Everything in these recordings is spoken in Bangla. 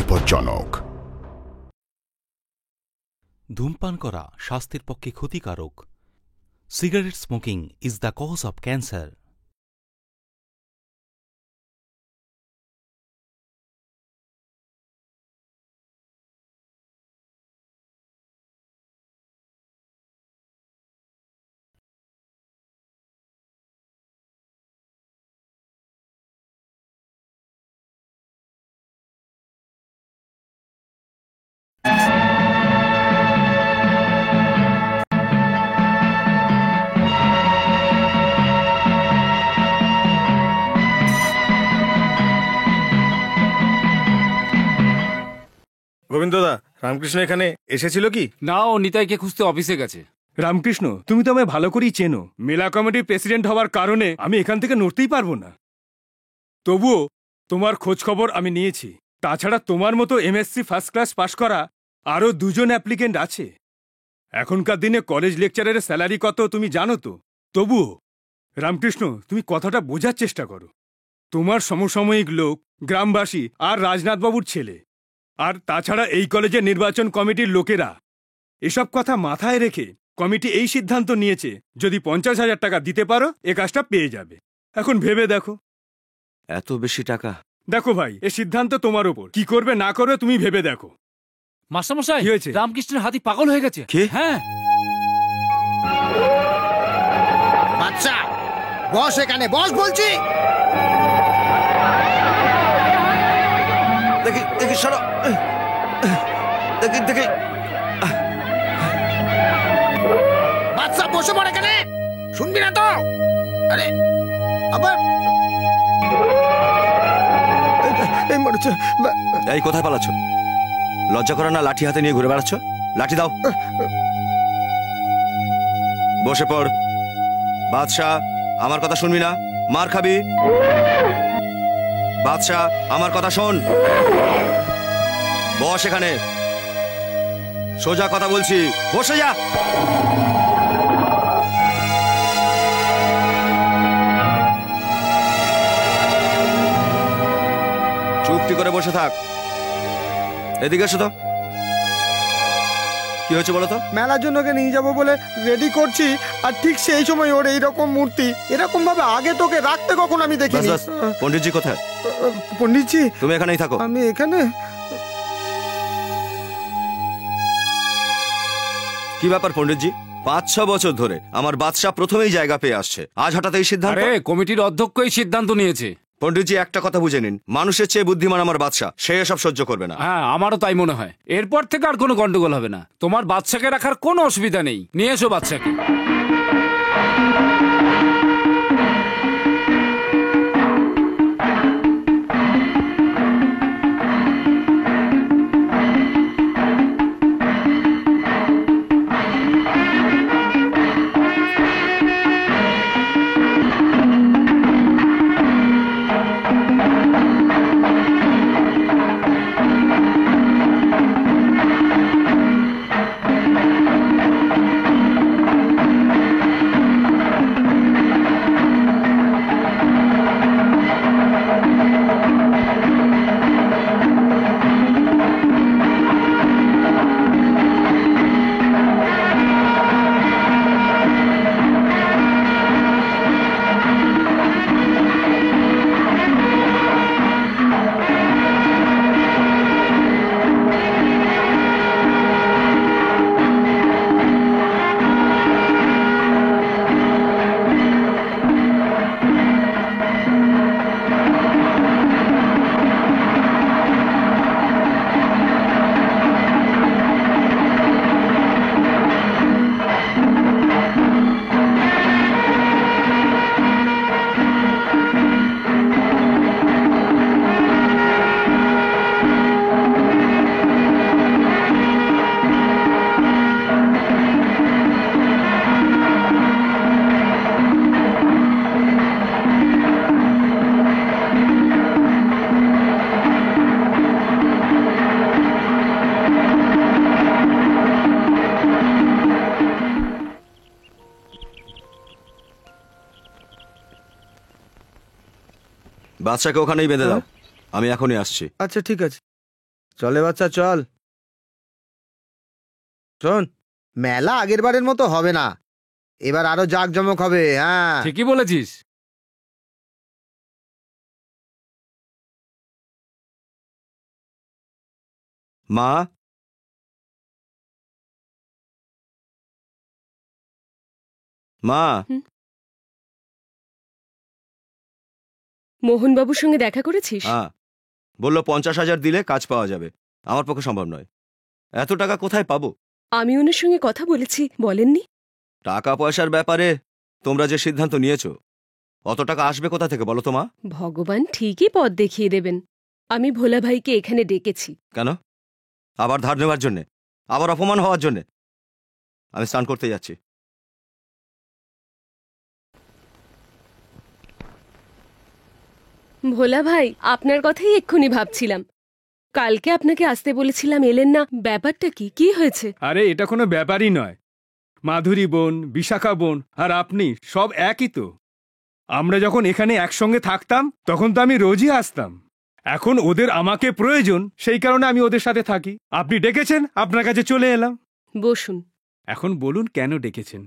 বিপজ্জনক। ধূমপান করা স্বাস্থ্যের পক্ষে ক্ষতিকারক। Cigarette smoking is the cause of cancer. গোবিন্দদা, রামকৃষ্ণ এখানে এসেছিল কি? না, ও নিতাইকে খুঁজতে অফিসে গেছে। রামকৃষ্ণ, তুমি তো আমায় ভালো করেই চেনো। মেলা কমিটির প্রেসিডেন্ট হওয়ার কারণে আমি এখান থেকে নড়তেই পারবো না। তবুও তোমার খোঁজ খবর আমি নিয়েছি। তাছাড়া তোমার মতো এমএসসি ফার্স্ট ক্লাস পাশ করা আরও 2জন অ্যাপ্লিকেন্ট আছে। এখনকার দিনে কলেজ লেকচারের স্যালারি কত তুমি জানো তো? তবুও রামকৃষ্ণ, তুমি কথাটা বোঝার চেষ্টা করো। তোমার সমসাময়িক লোক গ্রামবাসী আর রাজনাথবাবুর ছেলে, আর তাছাড়া এই কলেজের নির্বাচন কমিটির লোকেরা এসব কথা মাথায় রেখে কমিটি এই সিদ্ধান্ত নিয়েছে, যদি 50,000 টাকা দিতে পারো এ কাজটা পেয়ে যাবে। এখন ভেবে দেখো। এত বেশি টাকা? দেখো ভাই, এ সিদ্ধান্ত তোমার উপর। কি করবে না করবে তুমি ভেবে দেখো। মাস্টারমশাই, কি হয়েছে? রামকৃষ্ণের হাতি পাগল হয়ে গেছে। কি? হ্যাঁ। বাচ্চা, বস এখানে, বস বলছি। দেখি দেখি সরো, দেখি দেখি। বাচ্চা বসে পড় এখানে, শুনবি না তো? আরে আবার এই মরছে। এই কোথায় পালাচ্ছ? লজ্জা করে না লাঠি হাতে নিয়ে ঘুরে বেড়াচ্ছ? লাঠি দাও। বসে পড়। বাদশাহ, আমার কথা শুনবি না? মার খাবি। বাদশাহ, আমার কথা শোন। বস এখানে, সোজা কথা বলছি, বসে যা। চুপটি করে বসে থাক। এদিকে এসো তো। কি হয়েছে বলো তো? মেলার জন্য ওকে নিয়ে যাবো বলে রেডি করছি, আর ঠিক সেই সময় ওর এইরকম মূর্তি। এরকম ভাবে আগে তোকে রাখতে কখন আমি দেখিনি। পণ্ডিতজি কোথায়? পণ্ডিতজি, তুমি এখানেই থাকো। আমি এখানে। কি ব্যাপার পণ্ডিতজি? 5-6 বছর ধরে আমার বাদশা প্রথমেই জায়গা পেয়ে আসছে, আজ হঠাৎ এই সিদ্ধান্ত? আরে, কমিটির অধ্যক্ষই সিদ্ধান্ত নিয়েছে। পণ্ডিতজি, একটা কথা বুঝে নিন, মানুষের চেয়ে বুদ্ধিমান আমার বাদশা, সে এসব সহ্য করবে না। হ্যাঁ, আমারও তাই মনে হয়। এরপর থেকে আর কোনো গন্ডগোল হবে না। তোমার বাচ্চাকে রাখার কোনো অসুবিধা নেই। নিয়ে এসো বাচ্চাকে। বাচ্চাকে ওখানেই বেঁধে দাও, আমি এখনই আসছি। আচ্ছা ঠিক আছে, চলে বাচ্চা চল। শোন, মেলা আগের বারের মতো হবে না, এবার আরো জাঁকজমক হবে। হ্যাঁ, ঠিকই বলেছিস। মা, মা, মোহনবাবুর সঙ্গে দেখা করেছিস? হ্যাঁ, বললো 50,000 দিলে কাজ পাওয়া যাবে। আমার পক্ষে সম্ভব নয়, এত টাকা কোথায় পাবো? আমি ওনার সঙ্গে কথা বলেছি, বলেননি? টাকা পয়সার ব্যাপারে তোমরা যে সিদ্ধান্ত নিয়েছো, অত টাকা আসবে কোথা থেকে বলো তো মা? ভগবান ঠিকই পথ দেখিয়ে দেবেন। আমি ভোলা ভাইকে এখানে ডেকেছি। কেন? আবার ধার নেওয়ার জন্যে? আবার অপমান হওয়ার জন্যে? আমি স্নান করতে যাচ্ছি। ভোলা ভাই, আপনার কথাই এক্ষুনি ভাবছিলাম। কালকে আপনাকে আসতে বলেছিলাম, এলেন না, ব্যাপারটা কি? কি হয়েছে? আরে এটা কোনো ব্যাপারই নয়। মাধুরী বোন, বিশাখা বোন আর আপনি সব একই তো। আমরা যখন এখানে একসঙ্গে থাকতাম তখন তো আমি রোজই আসতাম। এখন ওদের আমাকে প্রয়োজন, সেই কারণে আমি ওদের সাথে থাকি। আপনি ডেকেছেন, আপনার কাছে চলে এলাম। বসুন। এখন বলুন কেন ডেকেছেন?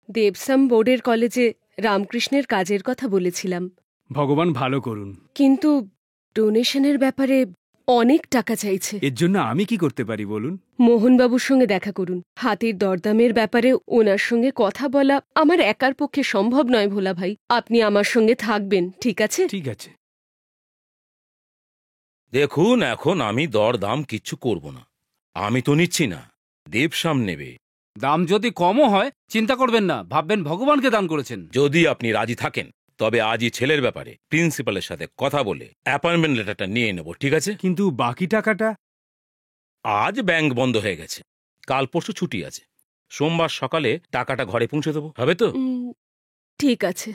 দেবসাম বোর্ডের কলেজে রামকৃষ্ণের কাজের কথা বলেছিলাম। ভগবান ভালো করুন। কিন্তু ডোনেশনের ব্যাপারে অনেক টাকা চাইছে। এর জন্য আমি কি করতে পারি বলুন? মোহনবাবুর সঙ্গে দেখা করুন। হাতির দরদামের ব্যাপারে ওনার সঙ্গে কথা বলা আমার একার পক্ষে সম্ভব নয় ভোলা ভাই। আপনি আমার সঙ্গে থাকবেন, ঠিক আছে? ঠিক আছে। দেখুন, এখন আমি দরদাম কিচ্ছু করব না। আমি তো নিচ্ছি না, দেবশ্যাম নেবে। দাম যদি কমও হয় চিন্তা করবেন না, ভাববেন ভগবানকে দান করেছেন। যদি আপনি রাজি থাকেন তবে আজই ছেলের ব্যাপারে প্রিন্সিপালের সাথে কথা বলে অ্যাপয়েন্টমেন্ট লেটারটা নিয়ে নেব, ঠিক আছে? কিন্তু বাকি টাকাটা? আজ ব্যাংক বন্ধ হয়ে গেছে, কাল পরশু ছুটি আছে। সোমবার সকালে টাকাটা ঘরে পৌঁছে দেবো, হবে তো? ঠিক আছে।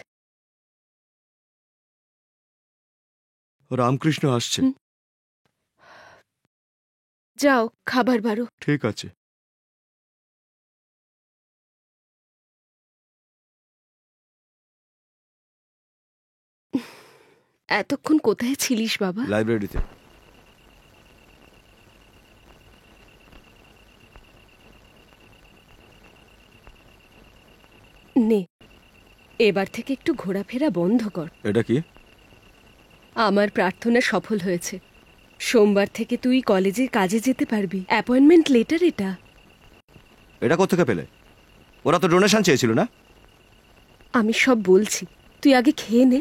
রামকৃষ্ণ আসছে। যাও, খাবার বারো। ঠিক আছে। এতক্ষণ কোথায় ছিলিস বাবা? লাইব্রেরিতে। নে, এবার থেকে একটু ঘোরাফেরা বন্ধ কর। এটা কি? আমার প্রার্থনা সফল হয়েছে। সোমবার থেকে তুই কলেজের কাজে যেতে পারবি। অ্যাপয়েন্টমেন্ট লেটার এটা। এটা কোত্থেকে পেলে? ওরা তো ডোনেশন চেয়েছিল না? আমি সব বলছি, তুই আগে খেয়ে নে।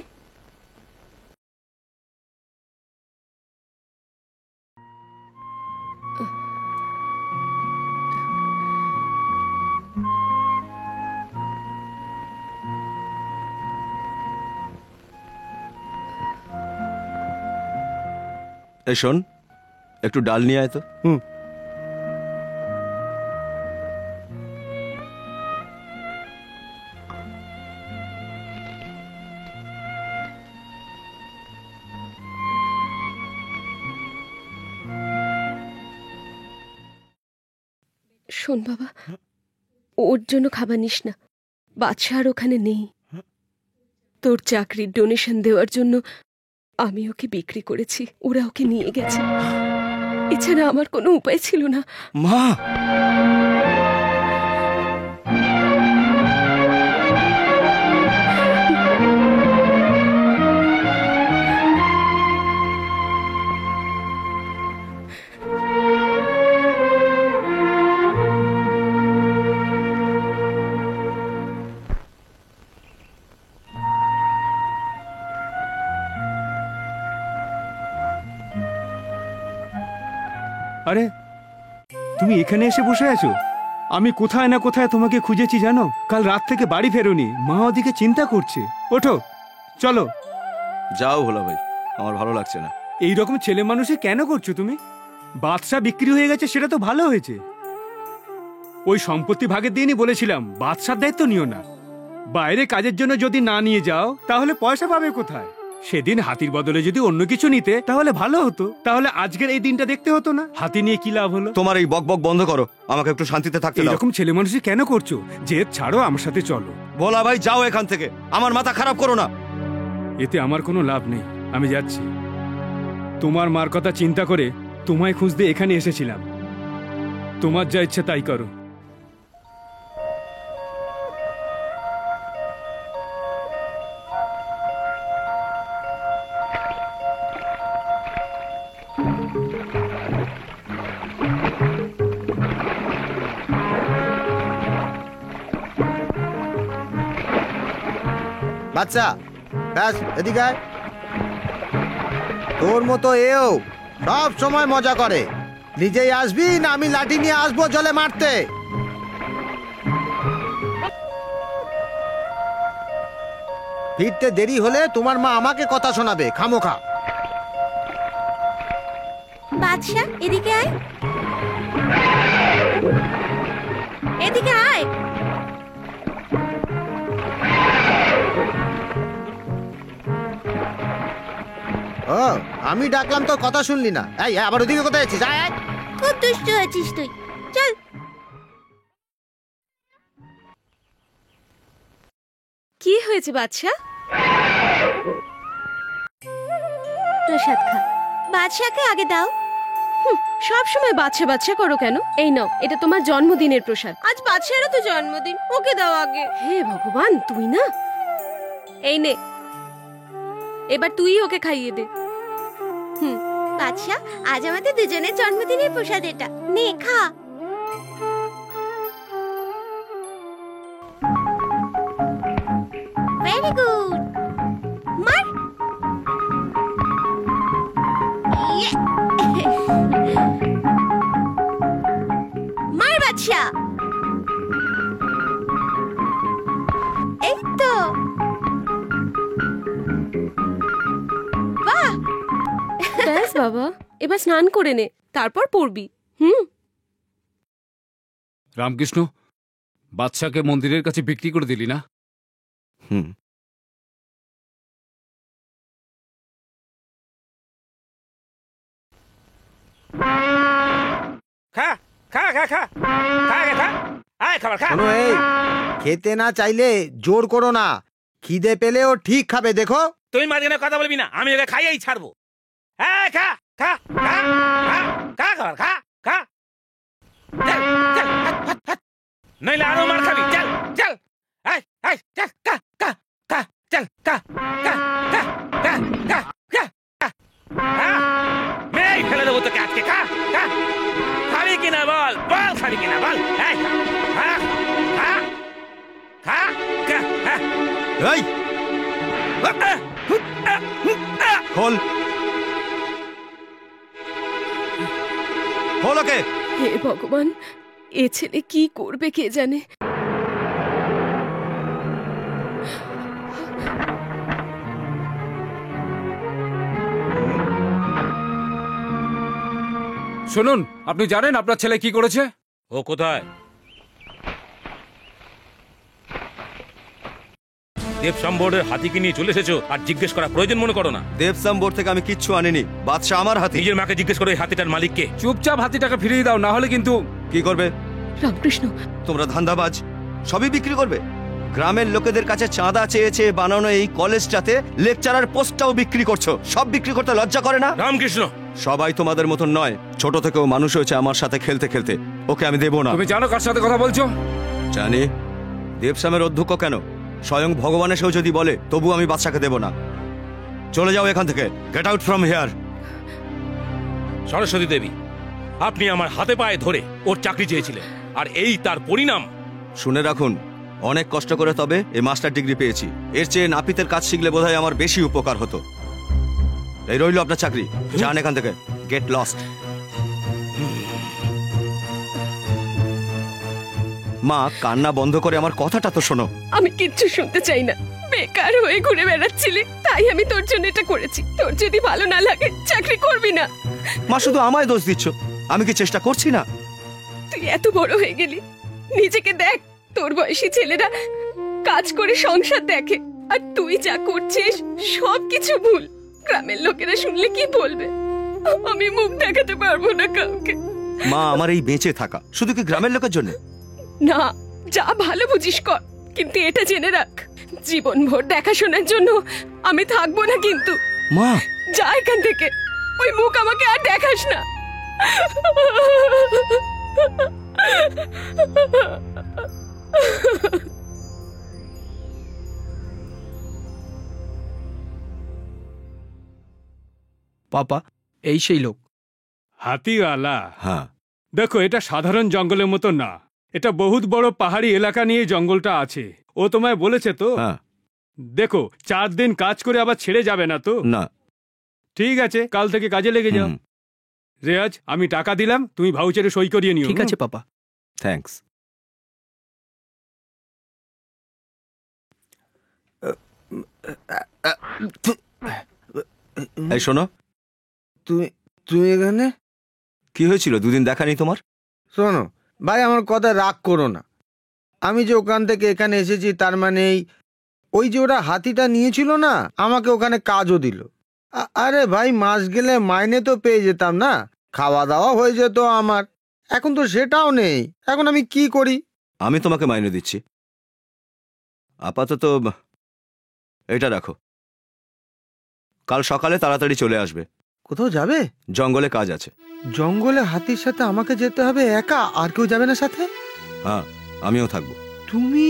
এই শোন, একটু ডাল নিয়ে আয় তো। শোন বাবা, ওর জন্য খাবার নিস না। বাদশা আর ওখানে নেই। তোর চাকরির ডোনেশন দেওয়ার জন্য আমি ওকে বিক্রি করেছি, ওরা ওকে নিয়ে গেছে। এছাড়া আমার কোনো উপায় ছিল না। মা! আরে তুমি এখানে এসে বসে আছো? আমি কোথায় না কোথায় তোমাকে খুঁজেছি জানো। কাল রাত থেকে বাড়ি ফেরোনি, মা ওদিকে চিন্তা করছে। ওঠো, চলো। যাও ভোলা ভাই, আমার ভালো লাগছে না। এই রকম ছেলে মানুষে কেন করছো তুমি? বাদশা বিক্রি হয়ে গেছে, সেটা তো ভালো হয়েছে। ওই সম্পত্তি ভাগের দিনই বলেছিলাম বাদশার দায়িত্ব নিও না। বাইরে কাজের জন্য যদি না নিয়ে যাও তাহলে পয়সা পাবে কোথায়? সেদিন হাতির বদলে যদি অন্য কিছু নিতে তাহলে ভালো হতো। তাহলে আজকের এই দিনটা দেখতে হতো না। হাতি নিয়ে কি লাভ হলো? তোমার এই বক বক বন্ধ করো, আমাকে একটু শান্তিতে থাকতে দাও। এরকম ছেলে মানুষই কেন করছো? জেদ ছাড়ো, আমার সাথে চলো। ভোলা ভাই যাও এখান থেকে, আমার মাথা খারাপ করো না। এতে আমার কোনো লাভ নেই, আমি যাচ্ছি। তোমার মার কথা চিন্তা করে তোমায় খুঁজতে এখানে এসেছিলাম। তোমার যা ইচ্ছে তাই করো। বাচ্চা, ব্যাস এদিকে আয়। তোর মতো এও সব সময় মজা করে। নিজেই আসবি না আমি লাঠি নিয়ে আসবো জলে মারতে? ফিরতে দেরি হলে তোমার মা আমাকে কথা শোনাবে খামোখা। বাদশা, এদিকে আয়, এদিকে আয়। ও, আমি ডাকলাম তোর কথা শুনলি না। এই আবার ওদিকে কোথায় আছিস? আয় আয়। খুব দুষ্ট আছিস তুই, চল। কি হয়েছে বাদশা? প্রসাদ খা। বাদশাকে আগে দাও। সব সময় বাচ্চা বাচ্চা করো কেন? এই নাও, এটা তোমার জন্মদিনের প্রসাদ। আজ বাদশারও তো জন্মদিন, ওকে দাও আগে। হে ভগবান, তুই না। এই নে, এবার তুই ওকে খাইয়ে দে। বাদশা, আজ আমাদের দুজনের জন্মদিনের প্রসাদ এটা, নে খা। ভেরি গুড, মার। মার বাদশা, এই তো। বাহ, ব্যাস বাবা, এবার স্নান করে নে, তারপর পড়বি। রামকৃষ্ণ, বাদশাকে মন্দিরের কাছে বিক্রি করে দিলি না? হুম। খা খা খা খা খা খা আয় খাবার খা। শোনো, এই খেতে না চাইলে জোর করো না। খিদে পেলেও ঠিক খাবে, দেখো। তুই মাঝখানে কথা বলবি না, আমি ওকে খাইয়েই ছাড়বো। হ্যাঁ, খা খা খা খা খা খাবার খা খা। চল চল, নইলে আরো মার খাবি। চল চল, আয় আয়, চল খা খা খা, চল খা খা খা খা খা খা খা। মেয়ে ফেলে দেবো তোকে আজকে। খা খা, খাবি কিনা বল, বল খাবি কিনা বল। এই খা খা খা খা খা। এই খোল, খোল ওকে। হে ভগবান, এ ছেলে কি করবে কে জানে। শুনুন, আপনি জানেন আপনার ছেলে কি করেছে? ও কোথায়? দেবসাম বোর্ডের হাতিকে নিয়ে চলে এসেছো আর জিজ্ঞেস করা প্রয়োজন মনে করো না? দেবসাম বোর্ড থেকে আমি কিচ্ছু আনিনি। বাদশা আমার হাতি। নিজের মাকে জিজ্ঞেস করো এই হাতিটার মালিককে। চুপচাপ হাতিটাকে ফিরিয়ে দাও, না হলে কিন্তু। কি করবে? রামকৃষ্ণ, তোমরা ধান্দাবাজ, সবই বিক্রি করবে। গ্রামের লোকেদের কাছে চাঁদা চেয়েছে বানানো এই কলেজটাতে লেকচারার পোস্টটাও বিক্রি করছো। সব বিক্রি করতে লজ্জা করে না? রামকৃষ্ণ, সবাই তোমাদের মতন নয়। ছোট থেকেও মানুষ হয়েছে আমার সাথে খেলতে খেলতে। ওকে আমি দেবো না। তুমি জানো কার সাথে কথা বলছো? জানি। দেবসামের অধ্যক্ষ কেন, স্বয়ং ভগবান এসেও যদি বলে তবু আমি বাদশাকে দেব না। চলে যাও এখান থেকে, get out from here. Saraswati Devi, আপনি আমার হাতে পায়ে ধরে ওর চাকরি চেয়েছিলেন, আর এই তার পরিণাম। শুনে রাখুন, অনেক কষ্ট করে তবে এই মাস্টার ডিগ্রি পেয়েছি। এর চেয়ে নাপিতের কাজ শিখলে বোধহয় আমার বেশি উপকার হতো। এই রইল আপনার চাকরি, যান এখান থেকে, গেট লস্ট। মা, কান্না বন্ধ করে আমার কথাটা তো শোনো। আমি কিচ্ছু শুনতে চাই না। বেকার হয়ে ঘুরে বেড়াচ্ছিলি, তাই আমি তোর জন্য এটা করেছি। তোর যদি ভালো না লাগে চাকরি করবি না। মা, শুধু আমায় দোষ দিচ্ছ, আমি কি চেষ্টা করছি না? তুই এত বড় হয়ে গেলি, নিজেকে দেখ। তোর বয়সী ছেলেরা কাজ করে সংসার দেখে, আর তুই যা করছিস সব কিছু ভুল। গ্রামের লোকেরা শুনলে কি বলবে? আমি মুখ দেখাতে পারবো না কাউকে। মা, আমার এই বেঁচে থাকা শুধু কি গ্রামের লোকের জন্য? না, যা ভালো বুঝিস কর, কিন্তু এটা জেনে রাখ, জীবন ভর দেখাশোনার জন্য আমি থাকবো না। কিন্তু মা, যা এখান থেকে, ওই মুখ আমাকে আর দেখাস না। পাপা, এই সেই লোক। হাতিওয়ালা? হ্যাঁ। দেখো, এটা সাধারণ জঙ্গলের মতো না, এটা বহুত বড় পাহাড়ি এলাকা নিয়ে জঙ্গলটা আছে। ও তোমায় বলেছে তো? হ্যাঁ। দেখো, 4 দিন কাজ করে আবার ছেড়ে যাবে না তো? না। ঠিক আছে, কাল থেকে কাজে লেগে যাও। রেয়াজ, আমি টাকা দিলাম, তুমি ভাউচারে সই করিয়ে নিও। ঠিক আছে পাপা। থ্যাঙ্কস। এই শোনো, তুমি এখানে? কি হয়েছিল? 2 দিন দেখা নেই তোমার? শোনো ভাই, আমার কথা রাগ করো না। আমি যে ওখান থেকে এখানে এসেছি তার মানে ওই যে ওরা হাতিটা নিয়েছিল না, আমাকে ওখানে কাজও দিল। আরে ভাই, মাস গেলে মাইনে তো পেয়ে যেতাম না, খাওয়া দাওয়া হয়ে যেত আমার। এখন তো সেটাও নেই, এখন আমি কি করি? আমি তোমাকে মাইনে দিচ্ছি। আপাতত এটা রাখো, কাল সকালে তাড়াতাড়ি চলে আসবে। কোথাও যাবে? জঙ্গলে কাজ আছে। জঙ্গলে হাতির সাথে আমাকে যেতে হবে একা? আর কেউ যাবে না সাথে? হ্যাঁ, আমিও থাকবো। তুমি?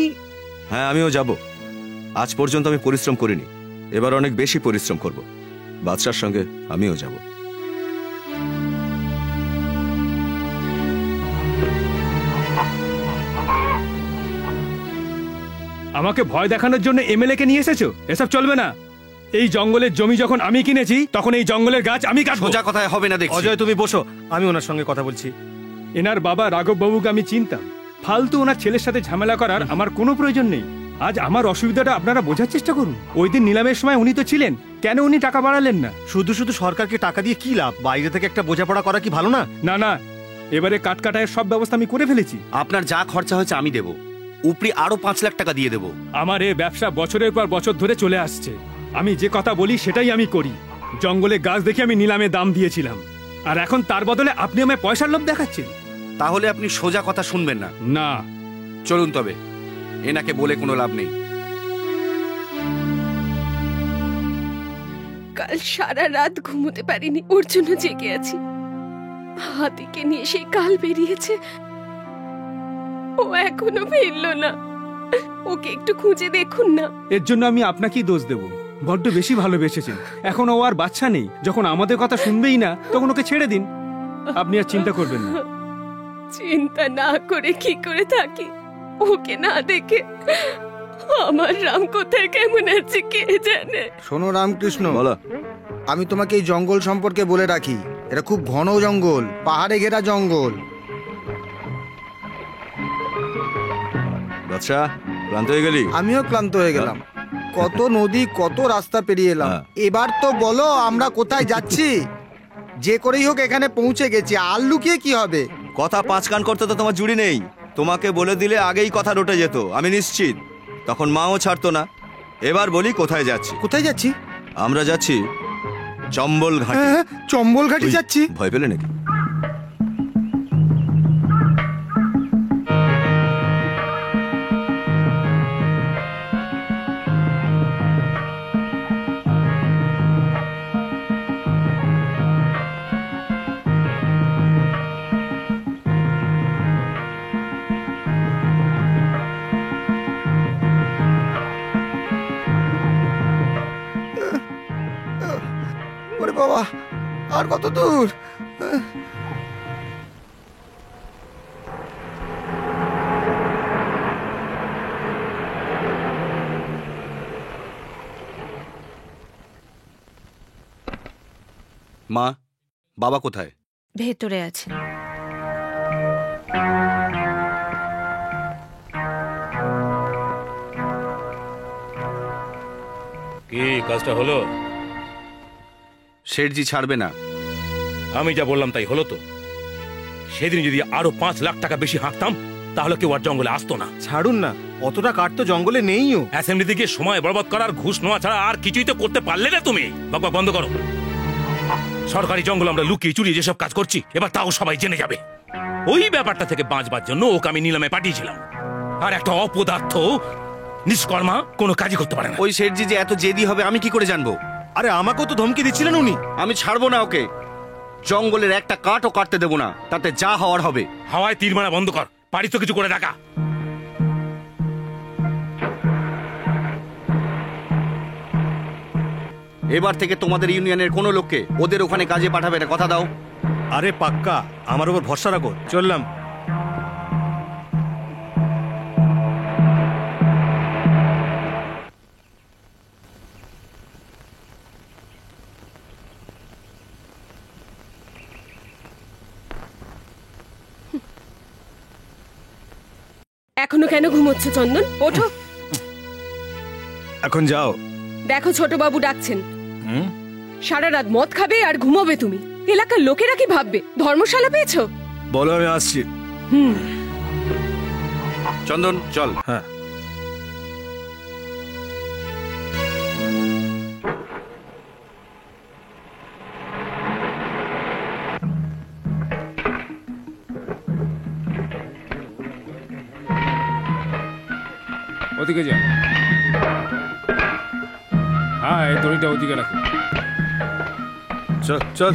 হ্যাঁ, আমিও যাব। আজ পর্যন্ত আমি পরিশ্রম করিনি, এবার অনেক বেশি পরিশ্রম করব। বাদশার সঙ্গে আমিও যাব। আমাকে ভয় দেখানোর জন্য এমএলএ কে নিয়ে এসেছো? এসব চলবে না। এই জঙ্গলের জমি যখন আমি কিনেছি, তখন এই জঙ্গলের গাছ আমি কাটবো। সোজা কথায় হবে না দেখছি। অজয়, তুমি বসো, আমি ওনার সঙ্গে কথা বলছি। এনার বাবা রাঘব বাবুকে আমি চিনতাম, ফালতু ওনার ছেলের সাথে ঝামেলা করার আমার কোনো প্রয়োজন নেই। আজ আমার অসুবিধাটা আপনারা বোঝার চেষ্টা করুন। ওই দিন নিলামের সময় উনি তো ছিলেন, কেন উনি টাকা বাড়ালেন না? শুধু শুধু সরকারকে টাকা দিয়ে কি লাভ? বাইরে থেকে একটা বোঝাপড়া করা কি ভালো না? না না, এবারে কাটকাটায়ের সব ব্যবস্থা আমি করে ফেলেছি। আপনার যা খরচা হয়েছে আমি দেব, উপরি আরো 5 লাখ টাকা দিয়ে দেব। আমার এই ব্যবসা বছরের পর বছর ধরে চলে আসছে, আমি যে কথা বলি সেটাই আমি করি। জঙ্গলে গাছ দেখে আমি নিলামে দাম দিয়েছিলাম, আর এখন তার বদলে আপনি আমায় পয়সার লোভ দেখাচ্ছেন। তাহলে আপনি সোজা কথা শুনবেন না? না। চলুন তবে, এনাকে বলে কোনো লাভ নেই। কাল সারা রাত ঘুমোতে পারিনি, ওর জন্য জেগে আছি। হাতিকে নিয়ে সেই কাল বেরিয়েছে, ও এখনো ফিরল না। ওকে একটু খুঁজে দেখুন না। এর জন্য আমি আপনাকেই দোষ দেব, বড্ড বেশি ভালোবেসেছেন। এখন ও আর বাচ্চা নেই, যখন আমাদের কথা শুনবেই না তখন ওকে ছেড়ে দিন। আপনি আর চিন্তা করবেন না। চিন্তা না করে কি করে থাকি? ওকে না দেখে আমার রাম কোথায় কেমন আছে কে জানে। শোনো রামকৃষ্ণ, বলো। আমি তোমাকে এই জঙ্গল সম্পর্কে বলে রাখি, এটা খুব ঘন জঙ্গল, পাহাড়ে ঘেরা জঙ্গল। বাদশা, ক্লান্ত হয়ে গেলি? আমিও ক্লান্ত হয়ে গেলাম, কত নদী কত রাস্তা পেরিয়ে এলাম। এবার তো বলো আমরা কোথায় যাচ্ছি? যে করেই হোক এখানে পৌঁছে গেছি, আর লুকিয়ে কি হবে? কথা 5 কান করতে তো তোমার জুড়ি নেই। তোমাকে বলে দিলে আগেই কথা রটে যেত, আমি নিশ্চিত। তখন মাও ছাড়তো না। এবার বলি কোথায় যাচ্ছি। কোথায় যাচ্ছি? আমরা যাচ্ছি চম্বল ঘাটে। চম্বল ঘাটে ওই, যাচ্ছি? ভয় পেলে নাকি? ওরে বাবা, আর কত দূর? মা, বাবা কোথায়? ভেতরে আছে। কি কাজটা হলো? শেঠজি ছাড়বে না। আমি যা বললাম তাই হলো তো? সেদিন যদি আরো 5 লাখ টাকা বেশি হাঁকতাম তাহলে কেউ আর জঙ্গলে আসতো না। ছাড়ুন না, অতটা কাঠ তো জঙ্গলে নেইও। অ্যাসেম্বলিতে গিয়ে সময় বরবাদ করার, ঘুষ নেওয়া ছাড়া আর কিছুই তো করতে পারলে না তুমি। বাবা বন্ধ করো। সরকারি জঙ্গল আমরা লুকিয়ে চুরিয়ে যেসব কাজ করছি, এবার তাও সবাই জেনে যাবে। ওই ব্যাপারটা থেকে বাঁচবার জন্য ওকে আমি নিলামে পাঠিয়েছিলাম। আর একটা অপদার্থ নিষ্কর্মা কোনো কাজই করতে পারে না। ওই শেঠজি যে এত জেদি হবে আমি কি করে জানবো? আরে আমাকেও তো ধমকি দিচ্ছিলেন উনি। আমি ছাড়বো না ওকে। জঙ্গলের একটা কাঠও কাটতে দেবো না, তাতে যা হওয়ার হবে। হাওয়ায় তীর মারা বন্ধ কর, পারিস তো কিছু করে দেখা। এবার থেকে তোমাদের ইউনিয়নের কোনো লোককে ওদের ওখানে কাজে পাঠাবে না, কথা দাও। আরে পাক্কা, আমার উপর ভরসা রাখো। চললাম। এখনো কেন ঘুমোচ্ছ চন্দন? ওঠো। এখন যাও। দেখো ছোট বাবু ডাকছেন। সারা রাত মদ খাবে আর ঘুমোবে তুমি। এলাকার লোকেরা কি ভাববে? ধর্মশালা পেয়েছো? বলো, আমি আসছি। চন্দন চল। হ্যাঁ। ওদিকে যা। হ্যাঁ, এই দড়িটা ওদিকে রাখো। চল চল।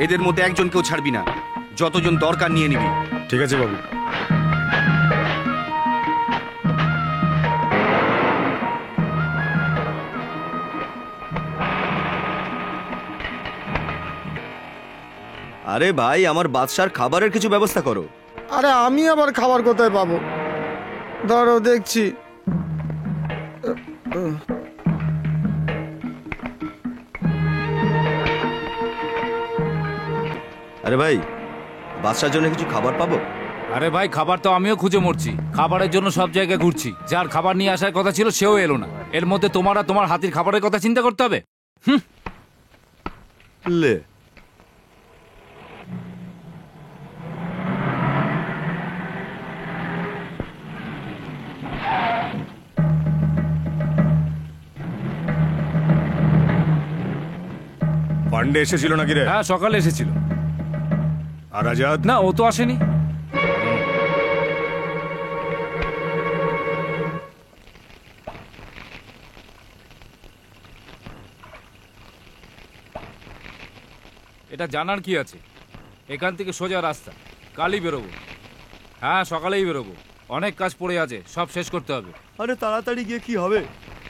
এদের মধ্যে একজনকেও ছাড়বি না, যতজন দরকার নিয়ে নিবি। ঠিক আছে বাবু। আরে ভাই, আমার বাদশার খাবারের কিছু ব্যবস্থা করো। আরে আমি আবার খাবার কোথায় পাবো? ধরো দেখছি। আরে ভাই, বাদশার জন্য কিছু খাবার পাবো? আরে ভাই, খাবার তো আমিও খুঁজে মরছি। খাবারের জন্য সব জায়গায় ঘুরছি। যার খাবার নিয়ে আসার কথা ছিল সেও এলো না। এর মধ্যে তোমার আর তোমার হাতির খাবারের কথা চিন্তা করতে হবে? লে, পান্ডে এসেছিল নাকি রে? হ্যাঁ, সকালে এসেছিল। আর আজাদ? না, ও তো আসেনি। এটা জানার কি আছে? এখান থেকে সোজা রাস্তা, কালই বেরোবো। হ্যাঁ, সকালেই বেরোবো। অনেক কাজ পড়ে আছে, সব শেষ করতে হবে। আরে তাড়াতাড়ি গিয়ে কি হবে?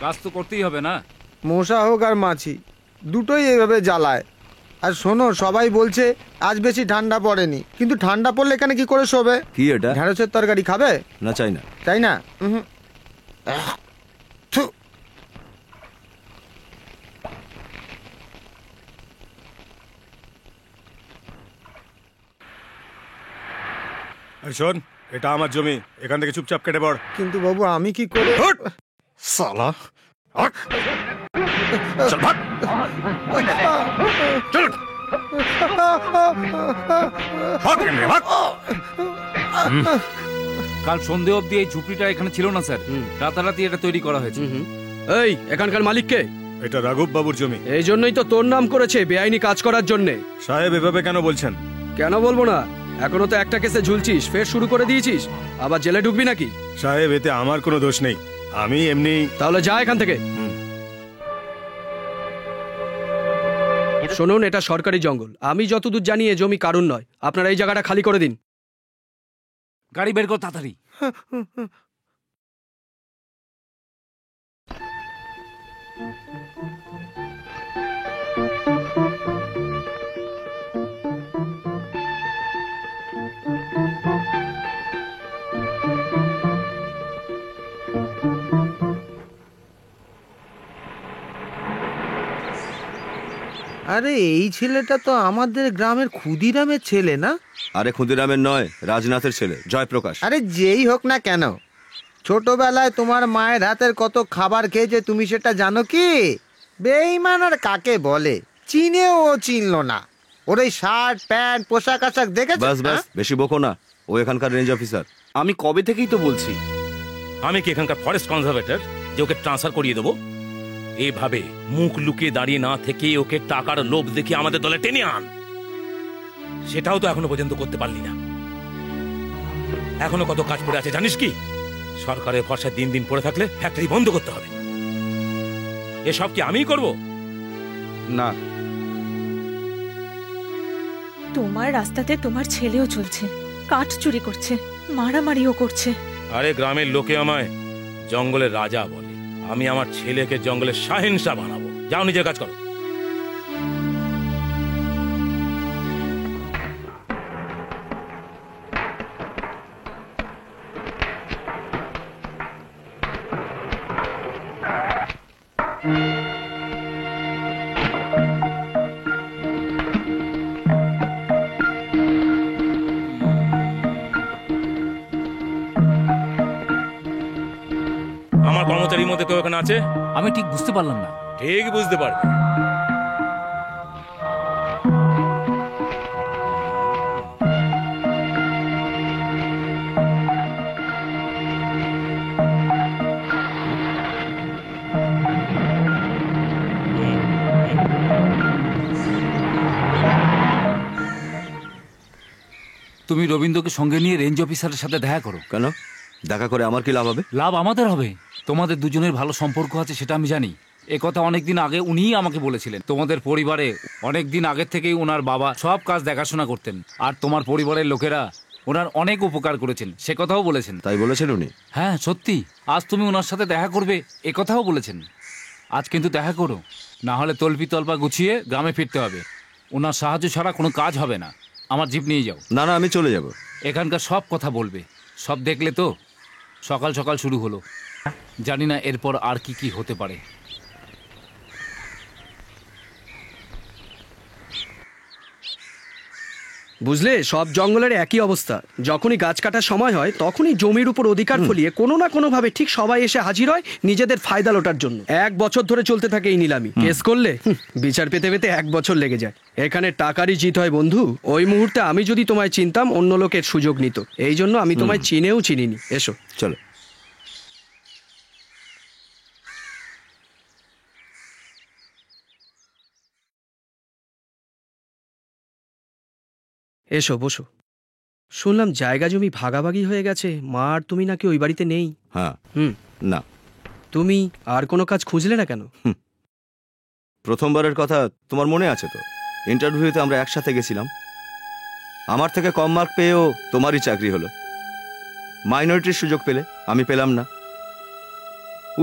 কাজ তো করতেই হবে না? মশা হোক আর মাছি, দুটোই এইভাবে জ্বালায়। আর শোনো, সবাই বলছে আজ বেশি ঠান্ডা পড়েনি, কিন্তু ঠান্ডা পড়লে এখানে কি করে শোবে? কি এটা? ঢেঁড়সের তরকারি খাবে? না, চাই না। তাই না? থু। এই শোন, এটা আমার জমি, এখান থেকে চুপচাপ কেটে পড়। কিন্তু বাবু, আমি কি করে? সালা, চল ভাগ। চল ভাগ, ভাগ। কাল সন্ধে অবধি এই ঝুপড়িটা এখানে ছিল না স্যার। রাতারাতি এটা তৈরি করা হয়েছে। এই, এখানকার মালিক কে? এটা রাঘব বাবুর জমি। এই জন্যই তো তোর নাম করেছে বেআইনি কাজ করার জন্য। সাহেব, এভাবে কেন বলছেন? কেন বলবো না? এখনো তো একটা কেসে ঝুলছিস, ফের শুরু করে দিয়েছিস। আবার জেলে ঢুকবি নাকি? সাহেব, এতে আমার কোনো দোষ নেই, আমি এমনি। তাহলে যা এখান থেকে। শুনুন, এটা সরকারি জঙ্গল। আমি যতদূর জানি এ জমি কারণ নয়। আপনারা এই জায়গাটা খালি করে দিন। গাড়ি বের কর তাড়াতাড়ি। আরে এই ছেলেটা তো আমাদের গ্রামের ক্ষুদিরামের ছেলে না? আরে ক্ষুদিরামের নয়, রাজনাথের ছেলে, জয়প্রকাশ। আরে যেই হোক না কেন, ছোটবেলায় তোমার মায়ের হাতের কত খাবার খেয়েছে তুমি সেটা জানো কি? বেঈমান আর কাকে বলে চিনেও ও চিনলো না। ওর এই শার্ট প্যান্ট পোশাক আশাক দেখেছো? বাস বাস, বেশি বকো না। ও এখানকার রেঞ্জ অফিসার। আমি কবে থেকেই তো বলছি। আমি কি এখানকার ফরেস্ট কনজারভেটর যে ওকে ট্রান্সফার করিয়ে দেবো? এভাবে মুখ লুকিয়ে দাঁড়িয়ে না থেকে ওকে টাকার লোভ দেখিয়ে আমাদের দলে টেনে আন, সেটাও তো এখনো পর্যন্ত করতে পারলি না। এখনো কত কাজ পড়ে আছে জানিস কি? সরকারের ভরসায় দিন দিন পড়ে থাকলে ফ্যাক্টরি বন্ধ করতে হবে। এসব কি আমিই করব? না, তোমার রাস্তাতে তোমার ছেলেও চলছে, কাঠ চুরি করছে, মারামারিও করছে। আরে গ্রামের লোকে আমায় জঙ্গলের রাজা বলে, আমি আমার ছেলেকে জঙ্গলের শাহেনশাহ বানাবো। যাও নিজের কাজ করো। আমার কর্মচারীর মধ্যে কেউ এখানে আছে? আমি ঠিক বুঝতে পারলাম না। ঠিক বুঝতে পারবে। তুমি রবীন্দ্রকে সঙ্গে নিয়ে রেঞ্জ অফিসারের সাথে দেখা করো। কেন? দেখা করে আমার কি লাভ হবে? লাভ আমাদের হবে। তোমাদের দুজনের ভালো সম্পর্ক আছে সেটা আমি জানি। এ কথা অনেকদিন আগে উনিই আমাকে বলেছিলেন। তোমাদের পরিবারে অনেকদিন আগের থেকেই ওনার বাবা সব কাজ দেখাশোনা করতেন, আর তোমার পরিবারের লোকেরা ওনার অনেক উপকার করেছেন সে কথাও বলেছেন। তাই বলেছেন উনি? হ্যাঁ সত্যি। আজ তুমি ওনার সাথে দেখা করবে এ কথাও বলেছেন। আজ কিন্তু দেখা করো, না হলে তল্পি তল্পা গুছিয়ে গ্রামে ফিরতে হবে। ওনার সাহায্য ছাড়া কোনো কাজ হবে না। আমার জিপ নিয়ে যাও। না না, আমি চলে যাব। এখানকার সব কথা বলবে। সব দেখলে তো সকাল সকাল শুরু হলো, জানি না এরপর আর কি কি হতে পারে। বুঝলে, সব জঙ্গলের একই অবস্থা। যখনই গাছ কাটার সময় হয় তখনই জমির উপর অধিকার ফলিয়ে কোনো না কোনো ভাবে ঠিক সবাই এসে হাজির হয় নিজেদের ফায়দা লোটার জন্য। 1 বছর ধরে চলতে থাকে এই নিলামি। কেস করলে বিচার পেতে পেতে 1 বছর লেগে যায়। এখানে টাকারই জিত হয় বন্ধু। ওই মুহূর্তে আমি যদি তোমায় চিনতাম অন্য লোকের সুযোগ নিত, এই জন্য আমি তোমায় চিনেও চিনিনি। এসো চলো। এসো বসো। শুনলাম জায়গা জমি ভাগাভাগি হয়ে গেছে, মা আর তুমি নাকি ওই বাড়িতে নেই। হ্যাঁ। না। তুমি আর কোনো কাজ খুঁজলে না কেন? প্রথমবারের কথা তোমার মনে আছে তো? ইন্টারভিউতে আমরা একসাথে গেছিলাম। আমার থেকে কম মার্ক পেয়েও তোমারই চাকরি হলো। মাইনরিটির সুযোগ পেলে, আমি পেলাম না।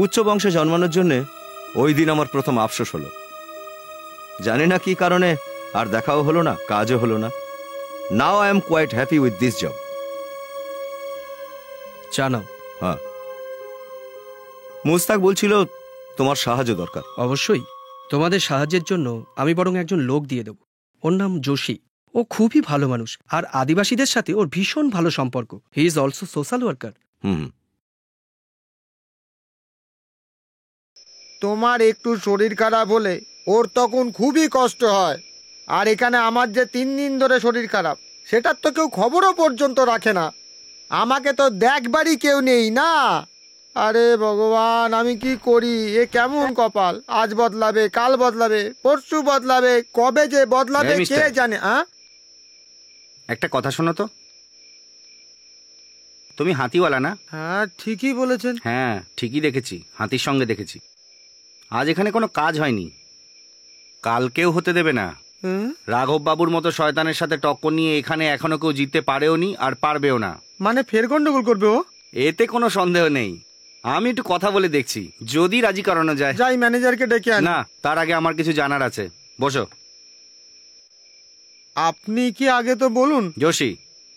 উচ্চ বংশে জন্মানোর জন্যে ওই দিন আমার প্রথম আফসোস হলো। জানি না কি কারণে আর দেখাও হলো না, কাজও হলো না। Now I am quite happy with this job. জানাও। হ্যাঁ, মুস্তাক বলছিল তোমার সাহায্য দরকার। অবশ্যই, তোমাদের সাহায্যের জন্য আমি বরং একজন লোক দিয়ে দেব। ওর নাম যোশী। ও খুবই ভালো মানুষ, আর আদিবাসীদের সাথে ওর ভীষণ ভালো সম্পর্ক। He is also social worker. তোমার একটু শরীর খারাপ হলে ওর তখন খুবই কষ্ট হয়। আর এখানে আমার যে 3 দিন ধরে শরীর খারাপ, সেটার তো কেউ খবরও পর্যন্ত রাখে না। আমাকে তো দেখবারই কেউ নেই না। আরে ভগবান, আমি কি করি? এ কেমন কপাল! আজ বদলাবে, কাল বদলাবে, পরশু বদলাবে, কবে যে বদলাবে কে জানে। একটা কথা শোনো তো, তুমি হাতিওয়ালা না? হ্যাঁ ঠিকই বলেছেন। হ্যাঁ ঠিকই দেখেছি, হাতির সঙ্গে দেখেছি। আজ এখানে কোনো কাজ হয়নি, কালকেও হতে দেবে না। রাঘব বাবুর মতো শয়তানের সাথে টক্কর নিয়ে এখানে এখনো কেউ জিততে পারেও নি, আর পারবেও না। মানে ফের গন্ডগোল করবে ও? এতে কোনো সন্দেহ নেই। আমি একটু কথা বলে দেখছি, যদি রাজি করানো যায়। যাই ম্যানেজারকে ডেকে আন। না, তার আগে আমার কিছু জানার আছে। বসো। আপনি কি আগে তো বলুন। যোশী।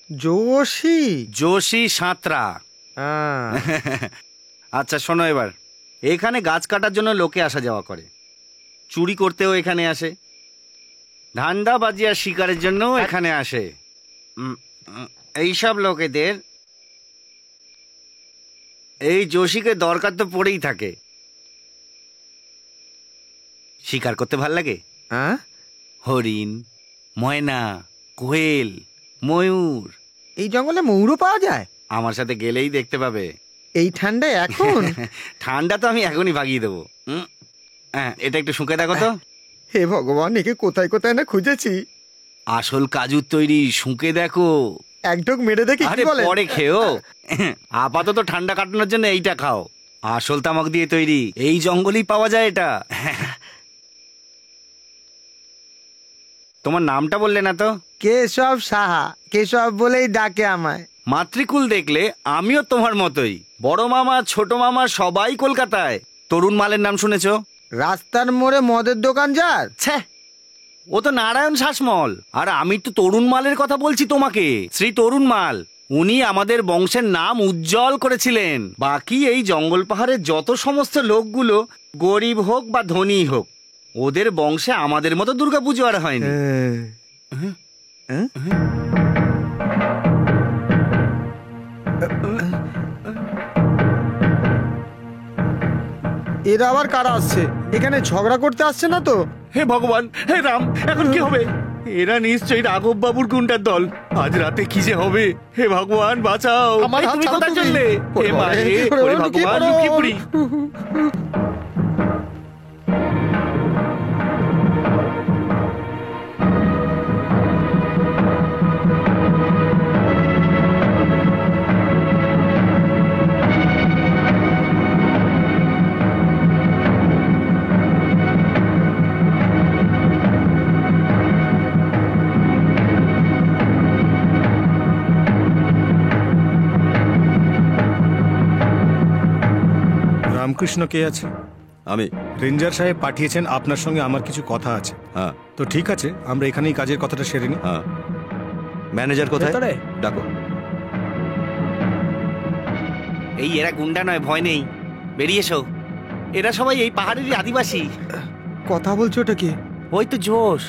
যোশী? যোশী সাঁতরা। আচ্ছা শোনো এবার, এখানে গাছ কাটার জন্য লোকে আসা যাওয়া করে, চুরি করতেও এখানে আসে, ধান্দাবাজি আর শিকারের জন্যও এখানে আসে। এইসব লোকেদের এই যোশীকে দরকার তো পড়েই থাকে। শিকার করতে ভাল লাগে? হরিণ, ময়না, কোয়েল, ময়ূর। এই জঙ্গলে ময়ূরও পাওয়া যায়? আমার সাথে গেলেই দেখতে পাবে। এই ঠান্ডায় এখন? ঠান্ডা তো আমি এখনই ভাগিয়ে দেবো। হ্যাঁ, এটা একটু শুকে দেখো তো। হে ভগবান, একে কোথায় কোথায় না খুঁজেছি। আসল কাজুর তৈরি, শুকে দেখো। এক ঢোক মেরে দেখি। আরে পরে খেও, আপাতত ঠান্ডা কাটানোর জন্য এইটা খাও। আসল তামাক দিয়ে তৈরি, এই জঙ্গলেই পাওয়া যায় এটা। তোমার নামটা বললে না তো? কেশব সাহা। কেশব বলেই ডাকে আমায়। মাতৃকুল দেখলে আমিও তোমার মতোই। বড় মামা ছোট মামা সবাই কলকাতায়। তরুণ মালের নাম শুনেছো? রাস্তার মোড়ে মদের দোকান যার? ছ্যা, ও তো নারায়ণ শাসমল। আর আমি তো তরুণ মালের কথা বলছি তোমাকে, শ্রী তরুণ মাল। উনি আমাদের বংশের নাম উজ্জ্বল করেছিলেন। বাকি এই জঙ্গল পাহাড়ের যত সমস্ত লোকগুলো, গরিব হোক বা ধনী হোক, ওদের বংশে আমাদের মতো দুর্গাপুজো আর হয়নি। এরা আবার কারা আসছে? এখানে ঝগড়া করতে আসছে না তো? হে ভগবান, হে রাম, এখন কি হবে? এরা নিশ্চয়ই রাঘব বাবুর গুন্ডার দল। আজ রাতে কি যে হবে? হে ভগবান বাঁচাও। তুমি কোথায় চললে? হে মা রে, ওরে ভগবান, লুকিয়ে পড়ি। রামকৃষ্ণ কে আছে? আমি। রেঞ্জার সাহেব পাঠিয়েছেন আপনার সঙ্গে আমার কিছু কথা আছে। হ্যাঁ, তো ঠিক আছে, আমরা এখানেই কাজের কথাটা সেরে নিই। হ্যাঁ। ম্যানেজার কোথায়? ডাকো। এই এরা গুন্ডা নয়, ভয় নেই, বেরিয়ে এসো। এরা সবাই এই পাহাড়েরই আদিবাসী। কথা বলছো ওটা কি? ওই তো জোশ,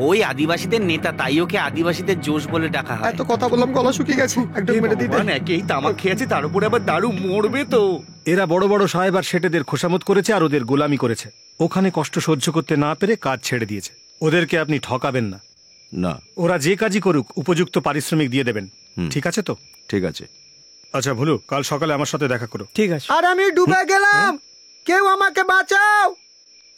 ওই আদিবাসীদের নেতা, তাই ওকে আদিবাসীদের জোশ বলে ডাকা হয়। এত কথা বললাম, গলা শুকিয়ে গেছে। একটু মেরে দিতে। একেই তামাক খেয়েছে, তার উপরে আবার দারু, মরবে তো। এরা বড় বড় সাহেব আর সেটেদের খোসামত করেছে আর ওদের গোলামি করেছে। ওখানে কষ্ট সহ্য করতে না পেরে কাজ ছেড়ে দিয়েছে। ওদেরকে আপনি ঠকাবেন না। না, ওরা যে কাজই করুক উপযুক্ত পারিশ্রমিক দিয়ে দেবেন। ঠিক আছে তো? ঠিক আছে। আচ্ছা ভুলু, কাল সকালে আমার সাথে দেখা করো। ঠিক আছে। আর আমি ডুবে গেলাম, কেউ আমাকে বাঁচাও।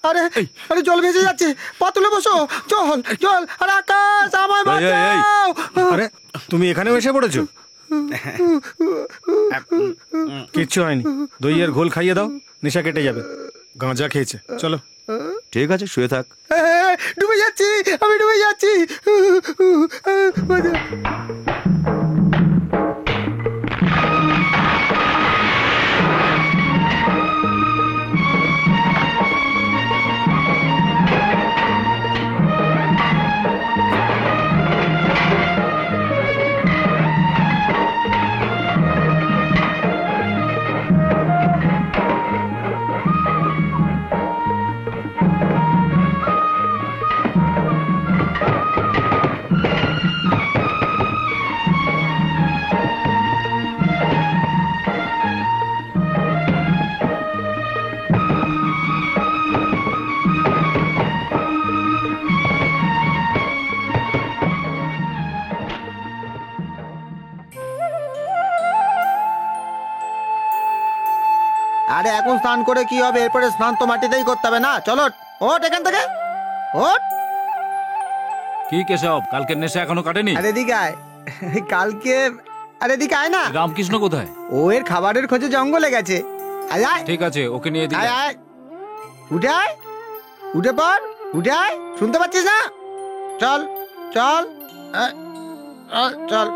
আরে আরে, জল ভেসে যাচ্ছে, পাতুলে বসো। জল জল, আরে আকাশ, আমায় বাঁচাও। আরে তুমি এখানেও এসে পড়েছো? কিচ্ছু হয়নি, দইয়ের ঘোল খাইয়ে দাও, নেশা কেটে যাবে। গাঁজা খেয়েছে। চলো। ঠিক আছে, শুয়ে থাক। ডুবে যাচ্ছি, আমি ডুবে যাচ্ছি। আরে এখন স্নান করে কি হবে? এরপরে স্নান তো মাটিতেই করতে হবে না? চলো ওঠ এখান থেকে, ওঠ। কি কেশব, কালকের নেশা এখনো কাটেনি? আরে এদিকে আয়। কালকে, আরে এদিকে আয় না। রামকৃষ্ণ কোথায়? ও এর খাবারের খোঁজে জঙ্গলে গেছে। আয় আয়। ঠিক আছে, ওকে নিয়ে আয় আয়, উঠে আয়, উঠে পড়, উঠে আয়। শুনতে পাচ্ছিস না? চল চল চল,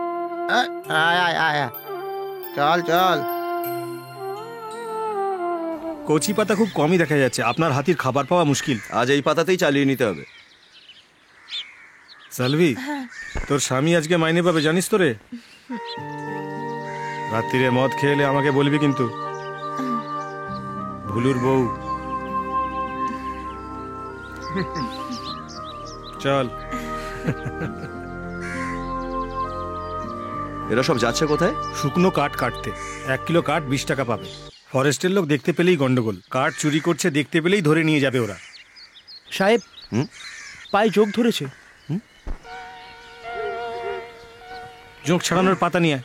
আয় আয় আয়, চল চল। কচি পাতা খুব কমই দেখা যাচ্ছে, আপনার হাতির খাবার পাওয়া মুশকিল। আজ এই পাতাতেই চালিয়ে নিতে হবে। সালভি, তোর স্বামী আজকে মাইনে পাবে জানিস তো রে? রাত্রিরে মদ খেলে আমাকে বলবি কিন্তু। ভুলুর বউ। চল। এরা সব যাচ্ছে কোথায়? শুকনো কাঠ কাটতে। 1 কিলো কাঠ 20 টাকা পাবে। ফরেস্টের লোক দেখতে পেলেই গন্ডগোল। কাঠ চুরি করছে দেখতে পেলেই ধরে নিয়ে যাবে ওরা। সাহেব, পায়ে যোগ ধরেছে। জোঁক ছাড়ানোর পাতা নিয়ে।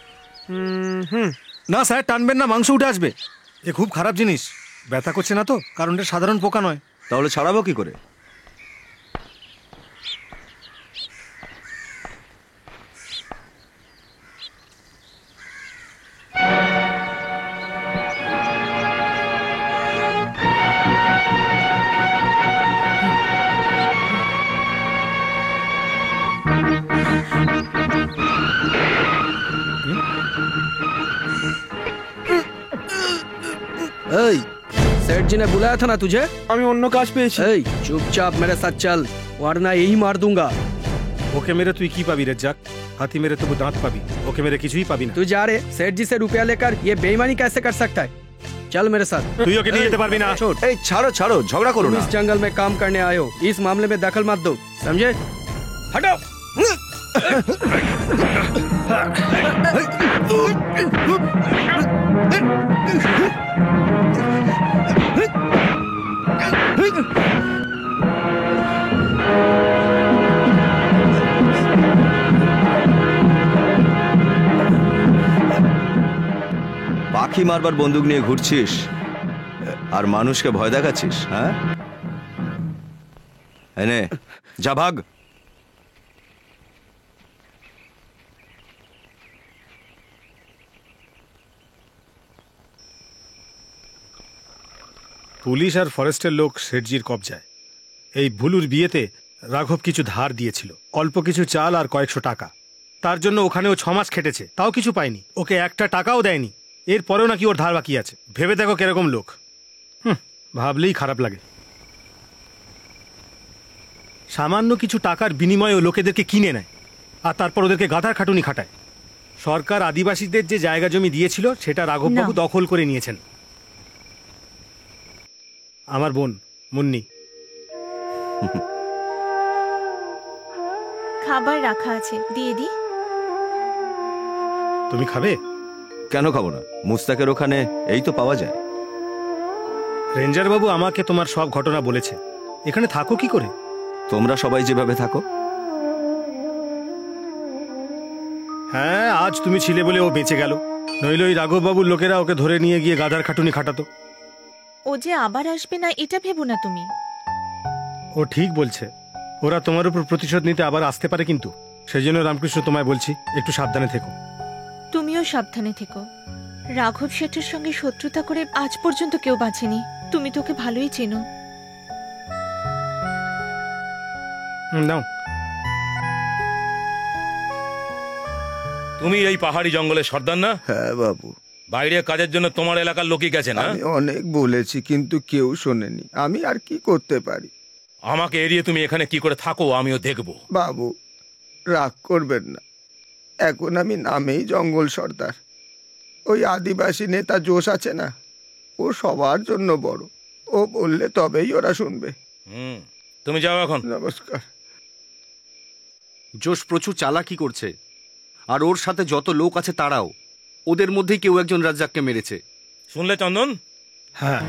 না স্যার, টানবেন না, মাংস উঠে আসবে। এ খুব খারাপ জিনিস। ব্যথা করছে না তো? কারণ এটা সাধারণ পোকা নয়। তাহলে ছাড়াবো কি করে? এই, सेठ जी ने बुलाया था ना तुझे? আমি অন্য কাজ পেয়েছি। এই, চুপচাপ मेरे साथ चल, वरना यही मार दूंगा। ওকে মেরে তুই কি পাবি রেজ্জাক? হাতি মেরে তবু দাঁত পাবি, ওকে মেরে কিছুই পাবি না। तू जा रे, सेठ जी से रुपया लेकर ये बेईमानी कैसे कर सकता है? चल मेरे साथ। তুই ওকে নিয়ে যেতে পারবি না। छोड़। এই ছাড়ো ছাড়ো, ঝগড়া করো तुम না। इस जंगल में काम करने आए हो, इस मामले में दखल मत दो, समझे? हटो। পাখি মারবার বন্দুক নিয়ে ঘুরছিস আর মানুষকে ভয় দেখাচ্ছিস, হ্যাঁ? এনে যা, ভাগ। পুলিশ আর ফরেস্টের লোক শেঠজির কবজায়। এই ভুলুর বিয়েতে রাঘব কিছু ধার দিয়েছিল, অল্প কিছু চাল আর কয়েকশো টাকা। তার জন্য ওখানে ও 6 মাস খেটেছে, তাও কিছু পায়নি। ওকে একটা টাকাও দেয়নি। এরপরেও নাকি ওর ধার বাকি আছে। ভেবে দেখো কিরকম লোক। ভাবলেই খারাপ লাগে। সামান্য কিছু টাকার বিনিময়ে ও লোকেদেরকে কিনে নেয়, আর তারপর ওদেরকে গাধার খাটুনি খাটায়। সরকার আদিবাসীদের যে জায়গা জমি দিয়েছিল সেটা রাঘববাবু দখল করে নিয়েছেন। আমার বোন মুন্নি। খাবার রাখা আছে, দিয়ে দি। তুমি খাবে? কেন খাবো না? মুস্তাকের ওখানে এই তো পাওয়া যায়। রেঞ্জার বাবু আমাকে তোমার সব ঘটনা বলেছে। এখানে থাকো কি করে? তোমরা সবাই যেভাবে থাকো। হ্যাঁ, আজ তুমি ছিলে বলে ও বেঁচে গেল, নইলে ওই রাঘববাবুর লোকেরা ওকে ধরে নিয়ে গিয়ে গাধার খাটুনি খাটাতো। ও যে আবার আসবে না এটা ভেবো না তুমি। ও ঠিক বলছে, ওরা তোমার উপর প্রতিশোধ নিতে আবার আসতে পারে, কিন্তু সেই জন্য রামকৃষ্ণ তোমায় বলছি একটু সাবধানে থেকো। তুমিও সাবধানে থেকো। রাঘব শেঠের সঙ্গে শত্রুতা করে আজ পর্যন্ত কেউ বাঁচেনি। তুমি তোকে ভালোই চেনো। নাও। তুমি এই পাহাড়ি জঙ্গলের সর্দার না? হ্যাঁ বাবু। বাইরে কাজের জন্য তোমার এলাকার লোকই গেছে না? আমি অনেক বলেছি কিন্তু কেউ শোনেনি। আমি আর কি করতে পারি? আমাকে এড়িয়ে তুমি এখানে কি করে থাকো আমিও দেখব। বাবু রাগ করবেন না, এখন আমি নামেই জঙ্গল সর্দার। ওই আদিবাসী নেতা জোশ আছে না, ও সবার জন্য বড়। ও বললে তবেই ওরা শুনবে। তুমি যাও এখন। নমস্কার। জোশ প্রচুর চালাকি করছে, আর ওর সাথে যত লোক আছে তারাও। ওদের মধ্যেই কেউ একজন রাজ্জাককে মেরেছে। শুনলে চন্দন? হ্যাঁ।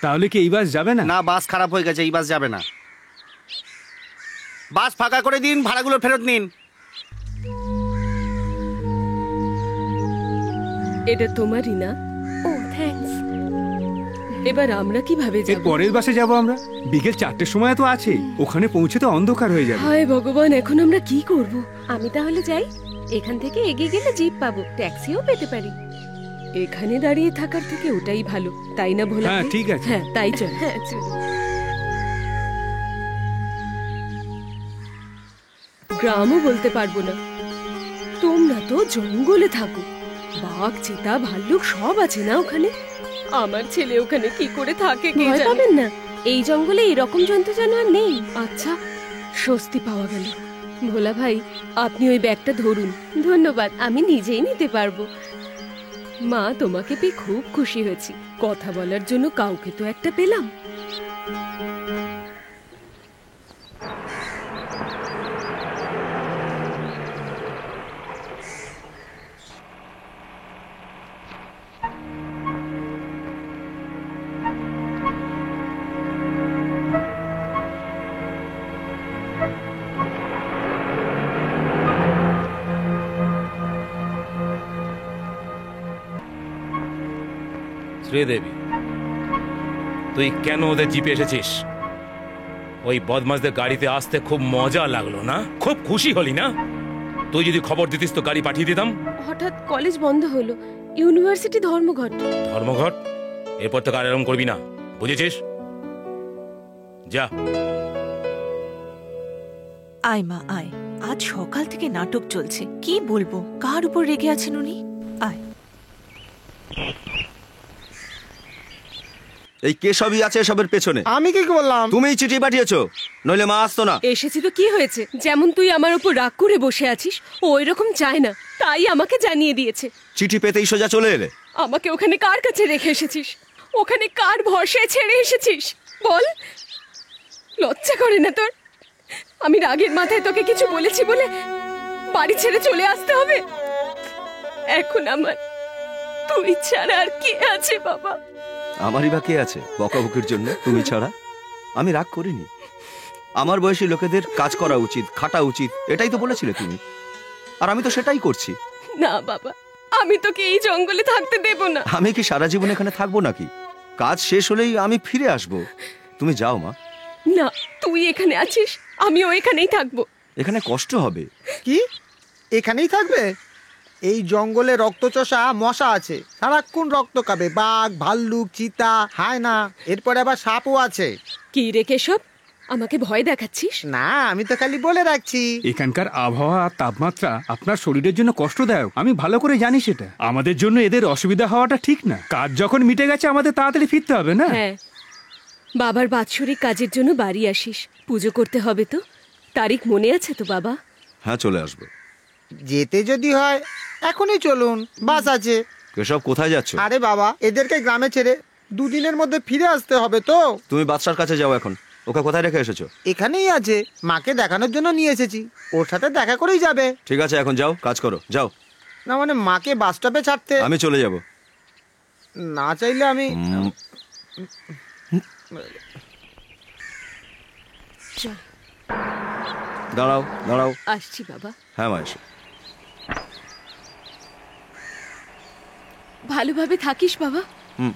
তাহলে কি এই বাস যাবে না? না, বাস খারাপ হয়ে গেছে, এই বাস যাবে না। বাস ফাঁকা করে দিন, ভাড়াগুলো ফেরত নিন। এটা তোমারই না? ও থ্যাঙ্কস। এবার আমরা কিভাবে এর যাব? পরের বাসে যাব আমরা। বিকেল 4টের সময় তো আছে, ওখানে পৌঁছে তো অন্ধকার হয়ে যাবে। হায় ভগবান, এখন আমরা কি করব? আমি তাহলে যাই। এখান থেকে এগিয়ে গেলে জিপ পাবো, ট্যাক্সিও পেতে পারি। এখানে দাঁড়িয়ে থাকার থেকে ওটাই ভালো, তাই না ভোলা? হ্যাঁ, ঠিক আছে। হ্যাঁ, তাই চল। হ্যাঁ চলো। গ্রামও বলতে পারবো না। তোমরা তো জঙ্গলে থাকো, বাঘ, চিতা, ভাল্লুক সব আছে না ওখানে? আমার ছেলে ওখানে কি করে থাকে কে ভয় জানে? পাবেন না, এই জঙ্গলে এরকম জন্তু জানোয়ার নেই। আচ্ছা, স্বস্তি পাওয়া গেল। ভোলা ভাই, আপনি ওই ব্যাগটা ধরুন। ধন্যবাদ, আমি নিজেই নিতে পারবো। মা, তোমাকে পেয়ে খুব খুশি হয়েছি। কথা বলার জন্য কাউকে তো একটা পেলাম। শ্রীদেবী, তুই কেন ওদের জিপে এসেছিস? ওই বদমাসদের গাড়িতে আসতে খুব মজা লাগলো না? খুব খুশি হলি না? তুই যদি খবর দিতিস তো গাড়ি পাঠিয়ে দিতাম। হঠাৎ কলেজ বন্ধ হলো, ইউনিভার্সিটি ধর্মঘট। ধর্মঘট? এরপর তো আর এরকম করবি না, বুঝেছিস? যা। আয় মা আয়, আজ সকাল থেকে নাটক চলছে। কি বলবো, কার উপর রেগে আছেন উনি? আয়। এই কেশবই আছে এসবের পেছনে। আমি কি বললাম? তুমিই চিঠি পাঠিয়েছো, নইলে মা আসতো না। এসেছি তো কি হয়েছে? যেমন তুই আমার উপর রাগ করে বসে আছিস, ও এরকম চায় না, তাই আমাকে জানিয়ে দিয়েছে। চিঠি পেতেই সোজা চলে এলে। আমাকে ওখানে কার কাছে রেখে এসেছিস? ওখানে কার ভরসায় ছেড়ে এসেছিস বল? লজ্জা করে না তোর? আমি রাগের মাথায় তোকে কিছু বলেছি বলে বাড়ি ছেড়ে চলে আসতে হবে? এখন আমার তুই ছাড়া আর কে আছে বাবা? আমারই বা কে আছে বকাবকির জন্য? তুমি ছাড়া। আমি রাগ করিনি। আমার বয়সী লোকেদের কাজ করা উচিত, খাটা উচিত, এটাই তো বলেছিলে তুমি, আর আমি তো সেটাই করছি। না বাবা, আমি তোকে এই জঙ্গলে থাকতে দেব না। আমি কি সারা জীবন এখানে থাকবো নাকি? কাজ শেষ হলেই আমি ফিরে আসবো। তুমি যাও মা। না, তুই এখানে আছিস, আমিও এখানেই থাকবো। এখানে কষ্ট হবে। কি এখানেই থাকবে? এই জঙ্গলে রক্তচোষা মশা আছে, সারাক্ষণ রক্ত খাবে। বাঘ, ভাল্লুক, চিতা, হায়না, এরপরে আবার সাপও আছে। কি রে কেশব, আমাকে ভয় দেখাচ্ছিস? না, আমি তো খালি বলে রাখছি। এখানকার আবহাওয়া আর তাপমাত্রা আপনার শরীরের জন্য কষ্টদায়ক, আমি ভালো করে জানি সেটা। আমাদের জন্য এদের অসুবিধা হওয়াটা ঠিক না। কাজ যখন মিটে গেছে আমাদের তাড়াতাড়ি ফিরতে হবে না? হ্যাঁ, বাবার বাৎসরিক কাজের জন্য বাড়ি আসিস, পুজো করতে হবে তো। তারিখ মনে আছে তো বাবা? হ্যাঁ, চলে আসবো। যেতে যদি হয় এখনই চলুন, বাস আছে। কেশব, কোথায় যাচ্ছ? আরে বাবা, এদেরকে গ্রামে ছেড়ে দুদিনের মধ্যে ফিরে আসতে হবে তো। তুমি বাদশার কাছে যাও এখন। ওকে কোথায় রেখে এসেছো? এখানেই আছে, মাকে দেখানোর জন্য নিয়ে এসেছি। ওর সাথে দেখা করেই যাবে। ঠিক আছে, এখন যাও, কাজ করো, যাও। না মানে মাকে বাস স্টপে ছাড়তে আমি চলে যাব। না চাইলে আমি চল। দাঁড়াও দাঁড়াও। আসছি বাবা। হ্যাঁ মা, এসো। ভালোভাবে থাকিস বাবা। হুম।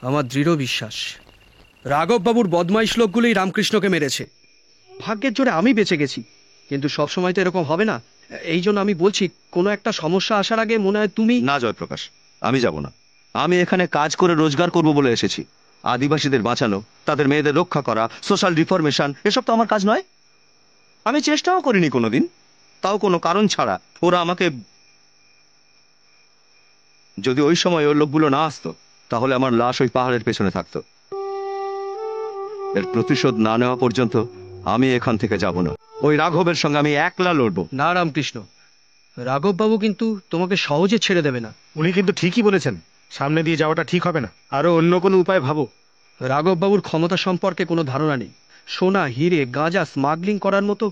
আমার দৃঢ় বিশ্বাস রাঘব বাবুর বদমাইশ লোকগুলোই রামকৃষ্ণকে মেরেছে। ভাগ্যের জোরে আমি বেঁচে গেছি, কিন্তু সব সময় তো এরকম হবে না। এই জন্য আমি বলছি, কোনো একটা সমস্যা আসার আগে মনে হয় তুমি। না জয়প্রকাশ, আমি যাব না। আমি এখানে কাজ করে রোজগার করব বলে এসেছি। আদিবাসীদের বাঁচানো, তাদের মেয়েদের রক্ষা করা, সোশ্যাল রিফরমেশন, এসব তো আমার কাজ নয়। আমি চেষ্টাও করিনি কোনোদিন, তাও কোনো কারণ ছাড়া। ওরা আমাকে, যদি ওই সময় ওই লোকগুলো না আসতো, তাহলে আমার লাশ ওই পাহাড়ের পেছনে থাকতো। এর প্রতিশোধ না নেওয়া পর্যন্ত আমি এখান থেকে যাব না। ওই রাঘবের সঙ্গে আমি একলা লড়বো। না রামকৃষ্ণ, রাঘব বাবু কিন্তু তোমাকে সহজে ছেড়ে দেবে না। উনি কিন্তু ঠিকই বলেছেন, সামনে দিয়ে যাওয়াটা ঠিক হবে না। আরো অন্য কোনো উপায় ভাবো। রাঘব বাবুর ক্ষমতা সম্পর্কে কোনো ধারণা নেই। সোনা, হিরে, গাঁজা স্মাগলিং করার মতো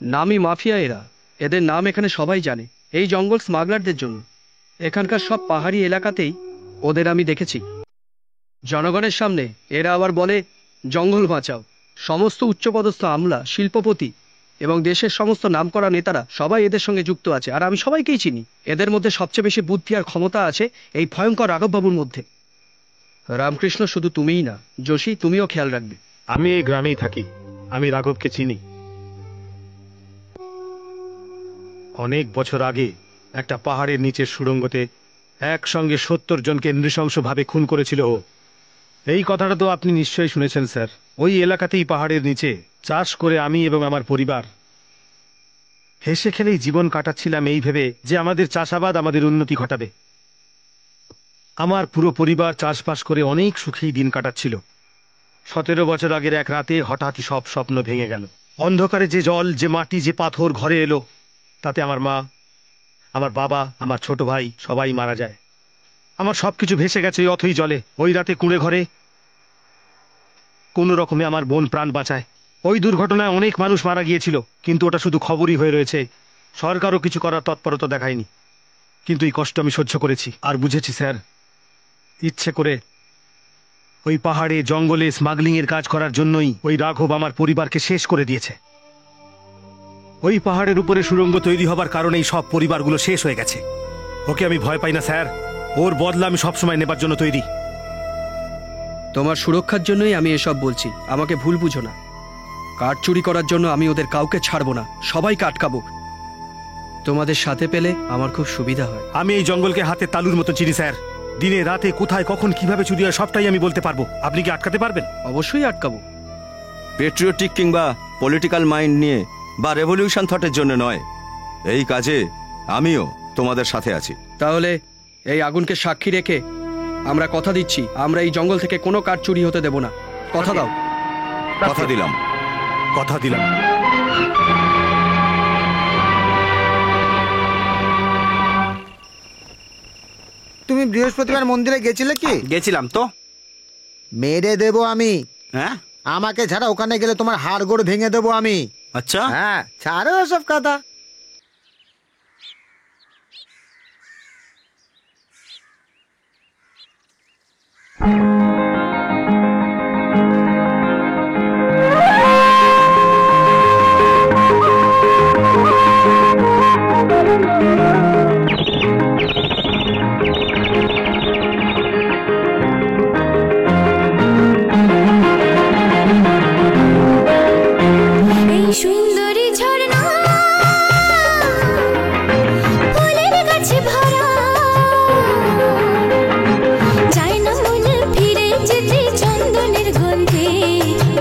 নামি মাফিয়া এরা। এদের নাম এখানে সবাই জানে, এই জঙ্গল স্মাগলারদের জন্য। এখানকার সব পাহাড়ি এলাকাতেই ওদের আমি দেখেছি। জনগণের সামনে এরা আবার বলে জঙ্গল বাঁচাও। সমস্ত উচ্চপদস্থ আমলা, শিল্পপতি এবং দেশের সমস্ত নামকরা নেতারা সবাই এদের সঙ্গে যুক্ত আছে, আর আমি সবাইকেই চিনি। এদের মধ্যে সবচেয়ে বেশি বুদ্ধি আর ক্ষমতা আছে এই ভয়ঙ্কর রাঘববাবুর মধ্যে। রামকৃষ্ণ, শুধু তুমিই না, যোশী, তুমিও খেয়াল রাখবে। আমি এই গ্রামেই থাকি, আমি রাঘবকে চিনি। অনেক বছর আগে একটা পাহাড়ের নিচের সুড়ঙ্গতে একসঙ্গে 70 জনকে নৃশংসভাবে খুন করেছিল ও। এই কথাটা তো আপনি নিশ্চয়ই শুনেছেন স্যার। ওই এলাকাতেই পাহাড়ের নিচে চাষ করে আমি এবং আমার পরিবার হেসে খেলেই জীবন কাটাচ্ছিলাম, এই ভেবে যে আমাদের চাষাবাদ আমাদের উন্নতি ঘটাবে। আমার পুরো পরিবার চাষবাস করে অনেক সুখেই দিন কাটাচ্ছিল। 17 বছর আগের এক রাতে হঠাৎই সব স্বপ্ন ভেঙে গেল। অন্ধকারে যে জল, যে মাটি, যে পাথর ঘরে এলো, তাতে আমার মা, আমার বাবা, আমার ছোট ভাই সবাই মারা যায়। আমার সবকিছু ভেসে গেছে ওই অথই জলে। ওই রাতে কুঁড়ে ঘরে কোনো রকমে আমার বোন প্রাণ বাঁচায়। ওই দুর্ঘটনায় অনেক মানুষ মারা গিয়েছিল, কিন্তু ওটা শুধু খবরই হয়ে রয়েছে। সরকারও কিছু করার তৎপরতা দেখায়নি। কিন্তু এই কষ্ট আমি সহ্য করেছি আর বুঝেছি স্যার, ইচ্ছে করে ওই পাহাড়ে জঙ্গলে স্মাগলিং এর কাজ করার জন্যই ওই রাঘব আমার পরিবারকে শেষ করে দিয়েছে। ওই পাহাড়ের উপরে সুড়ঙ্গ তৈরি হবার কারণেই সব পরিবারগুলো শেষ হয়ে গেছে। ওকে আমি ভয় পাই না স্যার, ওর বদলা আমি সবসময় নেবার জন্য তৈরি। তোমার সুরক্ষার জন্যই আমি এসব বলছি, আমাকে ভুল বুঝো না। কাঠ চুরি করার জন্য আমি ওদের কাউকে ছাড়বো না, সবাইকে আটকাবো। তোমাদের সাথে পেলে আমার খুব সুবিধা হয়। আমি এই জঙ্গলকে হাতে তালুর মতো চিনি স্যার। দিনে রাতে কোথায় কখন কিভাবে চুরি হয় সবটাই আমি বলতে পারবো। আপনি কি আটকাতে পারবেন? অবশ্যই আটকাবো। পেট্রিয়টিক কিংবা পলিটিক্যাল মাইন্ড নিয়ে বা রেভলিউশন থটের জন্য নয়, এই কাজে আমিও তোমাদের সাথে আছি। তাহলে এই আগুনকে সাক্ষী রেখে আমরা কথা দিচ্ছি, আমরা এই জঙ্গল থেকে কোনো কাঠ চুরি হতে দেব না। কথা দাও? কথা দিলাম। কথা দিলাম। তুমি বৃহস্পতিবার মন্দিরে গেছিলে কি? গেছিলাম তো। মেরে দেবো আমি। হ্যাঁ, আমাকে ছাড়া ওখানে গেলে তোমার হাড় গোড় ভেঙে দেবো আমি। আচ্ছা, হ্যাঁ, ছাড়ো ওসব কথা। সুন্দরী ঝর্ণা ফুলের গাছে ভরা, যায় না মনে ফিরে যেতে চন্দনের গন্ধে।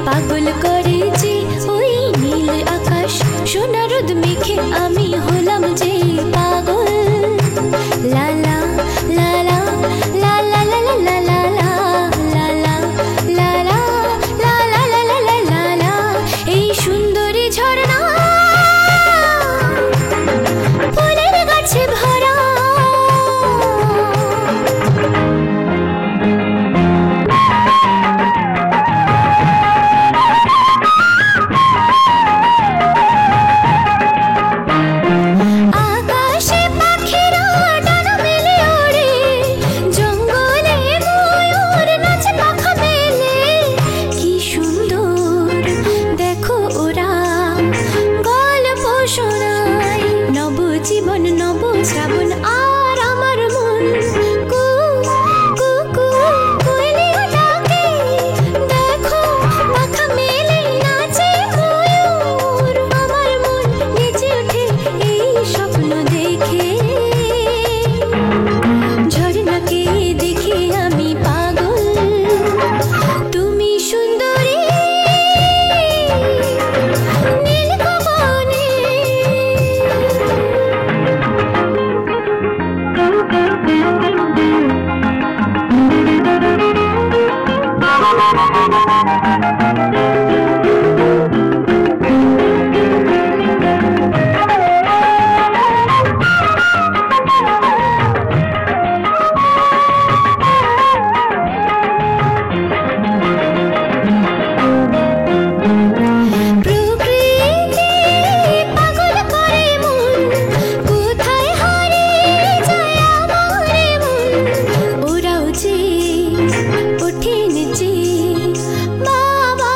পাগল করে যে ওই নীল আকাশ, সোনা রোদ মেখে আমি হলাম যে পাগল। লালা লালা লালা লালা লালা লালা লালা লালা লালা লালা। এই সুন্দরী ঝর্ণা ফুলের গাছে ভরা। আকাশে পাখিরা ডানা মেলে ওড়ে, জঙ্গলে ময়ূর নাচে পাখা মেলে। কি সুন্দর দেখো ওরা গল্প শোনায়, নব জীবন নব শ্রাবণ। আর আমার মন কু কু কু কোয়েলিও ডাকে, দেখো পাখা মেলে নাচে ময়ূর। আমার মন নেচে ওঠে এই স্বপ্ন দেখে, ঝর্ণাকে দেখে আমি পাগল। তুমি সুন্দরী নীলকমলে। প্রকৃতি পাগল করে মন, কোথায় হারিয়ে যায় আমার মন। ওরাও যে ওঠে নেচে, বাবা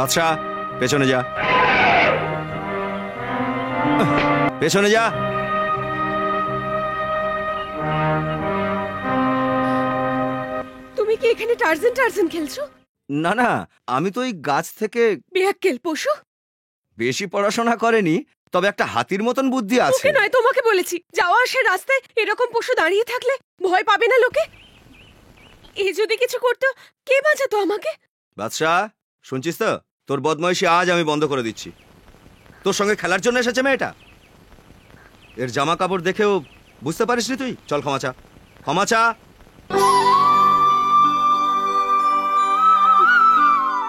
বাদশা, পেছনে যা, পেছনে যা। তুমি কি এখানে টার্জেন টার্জেন খেলছো? না না, আমি তো ওই গাছ থেকে বেয়াক্কেল পশু। বেশি পড়াশোনা করেনি, তবে একটা হাতির মতন বুদ্ধি আছে। তোকে নয়, তোমাকে বলেছি। যাওয়া আসার রাস্তায় এরকম পশু দাঁড়িয়ে থাকলে ভয় পাবে না লোকে? এ যদি কিছু করতো, কে বাঁচাতো আমাকে? বাদশা, শুনছিস তো? তোর বদমাইশি আজ আমি বন্ধ করে দিচ্ছি। তোর সঙ্গে খেলার জন্য এসেছে মেয়েটা। এর জামা কাপড় দেখেও বুঝতে পারিস নি তুই? চল ক্ষমা চা, ক্ষমা চা।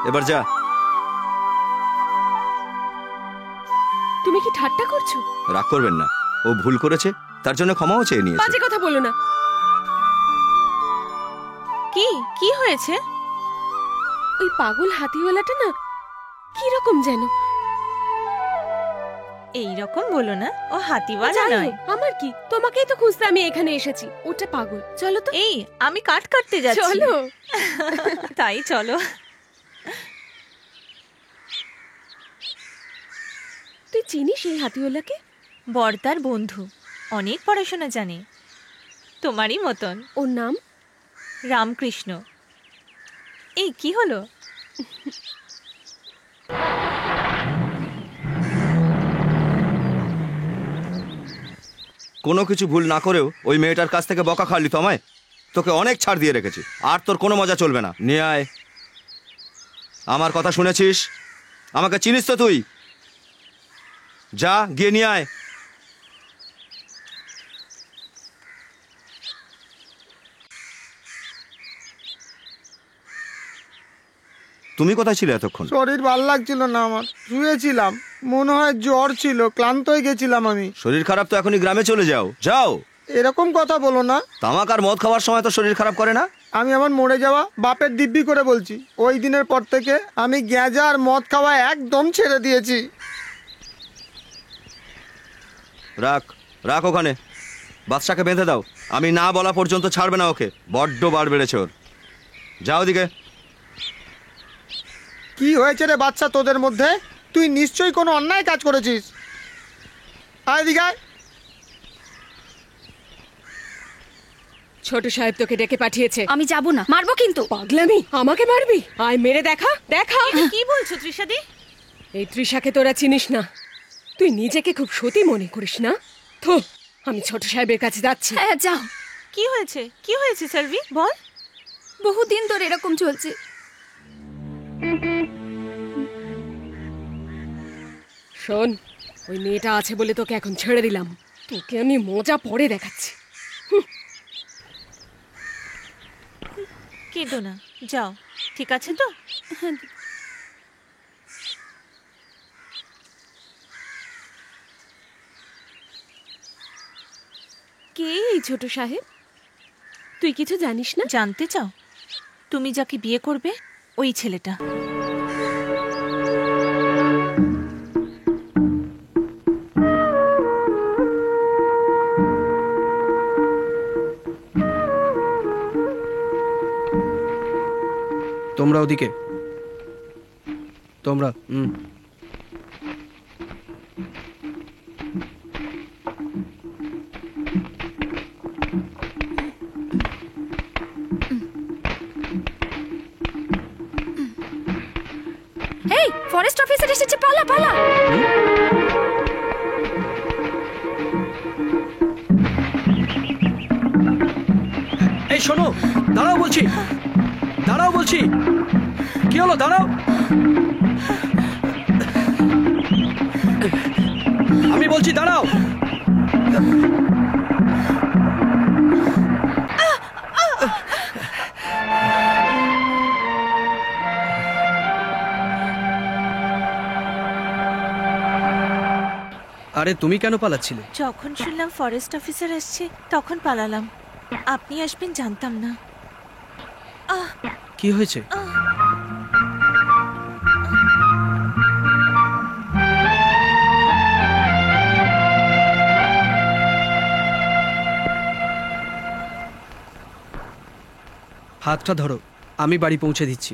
এবার যা। তুমি কি ঠাট্টা করছো? রাগ করবেন না, ও ভুল করেছে, তার জন্য ক্ষমাও চেয়ে নিয়েছে। বাজে কথা বলো না। কি কি হয়েছে? ওই পাগল হাতিওয়ালাটা না কিরকম যেন। এই রকম বলো না, ও হাতিওয়ালা যাই নয়। হোক, আমার কি? তোমাকেই তো খুঁজতে আমি এখানে এসেছি। ওটা পাগল। চলো তো। এই আমি কাট কাটতে যাচ্ছি। চলো। তাই চলো। তুই চিনিস এই হাতিওয়ালাকে? বর্দার বন্ধু, অনেক পড়াশোনা জানে, তোমারই মতন। ওর নাম রামকৃষ্ণ। এই কি হলো? কোনো কিছু ভুল না করেও ওই মেয়েটার কাছ থেকে বকা খাওয়ালি তো আমায়। তোকে অনেক ছাড় দিয়ে রেখেছি, আর তোর কোনো মজা চলবে না। নিয়ে আয়। আমার কথা শুনেছিস? আমাকে চিনিস তো তুই? যা গিয়ে নিয়ে আয়। তুমি কোথায় ছিলে এতক্ষণ? শরীর ভাল লাগছিল না আমার, শুয়েছিলাম। মনে হয় জ্বর ছিল, ক্লান্ত হয়ে গেছিলাম আমি। শরীর খারাপ তো এখনই গ্রামে চলে যাও। যাও। এরকম কথা বলো না। তামাক আর মদ খাওয়ার সময় তো শরীর খারাপ করে না? আমি আমার মরে যাওয়া বাপের দিব্যি করে বলছি, ওই দিনের পর থেকে আমি গ্যাঁজা আর মদ খাওয়া একদম ছেড়ে দিয়েছি। রাখ, রাখ ওখানে। বাদশাকে বেঁধে দাও, আমি না বলা পর্যন্ত ছাড়বে না ওকে। বড্ড বার বেড়েছে ওর। যাও দিকে। কি হয়েছে রে বাচ্চা তোদের মধ্যে? তুই নিশ্চয়ই কোনো অন্যায় কাজ করেছিস। আয় দিকে আয়। ছোট সাহেব তোকে ডেকে পাঠিয়েছে। আমি যাব না, মারবো কিন্তু। পাগলামি? আমাকে মারবি? আয় মেরে দেখা, দেখা। কি বলছো তৃষাদি? এই তৃষাকে তোরা চিনিস না। তুই নিজেকে খুব সতী মনে করিস না? তো আমি ছোট সাহেবের কাছে যাচ্ছি। হ্যাঁ যাও। কি হয়েছে? কি হয়েছে সার্ভি? বল। বহুদিন ধরে এরকম চলছে। শোন, ওই মেয়েটা আছে বলে তোকে এখন ছেড়ে দিলাম। তোকে আমি মজা পরে দেখাচ্ছি। কেঁদো না, যাও। ঠিক আছে তো? কে এই ছোট সাহেব? তুই কিছু জানিস না? জানতে চাও? তুমি যাকে বিয়ে করবে ওই ছেলেটা। তোমরা ওদিকে, তোমরা এই ফরেস্ট অফিসার এসেছে, পালা পালা। এই শোনো, দাঁড়াও বলছি, দাঁড়াও বলছি। কি হলো? দাঁড়াও। আমি বলছি দাঁড়াও। আরে তুমি কেন পালাচ্ছিলে? যখন শুনলাম ফরেস্ট অফিসার আসছে তখন পালালাম। আপনি আসবেন জানতাম না। কি হয়েছে? হাতটা ধরো, আমি বাড়ি পৌঁছে দিচ্ছি।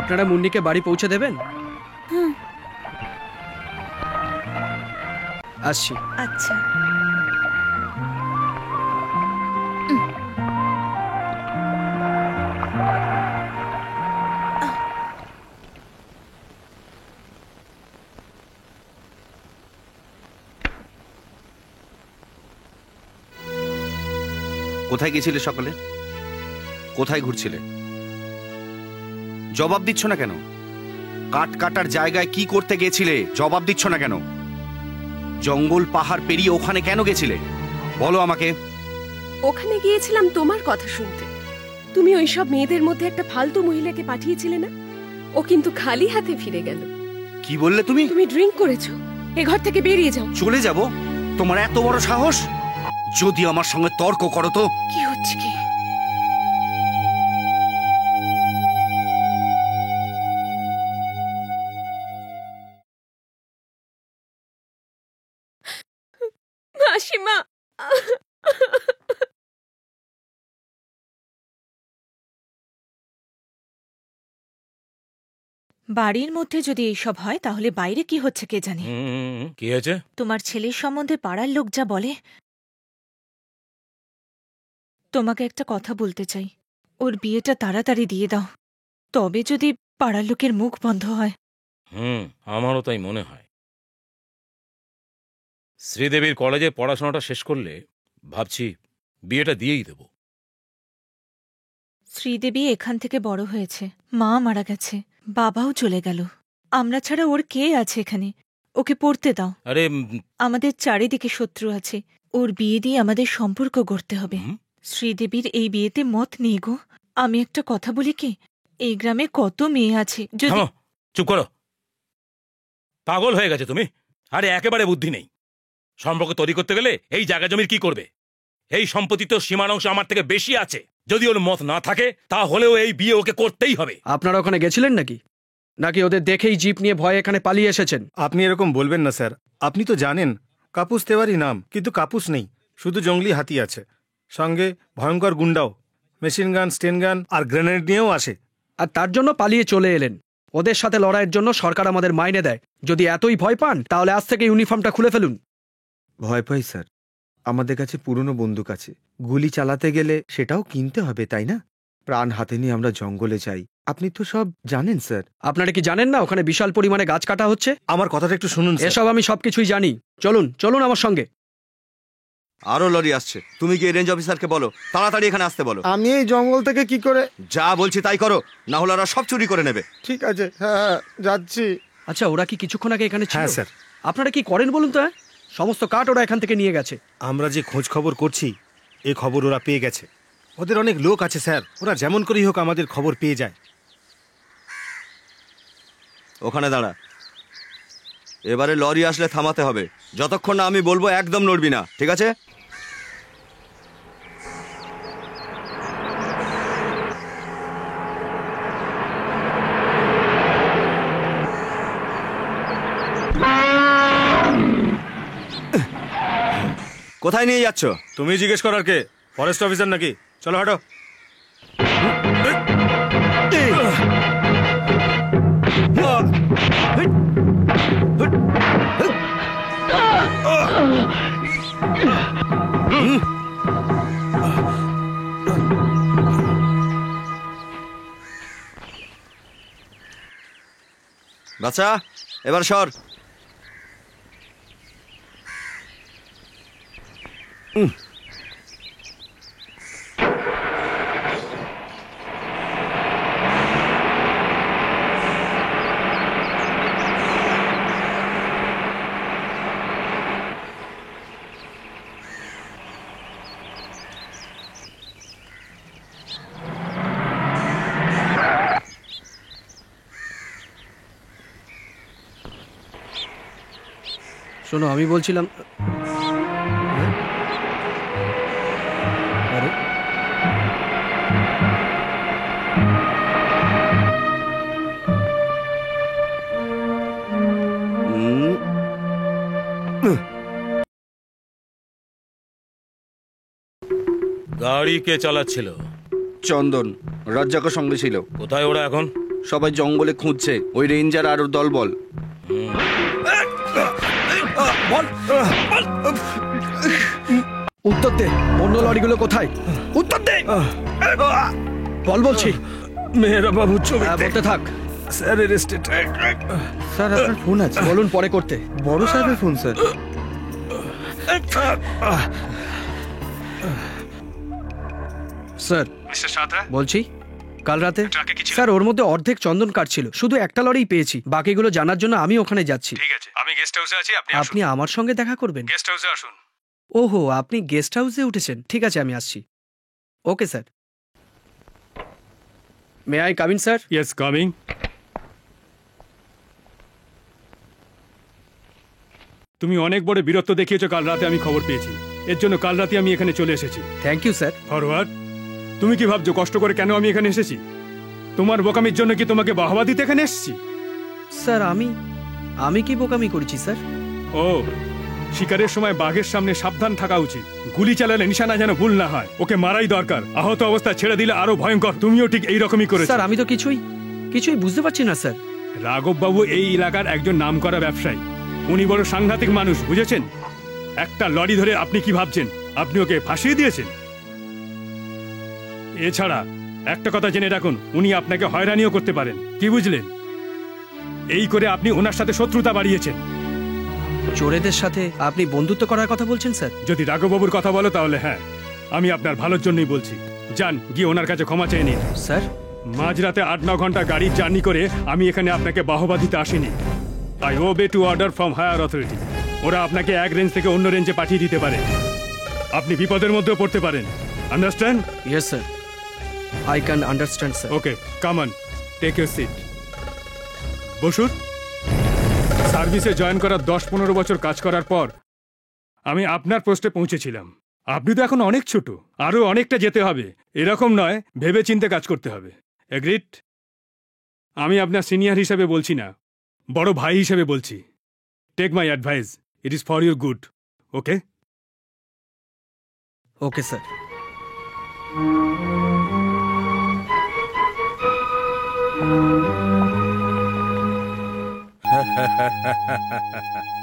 আপনারা মুন্নিকে বাড়ি পৌঁছে দেবেন? আসছি। আচ্ছা। কোথায় গেছিলে সকালে? কোথায় ঘুরছিলে? জবাব দিচ্ছ না কেন? কাট কাটার জায়গায় কি করতে গেছিলে? জবাব দিচ্ছ না কেন? জঙ্গল পাহাড় পেরিয়ে ওখানে কেন গেছিলে? বলো আমাকে। ওখানে গিয়েছিলাম তোমার কথা শুনতে। তুমি ওইসব মেয়েদের মধ্যে একটা ফালতু মহিলাকে পাঠিয়েছিলে না? ও কিন্তু খালি হাতে ফিরে গেল। কি বললে তুমি? তুমি ড্রিঙ্ক করেছো। এ ঘর থেকে বেরিয়ে যাও। চলে যাব? তোমার এত বড় সাহস? যদি আমার সঙ্গে তর্ক করো তো। কি হচ্ছে কি? মাসিমা, বাড়ির মধ্যে যদি এইসব হয় তাহলে বাইরে কি হচ্ছে কে জানে। কি হয়েছে? তোমার ছেলের সম্বন্ধে পাড়ার লোক যা বলে। তোমাকে একটা কথা বলতে চাই, ওর বিয়েটা তাড়াতাড়ি দিয়ে দাও, তবে যদি পাড়ার লোকের মুখ বন্ধ হয়। আমারও তাই মনে হয়। শ্রীদেবীর কলেজে পড়াশোনাটা শেষ করলে ভাবছি বিয়েটা দিয়েই দেব। শ্রীদেবী এখান থেকে বড় হয়েছে, মা মারা গেছে, বাবাও চলে গেল, আমরা ছাড়া ওর কে আছে এখানে? ওকে পড়তে দাও। আরে আমাদের চারিদিকে শত্রু আছে, ওর বিয়ে দিয়ে আমাদের সম্পর্ক গড়তে হবে। শ্রীদেবীর এই বিয়েতে মত নেই গো। আমি একটা কথা বলি কি, এই গ্রামে কত মেয়ে আছে, যদি... চুপ করো, পাগল হয়ে গেছে তুমি? আরে একেবারে বুদ্ধি নেই। সম্পর্ক তৈরি করতে গেলে এই জায়গা জমির কি করবে? এই সম্পত্তি তো সীমানাংশ আমার থেকে বেশি আছে। যদি ওর মত না থাকে তাহলেও এই বিয়ে ওকে করতেই হবে। আপনারা ওখানে গেছিলেন নাকি? নাকি ওদের দেখেই জিপ নিয়ে ভয়ে এখানে পালিয়ে এসেছেন? আপনি এরকম বলবেন না স্যার। আপনি তো জানেন কাপুস তেওয়ারি নাম, কিন্তু কাপুস নেই, শুধু জঙ্গলি হাতি আছে। সঙ্গে ভয়ঙ্কর গুন্ডাও, মেশিন গান, স্টেন গান আর গ্রেনেড নিয়েও আসে। আর তার জন্য পালিয়ে চলে এলেন। ওদের সাথে লড়াইয়ের জন্য সরকার আমাদের মাইনে দেয়। যদি এতই ভয় পান তাহলে আজ থেকে ইউনিফর্মটা খুলে ফেলুন। ভয় পাই স্যার, আমাদের কাছে পুরনো বন্দুক আছে, গুলি চালাতে গেলে সেটাও কিনতে হবে, তাই না? প্রাণ হাতে নিয়ে আমরা জঙ্গলে যাই, আপনি তো সব জানেন স্যার। আপনারা কি জানেন না ওখানে বিশাল পরিমাণে গাছ কাটা হচ্ছে? আমার কথাটা একটু শুনুন। এসব আমি সবকিছুই জানি। চলুন চলুন আমার সঙ্গে। আরো লরি আসছে, তুমি কি রেঞ্জ অফিসারকে বলো তাড়াতাড়ি এখানে আসতে বলো। আমি এই জঙ্গল থেকে কি করে? যা বলছি তাই করো, না হলে ওরা সব চুরি করে নেবে। ঠিক আছে, হ্যাঁ যাচ্ছি। আচ্ছা, ওরা কি কিছুক্ষণ আগে এখানে ছিল? হ্যাঁ স্যার। আপনারা কি করেন বলুন তো? সমস্ত কাঠ ওরা এখান থেকে নিয়ে গেছে। আমরা যে খোঁজ খবর করছি এই খবর ওরা পেয়ে গেছে। ওদের অনেক লোক আছে স্যার, ওরা যেমন করেই হোক আমাদের খবর পেয়ে যায়। ওখানে দাঁড়া, এবারে লরি আসলে থামাতে হবে। যতক্ষণ না আমি বলবো একদম নড়বি না, ঠিক আছে? কোথায় নিয়ে যাচ্ছ? তুমি জিজ্ঞেস করার কে? ফরেস্ট অফিসার নাকি? চলো হাঁটো। বাচ্চা এবার সর। শোনো, আমি বলছিলাম, আরে গাড়ি কে চালাচ্ছিল? চন্দন, রাজ্জাকের সঙ্গে ছিল। কোথায় ওরা এখন? সবাই জঙ্গলে খুঁজছে ওই রেঞ্জার আর ওর দলবল। উত্তর দে, অন্য লরিগুলো কোথায়? উত্তর দে, বল বলছি। মেহরা বাবু ছবি বলতে থাক। Sir arrested. স্যার আপনার ফোন আছে? বলুন পরে করতে। বড় সাহেবের phone sir. Sir mister Santra বলছি, কাল রাতে ট্রাকে কি ছিল? স্যার ওর মধ্যে অর্ধেক চন্দন কাঠ ছিল, শুধু একটা লরিই পেয়েছি। বাকিগুলো জানার জন্য আমি ওখানে যাচ্ছি। ঠিক আছে, আমি গেস্ট হাউসে আছি, আপনি আপনি আমার সঙ্গে দেখা করবেন? গেস্ট হাউসে আসুন। ওহো, আপনি গেস্ট হাউসে উঠেছেন। ঠিক আছে, আমি আসছি। Okay sir. May I come in sir? Yes, coming. তুমি অনেক বড় বীরত্ব দেখিয়েছো কাল রাতে, আমি খবর পেয়েছি। এর জন্য কাল রাতে আমি এখানে চলে এসেছি। Thank you sir. ফরওয়ার্ড। তুমি কি ভাবছো কষ্ট করে কেন আমি এখানে এসেছি? তোমার বোকামির জন্য কি তোমাকে বাহবা দিতে এখানে এসেছি? স্যার আমি কি বোকামি করেছি স্যার? ও, শিকারের সময় বাঘের সামনে সাবধান থাকা উচিত। গুলি চালালে নিশানা যেন ভুল না হয়। ওকে মারাই দরকার। আহত অবস্থায় ছেড়ে দিলে আরো ভয়ঙ্কর। তুমিও ঠিক এইরকমই করেছো। স্যার আমি তো কিছুই বুঝতে পারছি না স্যার। রাঘব বাবু এই এলাকার একজন নামকরা ব্যবসায়ী। উনি বড় সাংঘাতিক মানুষ, বুঝেছেন? একটা লরি ধরে আপনি কি ভাবছেন আপনি ওকে ফাঁসিয়ে দিয়েছেন? এছাড়া একটা কথা জেনে রাখুন, উনি আপনাকে হয়রানিও করতে পারেন। কি বুঝলেন? এই করে আপনি ওনার সাথে শত্রুতা বাড়িয়েছেন। চোরেদের সাথে আপনি বন্ধুত্ব করার কথা বলছেন স্যার? যদি রাঘববাবুর কথা বলো তাহলে হ্যাঁ, আমি আপনার ভালোর জন্যই বলছি। যান, গিয়ে ওনার কাছে ক্ষমা চেয়ে নিন। স্যার, মাঝরাতে 8-9 ঘন্টা গাড়ির জার্নি করে আমি এখানে আপনাকে বাহবা দিতে আসিনি। I obey to order from higher authority. ওরা আপনাকে এক রেঞ্জ থেকে অন্য রেঞ্জে পাঠিয়ে দিতে পারে। আপনি বিপদের মধ্যেও পড়তে পারেন। Understand? Yes sir, I can understand sir. Okay, come on, take your seat. বসুন। সার্ভিসে জয়েন করার 10-15 বছর কাজ করার পর আমি আপনার পোস্টে পৌঁছেছিলাম। আপনি তো এখন অনেক ছোট, আরো অনেকটা যেতে হবে। এরকম নয়, ভেবে চিন্তে কাজ করতে হবে। এগ্রিড? আমি আপনার সিনিয়র হিসেবে বলছি না, বড় ভাই হিসেবে বলছি। Take my advice, it is for your good. Okay? Okay sir.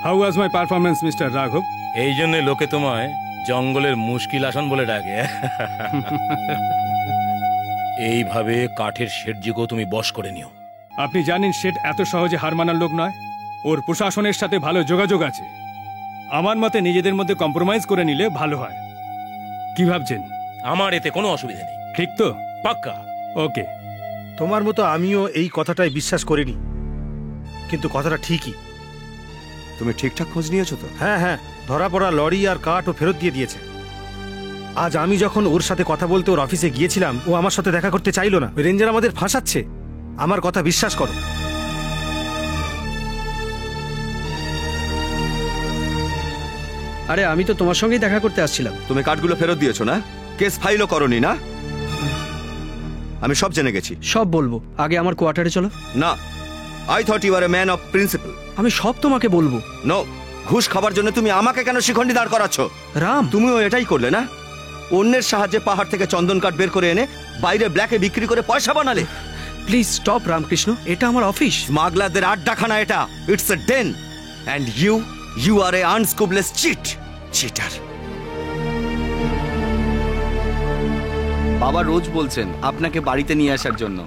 How was my performance mister রাঘব? এই জন্য লোকে তোমায় জঙ্গলের মুশকিল আসন বলে ডাকে। এইভাবে কাঠের শেঠজিকেও তুমি বশ করে নিও। আপনি জানেন শেঠ এত সহজে হার মানার লোক নয়। ওর প্রশাসনের সাথে ভালো যোগাযোগ আছে। আমার মতে নিজেদের মধ্যে কম্প্রোমাইজ করে নিলে ভালো হয়। কি ভাবছেন? আমার এতে কোনো অসুবিধা নেই। ঠিক তো? পাক্কা। ওকে। তোমার মতো আমিও এই কথাটাই বিশ্বাস করিনি, কিন্তু কথাটা ঠিকই। তুমি ঠিকঠাক খোঁজ নিয়েছো তো? হ্যাঁ, ধরা পড়া লরি আর কাঠও ফেরত দিয়ে দিয়েছে। আজ আমি যখন ওর সাথে কথা বলতে ওর অফিসে গিয়েছিলাম, ও আমার সাথে দেখা করতে চাইলো না। ওই রেঞ্জার আমাদের ফাঁসাচ্ছে। আমার কথা বিশ্বাস করো। আরে আমি তো তোমার সঙ্গেই দেখা করতে আসছিলাম। তুমি কাঠগুলো ফেরত দিয়েছো না? কেস ফাইলও করনি না? আমি সব জেনে গেছি। সব বলবো, আগে আমার কোয়ার্টারে চলো। না, I thought you are a man of principle. আমি সব তোমাকে বলবো। নো, ঘুষ খাবার জন্য তুমি আমাকে কেন শিখণ্ডি দাঁড় করাচ্ছ? রাম, তুমিও এটাই করলে না? অন্যের সাহায্যে পাহাড় থেকে চন্দন কাঠ বের করে এনে বাইরে ব্ল্যাকে বিক্রি করে পয়সা বানালে। প্লিজ স্টপ রামকৃষ্ণ, এটা আমার অফিস। স্মাগলারদের আড্ডাখানা এটা। It's a den. And you are a unscrupulous cheater. বাবা রোজ বলছেন আপনাকে বাড়িতে নিয়ে আসার জন্য,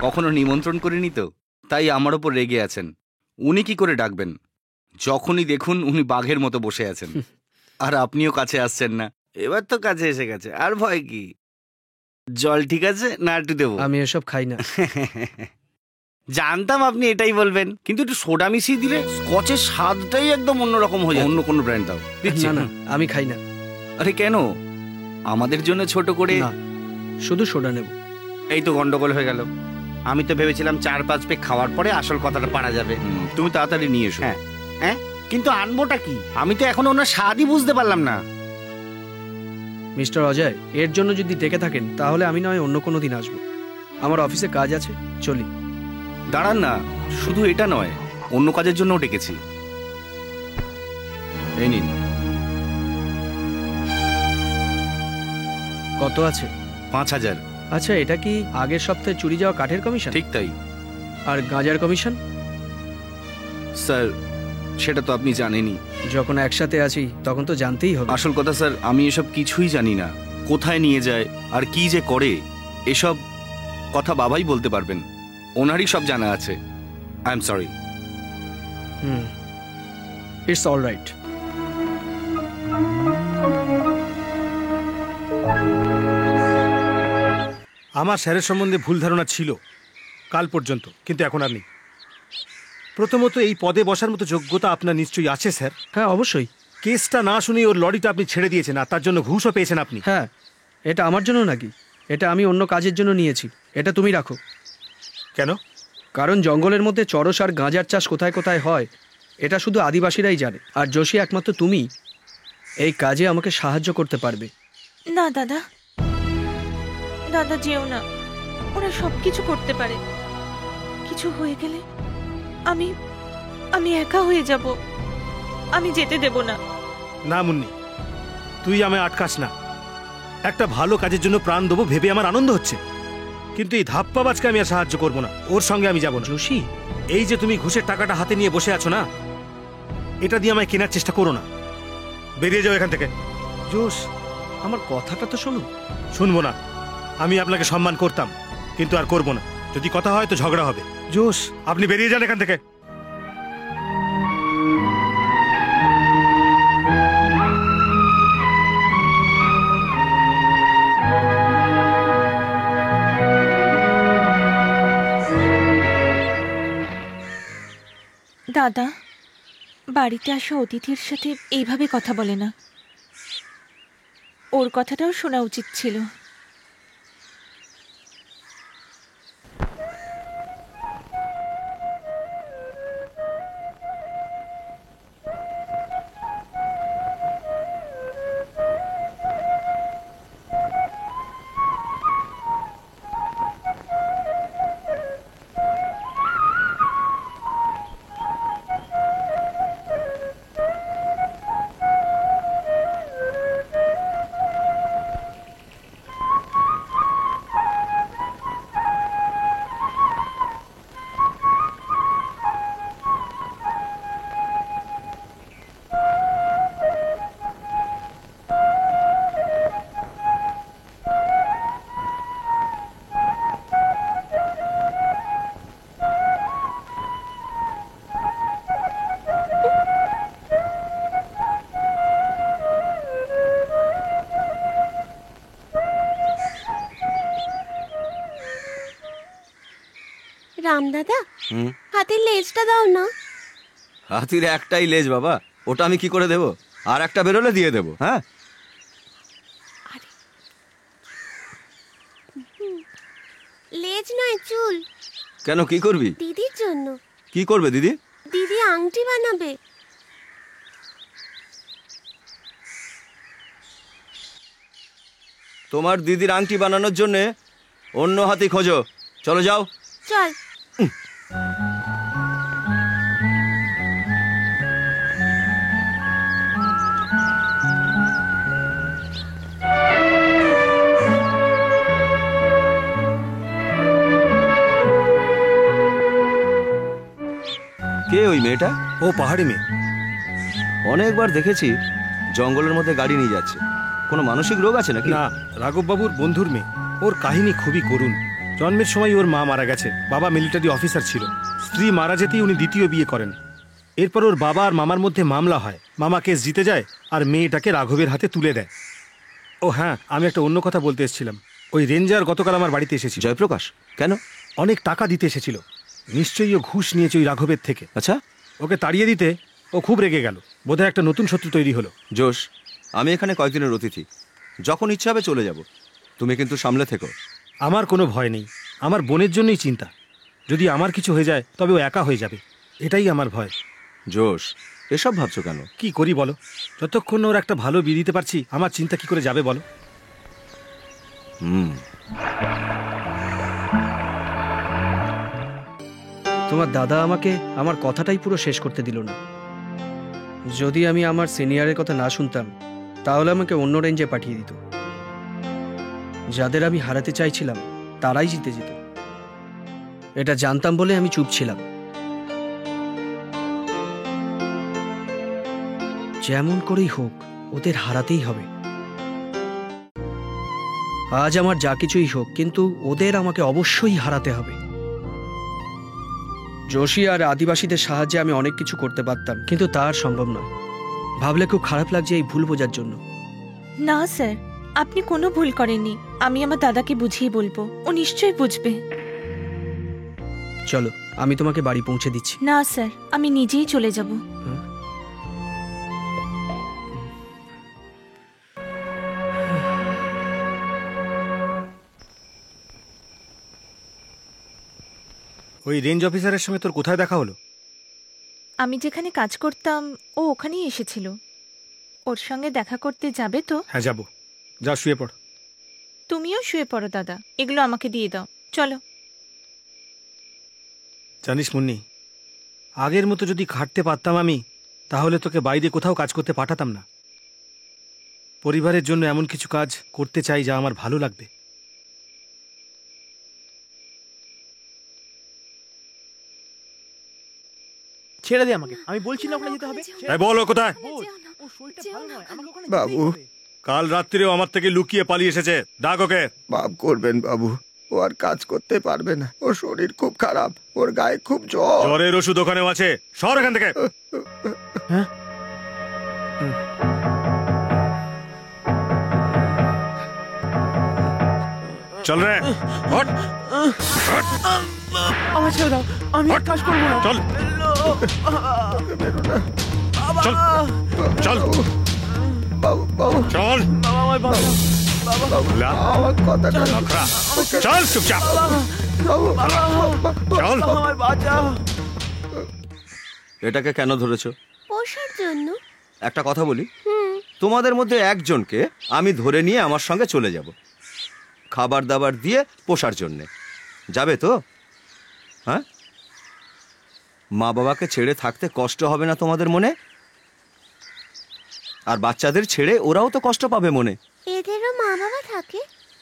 কখনো নিমন্ত্রণ করিনি তো, তাই আমার ওপর রেগে আছেন। উনি কি করে ডাকবেন? যখনই দেখুন উনি বাঘের মতো বসে আছেন। আর আপনিও কাছে আসছেন না। এবার তো কাছে এসে গেছে, আর ভয় কি? জল ঠিক আছে না একটু দেবো? আমি এসব খাই না। জানতাম আপনি এটাই বলবেন, কিন্তু একটু সোডা মিশিয়ে দিলে স্কচের স্বাদটাই একদম অন্যরকম হয়ে যায়। অন্য কোনো ব্র্যান্ড দাও। না, আমি খাই না। আরে কেন? আমাদের জন্য ছোট করে। না, শুধু সোডা নেব। এই তো গন্ডগোল হয়ে গেল। আমি তো ভেবেছিলাম 4-5 পেক খাওয়ার পরে আসল কথাটা পারা যাবে। তুমি তাড়াতাড়ি নিয়ে এসো। হ্যাঁ, কিন্তু আনবোটা কি? আমি তো এখন ওনার স্বাদই বুঝতে পারলাম না। মিস্টার অজয়, এর জন্য যদি ডেকে থাকেন তাহলে আমি নয় অন্য কোনো দিন আসবো। আমার অফিসে কাজ আছে, চলি। দাঁড়ান না, শুধু এটা নয়, অন্য কাজের জন্যও ডেকেছি। এই নিন। কত আছে? 5000। আচ্ছা, এটা কি আগের সপ্তাহে চুরি যাওয়া কাঠের কমিশন? ঠিক তাই। আর গাঁজার কমিশন? স্যার সেটা তো আপনি জানেনই। যখন একসাথে আছি তখন তো জানতেই হবে। আসল কথা স্যার, আমি এসব কিছুই জানি না। কোথায় নিয়ে যায় আর কি যে করে এসব কথা বাবাই বলতে পারবেন, ওনারই সব জানা আছে। I am sorry. It's all right. আমার স্যারের সম্বন্ধে ভুল ধারণা ছিল কাল পর্যন্ত, কিন্তু এখন আর নেই। প্রথমত এই পদে বসার মতো যোগ্যতা আপনার নিশ্চয়ই আছে স্যার। হ্যাঁ অবশ্যই। কেসটা না শুনেই ওর লরিটা আপনি ছেড়ে দিয়েছেন, আর তার জন্য ঘুষও পেয়েছেন আপনি। হ্যাঁ, এটা আমার জন্য নাকি? এটা আমি অন্য কাজের জন্য নিয়েছি। এটা তুমি রাখো। কেন? কারণ জঙ্গলের মধ্যে চরস আর গাঁজার চাষ কোথায় কোথায় হয় এটা শুধু আদিবাসীরাই জানে, আর যোশী একমাত্র তুমি এই কাজে আমাকে সাহায্য করতে পারবে। না দাদা, দাদা যেও না, ওরা সব কিছু করতে পারে। কিছু হয়ে গেলে আমি আমি একা হয়ে যাব। আমি যেতে দেব না। না মুন্নি, তুই আমায় আটকাস না। একটা ভালো কাজের জন্য প্রাণ দেবো ভেবে আমার আনন্দ হচ্ছে, কিন্তু এই ধাপ্পাবাজকে আমি আর সাহায্য করবো না। ওর সঙ্গে আমি যাবো না। যোশী, এই যে তুমি ঘুষের টাকাটা হাতে নিয়ে বসে আছো না, এটা দিয়ে আমায় কেনার চেষ্টা করো না। বেরিয়ে যাও এখান থেকে। জোশ, আমার কথাটা তো শোনো। শুনবো না। আমি আপনাকে সম্মান করতাম, কিন্তু আর করবো না। যদি কথা হয় তো ঝগড়া হবে। জোশ, আপনি বেরিয়ে যান এখান থেকে। দাদা, বাড়িতে আসা অতিথির সাথে এইভাবে কথা বলে না। ওর কথাটাও শোনা উচিত ছিল। রামদাদা, হাতির লেজটা দাও না। হাতির একটাই লেজ বাবা, ওটা আমি কি করে দেব? আর একটা বেরোলে দিয়ে দেব। হ্যাঁ, লেজ নয়, চুল। কেন, কি করবি? দিদির জন্য। কি করবে দিদি? দিদি আংটি বানাবে। তোমার দিদির আংটি বানানোর জন্য অন্য হাতি খোঁজো। চলো যাও। চল। কে ওই মেয়েটা? ও পাহাড়ি মেয়ে। অনেকবার দেখেছি জঙ্গলের মধ্যে গাড়ি নিয়ে যাচ্ছে। কোনো মানসিক রোগ আছে নাকি? না, রাঘব বাবুর বন্ধুর মেয়ে। ওর কাহিনী খুবই করুণ। জন্মের সময় ওর মা মারা গেছে। বাবা মিলিটারি অফিসার ছিল। স্ত্রী মারা যেতেই উনি দ্বিতীয় বিয়ে করেন। এরপর ওর বাবা আর মামার মধ্যে মামলা হয়। মামা কেস জিতে যায় আর মেয়েটাকে রাঘবের হাতে তুলে দেয়। ও হ্যাঁ, আমি একটা অন্য কথা বলতে এসেছিলাম। ওই রেঞ্জার গতকাল আমার বাড়িতে এসেছিল। জয়প্রকাশ? কেন? অনেক টাকা দিতে এসেছিল। নিশ্চয়ই ও ঘুষ নিয়েছে ওই রাঘবের থেকে। আচ্ছা। ওকে তাড়িয়ে দিতে ও খুব রেগে গেল। বোধহয় একটা নতুন শত্রু তৈরি হলো। জোশ, আমি এখানে কয়েকদিনের অতিথি, যখন ইচ্ছা হবে চলে যাব। তুমি কিন্তু সামলে থেকো। আমার কোনো ভয় নেই। আমার বোনের জন্যই চিন্তা। যদি আমার কিছু হয়ে যায় তবে ও একা হয়ে যাবে, এটাই আমার ভয়। জোশ, এসব ভাবছো কেন? কি করি বলো? যতক্ষণ ওর একটা ভালো বিয়ে দিতে পারছি আমার চিন্তা কি করে যাবে বলো? তোমার দাদা আমাকে আমার কথাটাই পুরো শেষ করতে দিল না। যদি আমি আমার সিনিয়রের কথা না শুনতাম তাহলে আমাকে অন্য রেঞ্জে পাঠিয়ে দিত। যাদের আমি হারাতে চাইছিলাম তারাই জিতে যেত। এটা জানতাম বলে আমি চুপ ছিলাম। যেমন করেই হোক ওদের হারাতেই হবে। আজ আমার যা কিছুই হোক, কিন্তু ওদের আমাকে অবশ্যই হারাতে হবে। যোশী আর আদিবাসীদের সাহায্যে আমি অনেক কিছু করতে পারতাম, কিন্তু তা আর সম্ভব নয়। ভাবলে খুব খারাপ লাগছে এই ভুল বোঝার জন্য। না স্যার, আপনি কোনো ভুল করেননি। আমি আমার দাদাকে বুঝিয়ে বলবো, ও নিশ্চয়ই বুঝবে। চলো, আমি তোমাকে বাড়ি পৌঁছে দিচ্ছি। না স্যার, আমি নিজেই চলে যাব। ওই রেঞ্জ অফিসারের সঙ্গে তোর কোথায় দেখা হলো? আমি যেখানে কাজ করতাম ও ওখানেই এসেছিল। ওর সঙ্গে দেখা করতে যাবে তো? হ্যাঁ যাবো। যা শুয়ে পড়। তুমিও শুয়ে পড়ো দাদা, এগুলো আমাকে দিয়ে দাও। চলো। জানিস মুন্নি, আগের মতো যদি খাটতে পারতাম আমি, তাহলে তোকে বাইরে কোথাও কাজ করতে পাঠাতাম না। পরিবারের জন্য এমন কিছু কাজ করতে চাই যা আমার ভালো লাগবে। ছেড়ে দে আমাকে, আমি বলছি না ওখানে যেতে হবে। বলো কোথায়? বাবু, কাল রাত্রিরেও আমার থেকে লুকিয়ে পালিয়ে এসেছে। ডাক ওকে। মাফ করবেন বাবু, ও আর কাজ করতে পারবে না। ওর শরীর খুব খারাপ, ওর গায়ে খুব জ্বর। জ্বরের ওষুধ ওখানেও আছে। সর এখান থেকে। চল রে, হট। আমার ছেড়ে দাও, আমি কাজ করবো না। চল চল চল চল। চল চুপচাপ চল। এটাকে কেন ধরেছো? পোষার জন্য। একটা কথা বলি, তোমাদের মধ্যে একজনকে আমি ধরে নিয়ে আমার সঙ্গে চলে যাব, খাবার দাবার দিয়ে পোষার জন্যে। যাবে তো? হ্যাঁ, মা বাবাকে ছেড়ে থাকতে কষ্ট হবে না তোমাদের মনে? আর বাচ্চাদের ছেড়ে ওরাও তো কষ্ট পাবে মনে। এদেরও মা বাবা থাকে?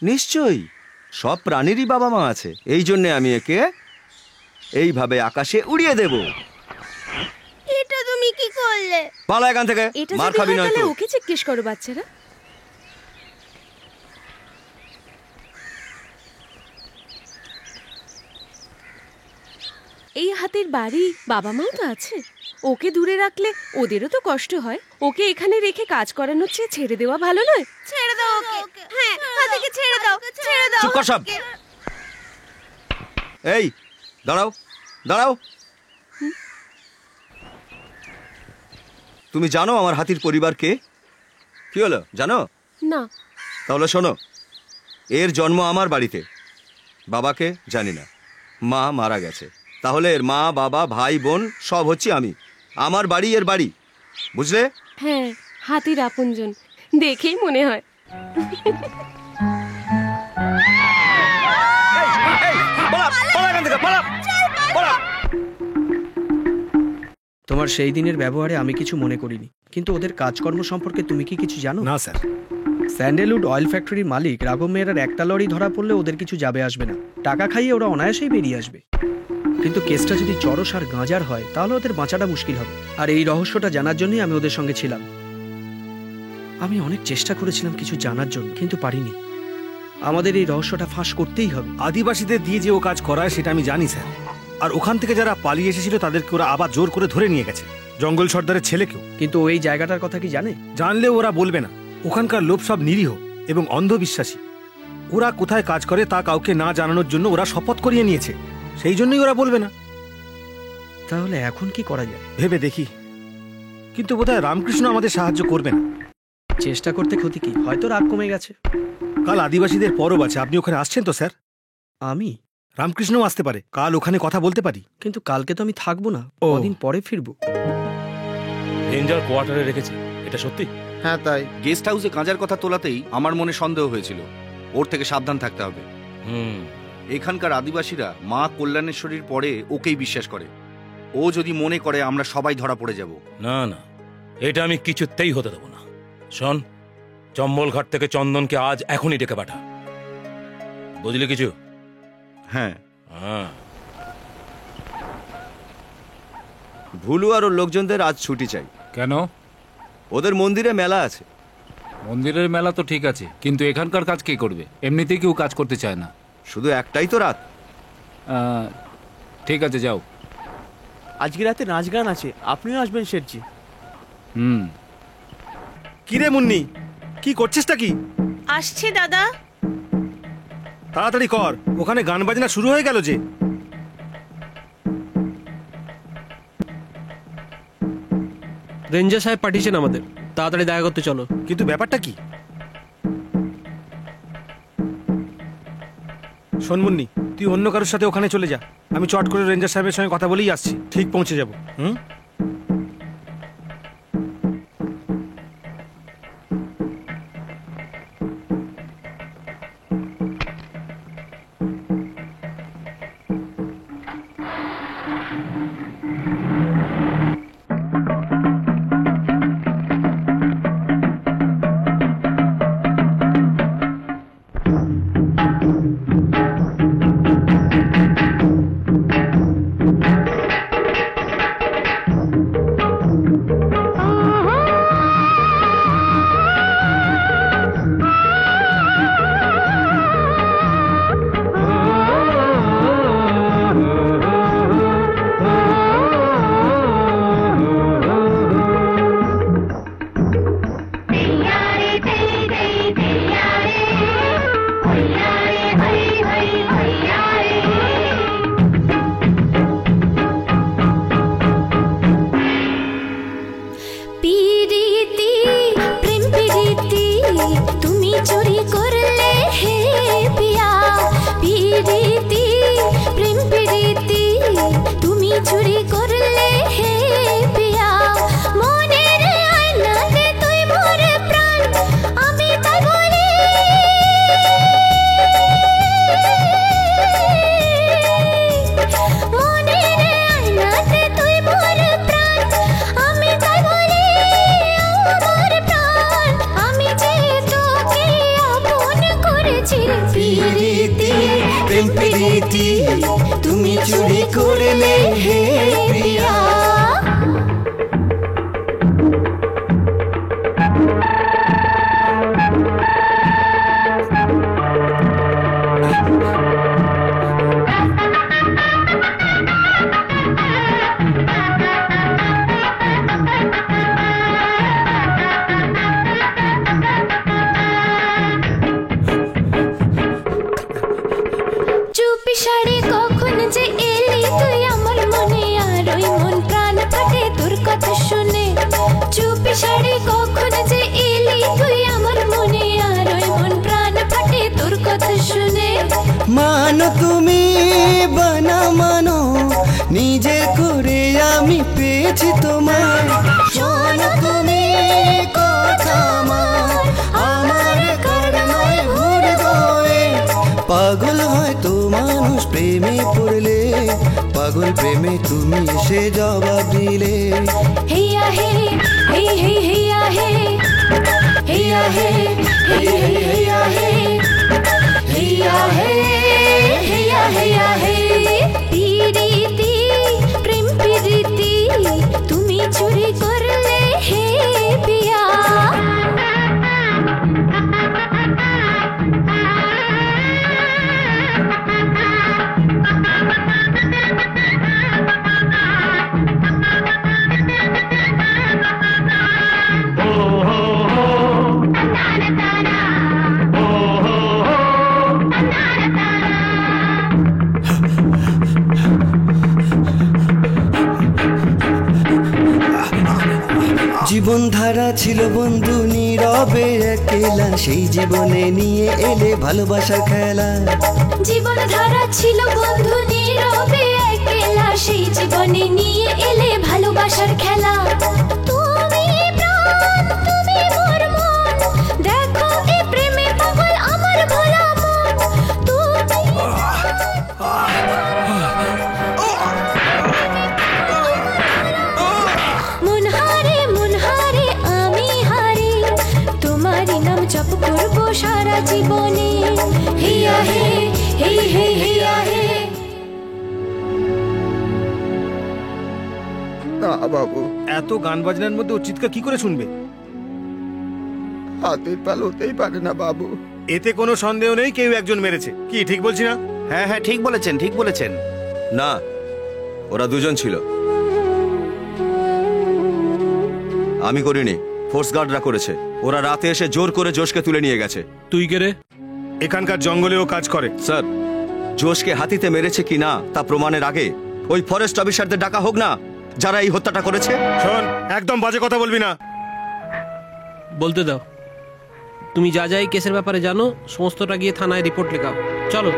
নিশ্চয়ই, সব প্রাণীরই বাবা মা আছে। এই জন্যে আমি একে এইভাবে আকাশে উড়িয়ে দেব। এটা তুমি কি করলে? পালা এখান থেকে, মার খাবি নয়তো। ওকে জিজ্ঞেস করো বাচ্চারা। এই হাতের বাড়ি বাবা মাও তো আছে, ওকে দূরে রাখলে ওদেরও তো কষ্ট হয়। ওকে এখানে রেখে কাজ করানোর চেয়ে ছেড়ে দেওয়া ভালো নয়? ছেড়ে দাও ওকে। হ্যাঁ, হাতিকে ছেড়ে দাও, ছেড়ে দাও। চুপ কর সব। এই দাঁড়াও দাঁড়াও। তুমি জানো আমার হাতির পরিবার কে? কি হলো জানো না? তাহলে শোনো, এর জন্ম আমার বাড়িতে। বাবাকে জানি না, মা মারা গেছে। তাহলে এর মা বাবা ভাই বোন সব হচ্ছি আমি। আমার বাড়ি এর বাড়ি, বুঝলে? হ্যাঁ, হাতির আপনজন দেখেই মনে হয়। তোমার সেই দিনের ব্যবহারে আমি কিছু মনে করিনি, কিন্তু ওদের কাজকর্ম সম্পর্কে তুমি কি কিছু জানো? না স্যার। স্যান্ডেলউড অয়েল ফ্যাক্টরির মালিক রাঘব মেহরার একটা লরি ধরা পড়লে ওদের কিছু যাবে আসবে না। টাকা খাইয়ে ওরা অনায়াসেই বেরিয়ে আসবে। কিন্তু কেসটা যদি চরস আর গাঁজার হয় তাহলে ওদের বাঁচাটা মুশকিল হবে। আর এই রহস্যটা জানার জন্যই আমি ওদের সঙ্গে ছিলাম। আমি অনেক চেষ্টা করেছিলাম কিছু জানার জন্য, কিন্তু পারিনি। আমাদের এই রহস্যটা ফাঁস করতেই হবে। আদিবাসীদের দিয়ে যে ও কাজ করায় সেটা আমি জানি স্যার। আর ওখান থেকে যারা পালিয়ে এসেছিল তাদেরকে ওরা আবার জোর করে ধরে নিয়ে গেছে, জঙ্গল সর্দারের ছেলেকেও। কিন্তু ওই জায়গাটার কথা কি জানে? জানলেও ওরা বলবে না। ওখানকার লোক সব নিরীহ এবং অন্ধবিশ্বাসী। ওরা কোথায় কাজ করে তা কাউকে না জানানোর জন্য ওরা শপথ করিয়ে নিয়েছে, সেই জন্যই ওরা বলবে না। তাহলে এখন কি করা যায় ভেবে দেখি, কিন্তু বোধহয় রামকৃষ্ণ আমাদের সাহায্য করবে না। চেষ্টা করতে ক্ষতি কি? হয়তো রাগ কমে গেছে। কাল আদিবাসীদের পরব আছে, আপনি ওখানে আসছেন তো স্যার? আমি? রামকৃষ্ণও আসতে পারে, কাল ওখানে কথা বলতে পারি। কিন্তু কালকে তো আমি থাকবো না, কদিন পরে ফিরবো। রেঞ্জার কোয়ার্টারে রেখেছে, এটা সত্যি? হ্যাঁ তাই। গেস্ট হাউসে কাজের কথা তোলাতেই আমার মনে সন্দেহ হয়েছিল। ওর থেকে সাবধান থাকতে হবে। এখানকার আদিবাসীরা মা কল্যাণেশ্বরীর পরে ওকেই বিশ্বাস করে। ও যদি মনে করে আমরা সবাই ধরা পড়ে যাব। না না, এটা আমি কিছুতেই হতে দেবো না। শোন, চম্বলঘাট থেকে চন্দনকে আজ এখনই ডেকে পাঠা, বুঝলি কিছু? হ্যাঁ। ভুলু আর ওর লোকজনদের আজ ছুটি চাই। কেন? ওদের মন্দিরে মেলা আছে। মন্দিরের মেলা তো ঠিক আছে, কিন্তু এখানকার কাজ কে করবে? এমনিতেই কেউ কাজ করতে চায় না। শুধু একটাই তো রাত। ঠিক আছে, যাও। আজকে রাতে নাচ গান আছে, আপনিও আসবেন শেঠজি। কিরে মুন্নি, কি করছিসটা কি? আসছি দাদা। তাড়াতাড়ি কর, ওখানে গান বাজনা শুরু হয়ে গেল যে। রেঞ্জার সাহেব পাঠিয়েছেন আমাদের, তাড়াতাড়ি দেখা করতে চলো। কিন্তু ব্যাপারটা কি? শোন মুন্নি, তুই অন্য কারোর সাথে ওখানে চলে যা, আমি চট করে রেঞ্জার সাহেবের সঙ্গে কথা বলেই আসছি, ঠিক পৌঁছে যাব। তুমি চুরি করলে হে প্রিয়া। মানো তুমি বানা মানো, নিজে করে আমি পেয়েছি তোমার। শোনো তুমি কথা আমার কারণে ঘুরে গয়ে পাগল হয় তো মানুষ প্রেমে পড়লে, পাগল প্রেমে তুমি এসে জবাব দিলে। হেয়া হে হে হে হেয়া হে হেয়া হে হে হেয়া হে হেয়া হে হেয়া হেয়া হে। পিরিতি প্রেম পিরিতি তুমি চুরি করলে হে পিয়া। জীবন ধারা ছিল বন্ধু নীরবে একলা, সেই জীবনে নিয়ে এলে ভালোবাসার খেলা। জীবন ধারা ছিল বন্ধু নীরবে একলা, সেই জীবনে নিয়ে এলে ভালোবাসার খেলা। তুমি প্রাণ তুমি মোর মন, দেখো এ প্রেমে পাগল আমার ভোলা মন। তুমি মন হারে মন হারে আমি হারি, তোমারই নাম জপ করবো সারা জীবনে। হিয়া হে হে হে হিয়া হে। না বাবু, এত গান বাজনার মধ্যে ও চিৎকার কি করে শুনবে? হাতের পাল হতেই পারে না বাবু। এতে কোনো সন্দেহ নেই কেউ একজন মেরেছে। কি ঠিক বলছি না? হ্যাঁ হ্যাঁ, ঠিক বলেছেন, ঠিক বলেছেন। না, ওরা দুজন ছিল, আমি করিনি, ফোর্স গার্ডরা করেছে। ওরা রাতে এসে জোর করে জোশকে তুলে নিয়ে গেছে। তুই কে রে? এখানকার জঙ্গলেও কাজ করে। স্যার, জোশকে হাতিতে মেরেছে কি না তা প্রমাণের আগে ওই ফরেস্ট অফিসারদের ডাকা হোক না, যারা এই হত্যাটা করেছে। শোন, একদম বাজে কথা বলবি না। বলতে দাও। তুমি যা যা এই কেসের ব্যাপারে জানো সমস্তটা গিয়ে থানায় রিপোর্ট লেখাও। চলো।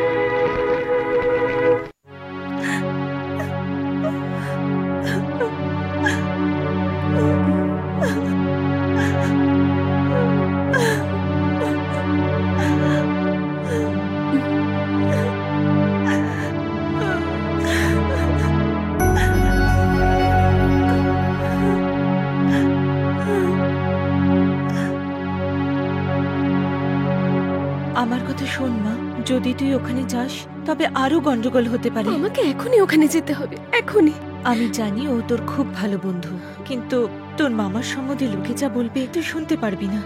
আমার কথা শোন মা, যদি তুই ওখানে যাস তবে আরো গন্ডগোল হতে পারে। আমাকে এখনই ওখানে যেতে হবে, এখনই। আমি জানি ও তোর খুব ভালো বন্ধু, কিন্তু তোর মামার সম্বন্ধে লোকে যা বলবে তুই শুনতে পারবি না।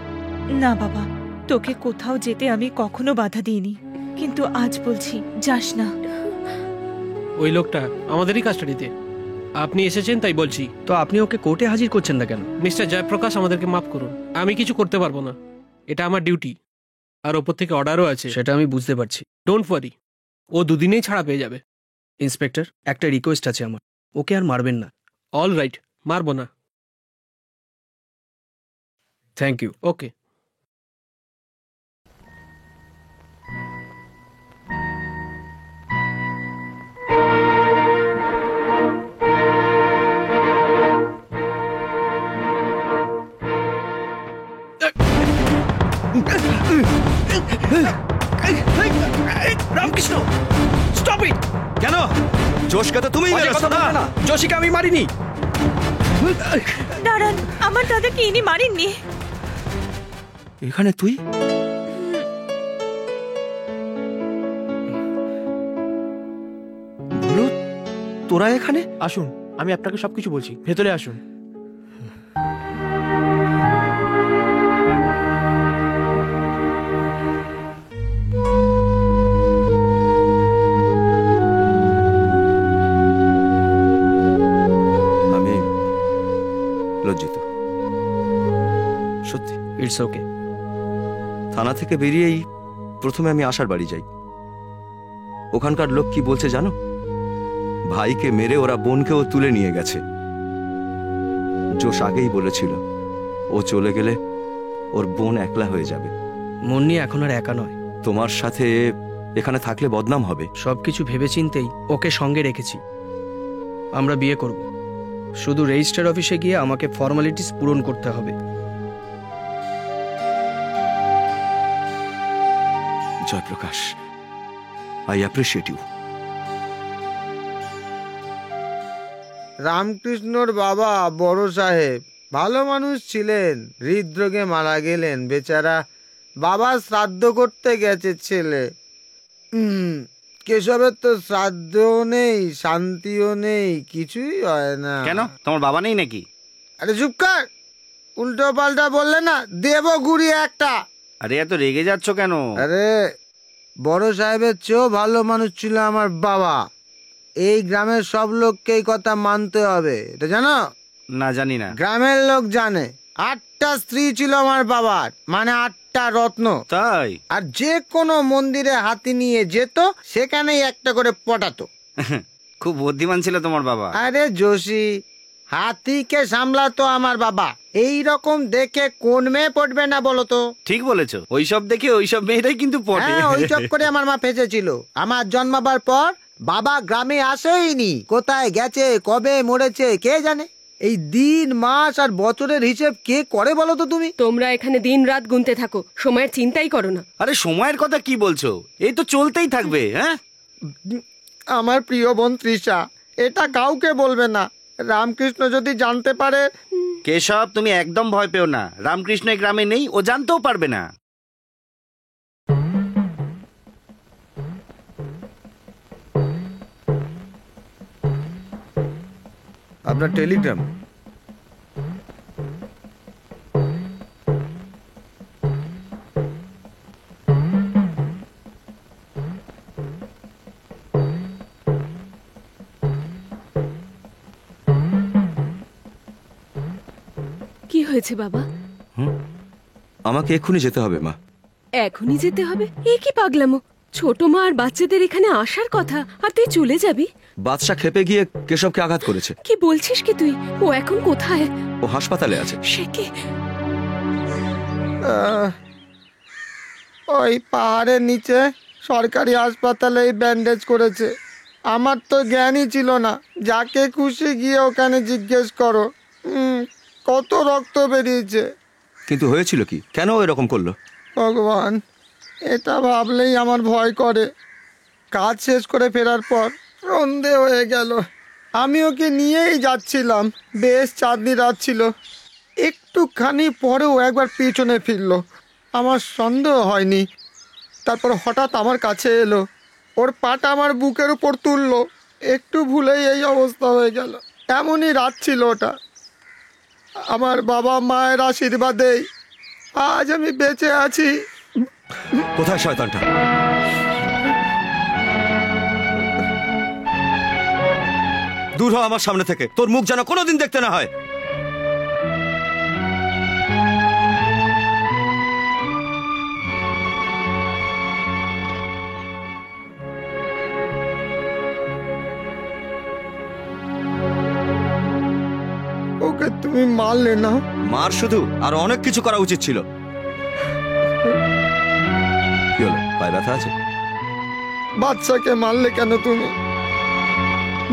না বাবা, তোকে কোথাও যেতে আমি কখনো বাধা দিইনি, কিন্তু আজ বলছি যাস না। ওই লোকটা আমাদেরই কাস্টাডিতে। আপনি এসেছেন তাই বলছি। তো আপনি ওকে কোর্টে হাজির করছেন না কেন? মিস্টার জয়প্রকাশ, আমাদেরকে মাফ করুন, আমি কিছু করতে পারবো না। এটা আমার ডিউটি, আর ওপর থেকে অর্ডারও আছে। সেটা আমি বুঝতে পারছি। ডোন্ট ওয়ারি, ও দুদিনেই ছাড়া পেয়ে যাবে। ইন্সপেক্টর, একটা রিকোয়েস্ট আছে আমার, ওকে আর মারবেন না। অল রাইট, মারবো না। Thank you. Okay. Ramakrishna, stop it! কেন? জোশকে তো তুমিই মেরেছো না? জোশীকে আমি মারিনি। দাঁড়ান, আমার দাদাকে ইনি মারেননি। এখানে তুই? ভুলু, তোরা এখানে? আসুন, আমি আপনাকে সবকিছু বলছি, ভেতরে আসুন। আমি লজ্জিত, সত্যি। It's okay. থানা থেকে বেরিয়েই প্রথমে আমি আশার বাড়ি যাই। ওখানকার লোক কি বলছে জানো? ভাইকে মেরে ওরা বোনকেও তুলে নিয়ে গেছে। জোশ আগেই বলেছিল ও চলে গেলে ওর বোন একলা হয়ে যাবে। মুন্নি এখন আর একা নয়। তোমার সাথে এখানে থাকলে বদনাম হবে। সবকিছু ভেবেচিন্তেই ওকে সঙ্গে রেখেছি। আমরা বিয়ে করব, শুধু রেজিস্টার অফিসে গিয়ে আমাকে ফর্মালিটিস পূরণ করতে হবে। Jayprakash, I appreciate you. রামকৃষ্ণর বাবা বড় সাহেব ভালো মানুষ ছিলেন, হৃদরোগে মারা গেলেন বেচারা। বাবা শ্রাদ্ধ করতে গেছে ছেলে। কেশবের তো শ্রাদ্ধও নেই, শান্তিও নেই, কিছুই হয় না। কেন, তোমার বাবা নেই নাকি? আরে চুপ কর, উল্টো পাল্টা বললে না দেব গুড়ি একটা। আরে এত রেগে যাচ্ছ কেন? আরে বড় সাহেবের চেয়েও ভালো মানুষ ছিল আমার বাবা। এই গ্রামের সব লোককে এই কথা মানতে হবে, এটা জানো? না, জানি না। গ্রামের লোক জানে। 8টা স্ত্রী ছিল আমার বাবার, মানে 8টা রত্ন। তাই? আর যে কোনো মন্দিরে হাতি নিয়ে যেত, সেখানেই একটা করে পটাতো। খুব বুদ্ধিমান ছিল তোমার বাবা। আরে যোশী, হাতিকে সামলাতো আমার বাবা। এই রকম দেখে কোন মেয়ে পড়বে না বলো তো? ঠিক বলেছো, ওইসব দেখে ওইসব মেয়েরাই কিন্তু পড়ে। হ্যাঁ, ওই চক্করে আমার মা ফেঁসেছিল। আমার জন্মাবার পর বাবা গ্রামে আসেইনি। কোথায় গেছে, কবে মরেছে কে জানে। এই দিন মাস আর বছরের হিসেব কে করে বলো তো তুমি? তোমরা এখানে দিন রাত গুনতে থাকো, সময়ের চিন্তাই করো না। আরে সময়ের কথা কি বলছো? এই তো চলতেই থাকবে। হ্যাঁ, আমার প্রিয় বোন তৃষা, এটা কাউকে বলবে না। রামকৃষ্ণ যদি জানতে পারে। কেশব, তুমি একদম ভয় পেও না। রামকৃষ্ণ এই গ্রামে নেই, ও জানতেও পারবে না। আপনার টেলিগ্রাম। কি হয়েছে বাবা? আমাকে এক্ষুনি যেতে হবে মা। এখনই যেতে হবে? এ কি পাগলামো! ছোট মা আর বাচ্চাদের এখানে আসার কথা, আর তুই চলে যাবি? বাদশা খেপে গিয়ে কেশবকে আঘাত করেছে। কি বলছিস কি তুই? ও এখন কোথায়? ও হাসপাতালে আছে। সে কি? ওই পাহাড়ের নিচে সরকারি হাসপাতালে ব্যান্ডেজ করেছে। আমার তো জ্ঞানই ছিল না। যাকে খুশি গিয়ে ওখানে জিজ্ঞেস করো। কত রক্ত বেরিয়েছে। কিন্তু হয়েছিল কি? কেন ও এরকম করলো? ভগবান, এটা ভাবলেই আমার ভয় করে। কাজ শেষ করে ফেরার পর সন্ধে হয়ে গেল। আমি ওকে নিয়েই যাচ্ছিলাম। বেশ চাঁদনি রাত ছিল। একটুখানি পরেও একবার পিছনে ফিরল। আমার সন্দেহ হয়নি। তারপর হঠাৎ আমার কাছে এলো, ওর পাটা আমার বুকের উপর তুললো। একটু ভুলেই এই অবস্থা হয়ে গেল। এমনই রাত ছিল ওটা। আমার বাবা মায়ের আশীর্বাদেই আজ আমি বেঁচে আছি। কোথায় শয়তানটা? দূর হ আমার সামনে থেকে। তোর মুখ যেন কোনোদিন দেখতে না হয়। ওকে তুমি মারলে না? মার শুধু, আর অনেক কিছু করা উচিত ছিল। কি হলো, পায়ে ব্যথা আছে? বাচ্চাকে মারলে কেন তুমি?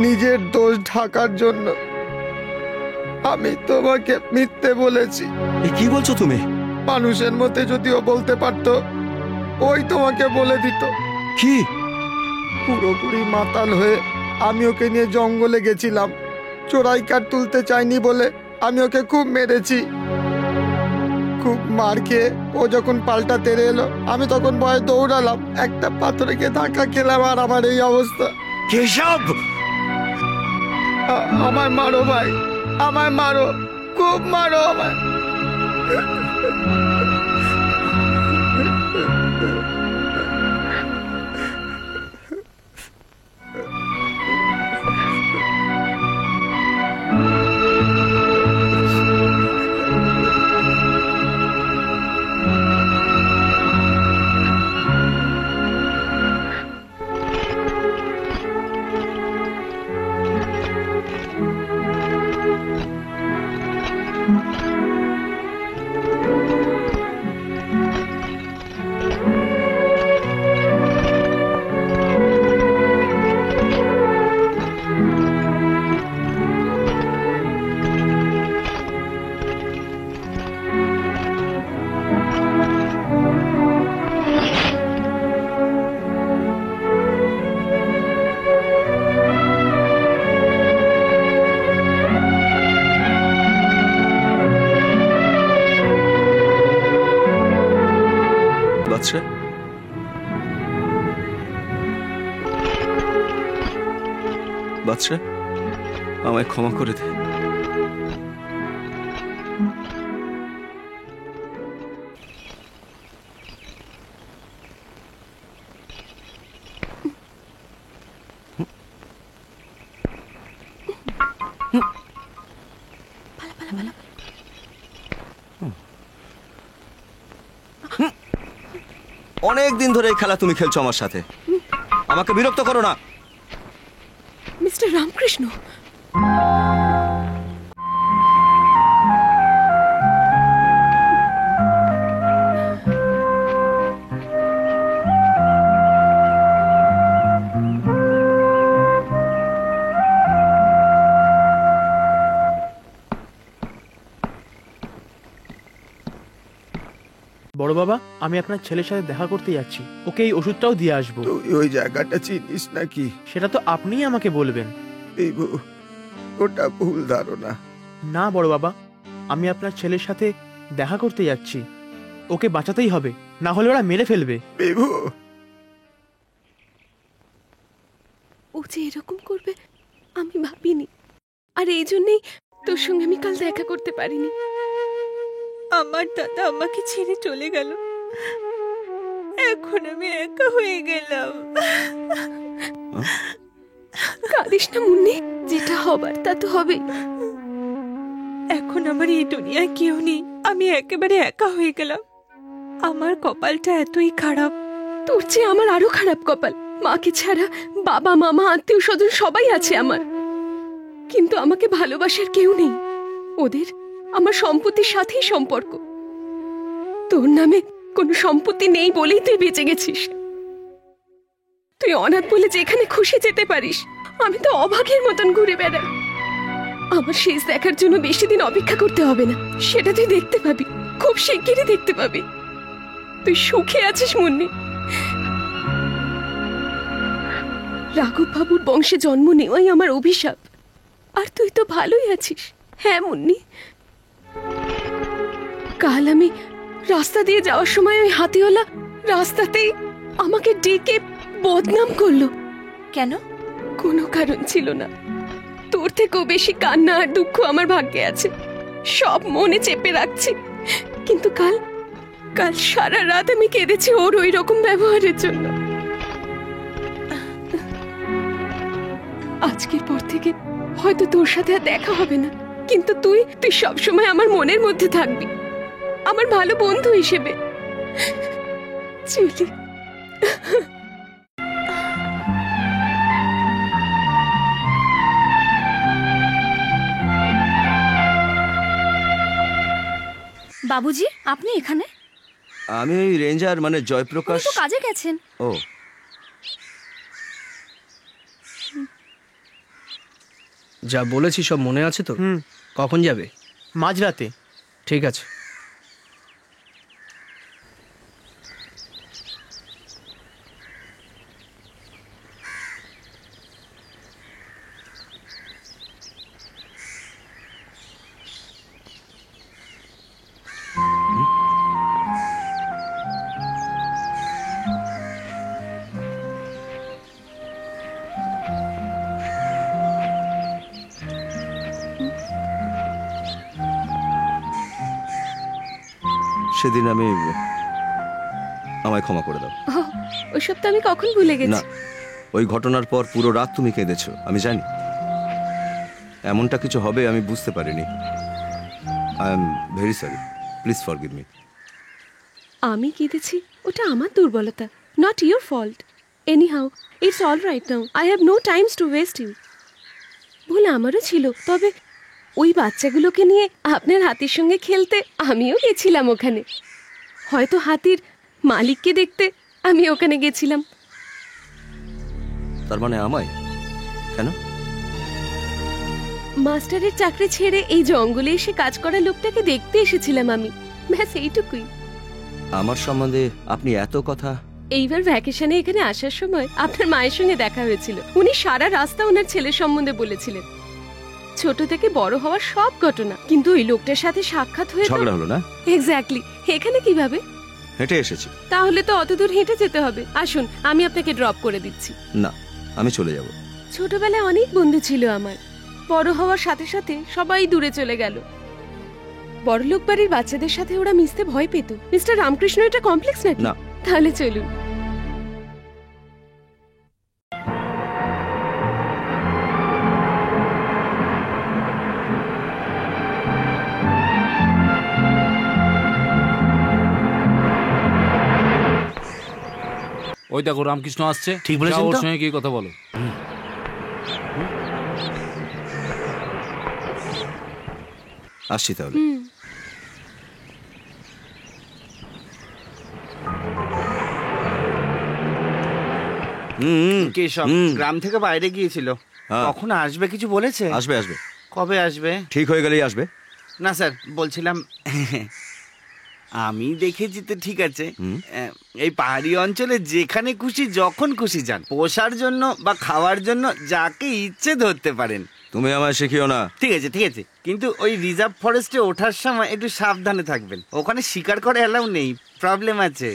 নিজের দোষ ঢাকার জন্য। আমি তোমাকে মিথ্যে বলেছি। কি বলছো তুমি? মানুষের মধ্যে যদিও বলতে পারতো, ওই তোমাকে বলে দিত। কি? পুরোপুরি মাতাল হয়ে আমি ওকে নিয়ে জঙ্গলে গেছিলাম। চোরাই কাঠ তুলতে চাইনি বলে আমি ওকে খুব মেরেছি। খুব মার খেয়ে ও যখন পাল্টা তেড়ে এলো, আমি তখন ভয়ে দৌড়ালাম। একটা পাথরে গিয়ে ধাক্কা খেলাম, আর আমার এই অবস্থা। কেশব, আমায় মারো ভাই, আমায় মারো, খুব মারো আমায়। বাদশা, বাদশা, আমায় ক্ষমা করে দে। অনেক দিন ধরে এই খেলা তুমি খেলছো আমার সাথে। আমাকে বিরক্ত করো না। মিস্টার রামকৃষ্ণ, বড় বাবা, আমি আপনার ছেলের সাথে দেখা করতে যাচ্ছি। ওকে এই ওষুধটাও দিয়ে আসবো। তুই ওই জায়গাটা চিনিস নাকি? সেটা তো আপনিই আমাকে বলবেন। ওটা ভুল ধারণা। না বড় বাবা, আমি আপনার ছেলের সাথে দেখা করতে যাচ্ছি। ওকে বাঁচাতেই হবে, না হলে ওরা মেরে ফেলবে। বিভু, ও যে এরকম করবে আমি ভাবিনি। আর আর এই জন্যই তোর সঙ্গে আমি কাল দেখা করতে পারিনি। আমার দাদা আমাকে ছেড়ে চলে গেল, এখন আমি একা হয়ে গেলাম। কাঁদিস না মুন্নি, যেটা হবার তা তো হবে। এখন আমার এই দুনিয়ায় কেউ নেই, আমি একেবারে একা হয়ে গেলাম। আমার কপালটা এতই খারাপ। তোর চেয়ে আমার আরো খারাপ কপাল। মাকে ছাড়া বাবা মামা আত্মীয় স্বজন সবাই আছে আমার, কিন্তু আমাকে ভালোবাসার কেউ নেই। ওদের আমার সম্পত্তির সাথেই সম্পর্ক। তোর নামে কোনো সম্পত্তি নেই বলেই তুই বেঁচে গেছিস। তুই অনাথ বলে যেখানে খুশি যেতে পারিস, আমি তো অভাগের মতন ঘুরে বেড়াই। আমার শেষ দেখার জন্য বেশি দিন অপেক্ষা করতে হবে না, সেটা তুই দেখতে পাবি, খুব শিগগিরই দেখতে পাবি। তুই সুখে আছিস মুন্নি। রাঘব বাবুর বংশে জন্ম নেওয়াই আমার অভিশাপ, আর তুই তো ভালোই আছিস। হ্যাঁ মুন্নি, কাল আমি রাস্তা দিয়ে যাওয়ার সময় ওই হাতিওয়ালা রাস্তাতেই আমাকে ডেকে বদনাম করলো। কেন? কোনো কারণ ছিল না। তোর থেকেও বেশি কান্না আর দুঃখ আমার ভাগ্যে আছে, সব মনে চেপে রাখছি। কিন্তু কাল সারা রাত আমি কেঁদেছি ওর ওই রকম ব্যবহারের জন্য। আজকের পর থেকে হয়তো তোর সাথে আর দেখা হবে না, কিন্তু তুই সবসময় আমার মনের মধ্যে থাকবি, আমার ভালো বন্ধু হিসেবে। চলি। বাবুজি, আপনি এখানে? আমি ওই রেঞ্জার মানে জয়প্রকাশ। উনি তো কাজে গেছেন। ও, যা বলেছি সব মনে আছে তো? কখন যাবে? মাঝরাতে। ঠিক আছে। সেদিন আমায় ক্ষমা করে দাও। ওইসব তো আমি কখন ভুলে না, গেছি। ওই ঘটনার পর পুরো রাত তুমি কেঁদেছো, আমি জানি। এমনটা কিছু হবে আমি বুঝতে পারিনি। I am very sorry, please forgive me. আমি কেঁদেছি, ওটা আমার দুর্বলতা, not your fault. Anyhow it's all right now, I have no times to waste you. ভুল আমারও ছিল, তবে ওই বাচ্চাগুলোকে নিয়ে আপনার হাতির সঙ্গে খেলতে আমিও গেছিলাম ওখানে। হয়তো হাতির মালিককে দেখতে আমি ওখানে গেছিলাম। তার মানে আমায় কেন? মাস্টারের চাকরি ছেড়ে এই জঙ্গলে এসে কাজ করা লোকটাকে দেখতে এসেছিলাম আমি, ব্যাস এইটুকুই। আমার সম্বন্ধে আপনি এত কথা? এইবার ভ্যাকেশনে এখানে আসার সময় আপনার মায়ের সঙ্গে দেখা হয়েছিল। উনি সারা রাস্তা ওনার ছেলের সম্বন্ধে বলেছিলেন, ছোট থেকে বড় হওয়ার সব ঘটনা। কিন্তু ওই লোকটার সাথে সাক্ষাৎ হয়ে ঝগড়া হলো না? এক্স্যাক্টলি। এখানে কিভাবে? হেঁটে এসেছি। তাহলে তো অত দূর হেঁটে যেতে হবে। আসুন, আমি আপনাকে ড্রপ করে দিচ্ছি। না, আমি চলে যাব। ছোটবেলায় অনেক বন্ধু ছিল আমার, বড় হওয়ার সাথে সাথে সবাই দূরে চলে গেল। বড়লোক বাড়ির বাচ্চাদের সাথে ওরা মিশতে ভয় পেত। মিস্টার রামকৃষ্ণ এটা কমপ্লেক্স নাকি? না। তাহলে চলুন। ওই দেখো রামকৃষ্ণ আসছে। ঠিক বলেছেন যাও, ওর তো? সঙ্গে গিয়ে কথা বলো। আসছি তাহলে। কেশব গ্রাম থেকে বাইরে গিয়েছিল, কখন আসবে কিছু বলেছে? আসবে আসবে। কবে আসবে? ঠিক হয়ে গেলেই আসবে। না স্যার, বলছিলাম আমি দেখেছি তো, ঠিক আছে, এই পাহাড়ি অঞ্চলে যেখানে খুশি যখন খুশি যান, পোষার জন্য বা খাওয়ার জন্য যাকে ইচ্ছে ধরতে পারেন। তুমি আমায় শিখিও না। ঠিক আছে ঠিক আছে, কিন্তু ওই রিজার্ভ ফরেস্টে ওঠার সময় একটু সাবধানে থাকবেন। ওখানে শিকার করা এলাও নেই, প্রবলেম আছে।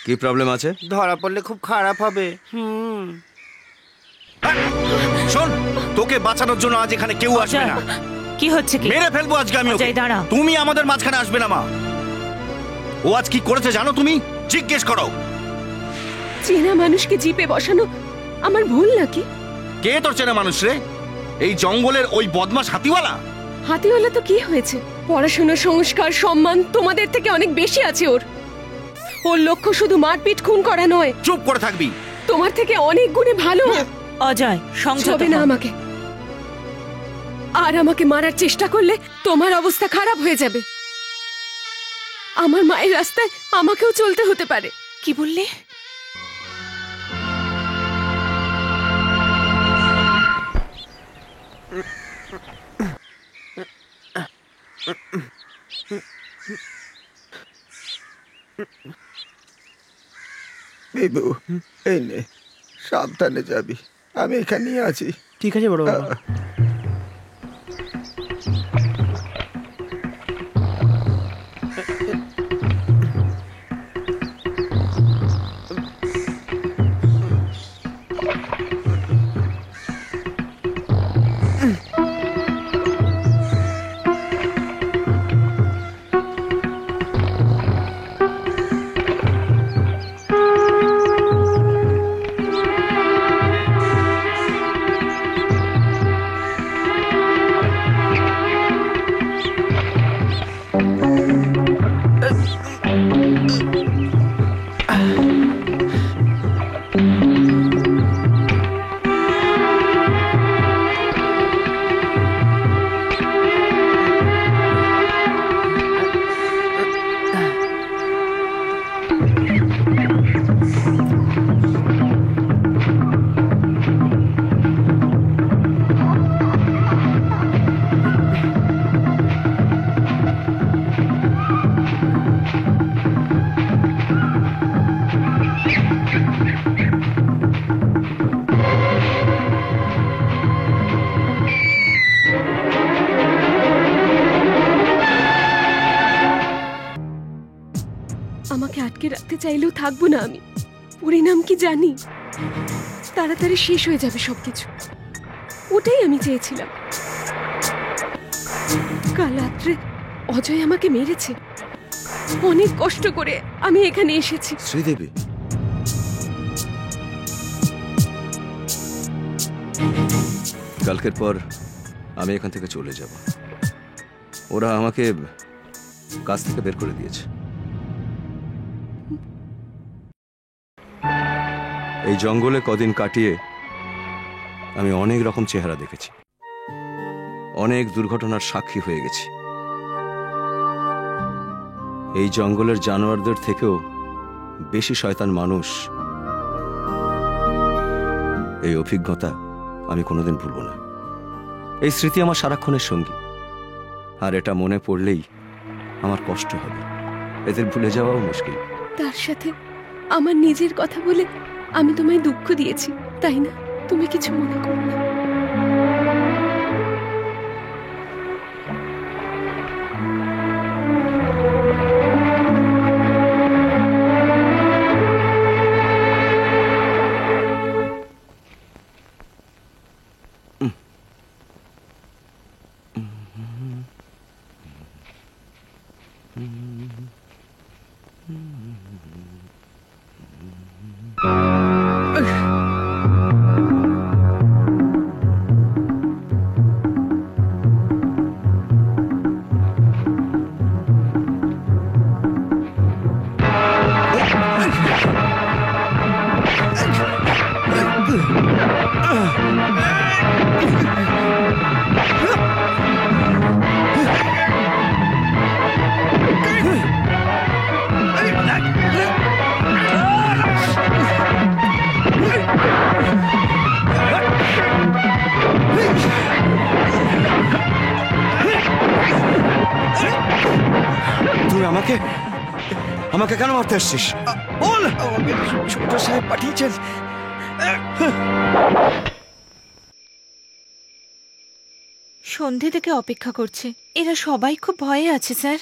কি প্রবলেম আছে? ধরা পড়লে খুব খারাপ হবে। শোন, তোকে বাঁচানোর জন্য আজ এখানে কেউ আসবে না। কি হচ্ছে কি? মেরে ফেলবো আজকে আমি ওকে। দাঁড়া, তুমি আমাদের মাঝখানে আসবে না মা। ও আজ কি করেছে জানো তুমি? জিজ্ঞেস করো। চেনা মানুষকে জিপে বসানো আমার ভুল নাকি? কে তোর চেনা মানুষ রে? এই জঙ্গলের ওই বদমাশ হাতিওয়ালা? হাতিওয়ালা তো কি হয়েছে? পড়াশোনা, সংস্কার, সম্মান তোমাদের থেকে অনেক বেশি আছে ওর। ওর লক্ষ্য শুধু মারপিট, খুন করা নয়। চুপ করে থাকবি। তোমার থেকে অনেক গুণে ভালো। অজয়, সংযত না আমাকে, আর আমাকে মারার চেষ্টা করলে তোমার অবস্থা খারাপ হয়ে যাবে। আমার মায়ের রাস্তায় আমাকেও চলতে হতে পারে। কি বললে? বিভু, এই নে, সাবধানে যাবি, আমি এখানেই আছি। ঠিক আছে বড় বাবা। আমাকে আটকে রাখতে চাইলেও থাকবো না আমি। পরিণাম কি জানি? তাড়াতাড়ি শেষ হয়ে যাবে সবকিছু। ওটাই আমি চেয়েছিলাম। কাল রাত্রে অজয় আমাকে মেরেছে। অনেক কষ্ট করে আমি এখানে এসেছি। শ্রীদেবী, কালকের পর আমি এখান থেকে চলে যাব। ওরা আমাকে কাজ থেকে বের করে দিয়েছে। এই জঙ্গলে কদিন কাটিয়ে আমি অনেক রকম চেহারা দেখেছি, অনেক দুর্ঘটনার সাক্ষী হয়ে গেছি। এই জঙ্গলের জানোয়ারদের থেকেও বেশি শয়তান মানুষ। এই অভিজ্ঞতা আমি কোনোদিন ভুলব না। এই স্মৃতি আমার সারাক্ষণের সঙ্গী, আর এটা মনে পড়লেই আমার কষ্ট হবে। এদের ভুলে যাওয়াও মুশকিল। তার সাথে আমার নিজের কথা বলে আমি তোমায় দুঃখ দিয়েছি, তাই না? তুমি কিছু মনে করো না। তুই আমাকে কেন মারতে আসছিস? বল। আমাকে ছোট সাহেব পাঠিয়েছেন। সন্ধে থেকে অপেক্ষা করছে। এরা সবাই খুব ভয়ে আছে স্যার।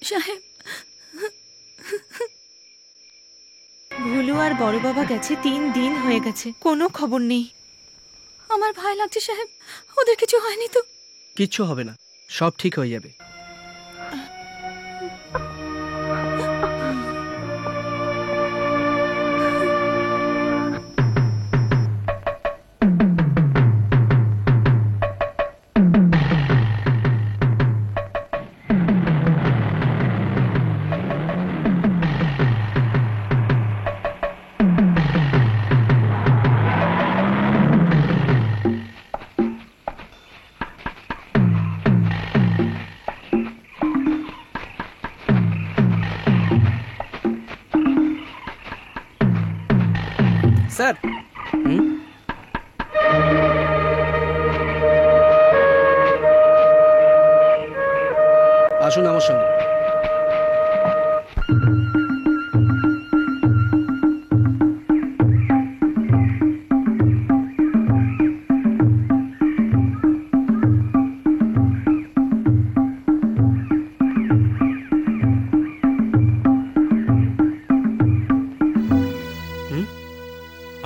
সাহেব, ভুলু আর বড় বাবা গেছে 3 দিন হয়ে গেছে, কোনো খবর নেই। আমার ভয় লাগছে সাহেব, ওদের কিছু হয়নি তো? কিচ্ছু হবে না, সব ঠিক হয়ে যাবে। স্যার, আসুন আমার সঙ্গে।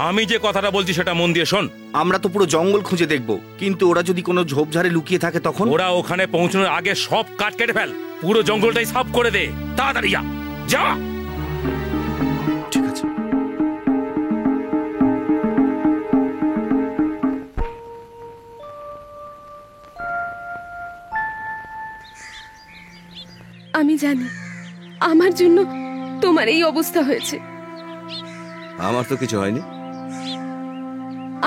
আমি যে কথাটা বলছি সেটা মন দিয়ে শোন। আমরা তো পুরো জঙ্গল খুঁজে দেখব, কিন্তু ওরা যদি কোনো ঝোপঝাড়ে লুকিয়ে থাকে তখন? ওরা ওখানে পৌঁছানোর আগে সব কাঠ কেটে ফেল, পুরো জঙ্গলটাই সাফ করে দে, তাড়াতাড়ি যা। ঠিক আছে। আমি জানি আমার জন্য তোমার এই অবস্থা হয়েছে। আমার তো কিছু হয়নি।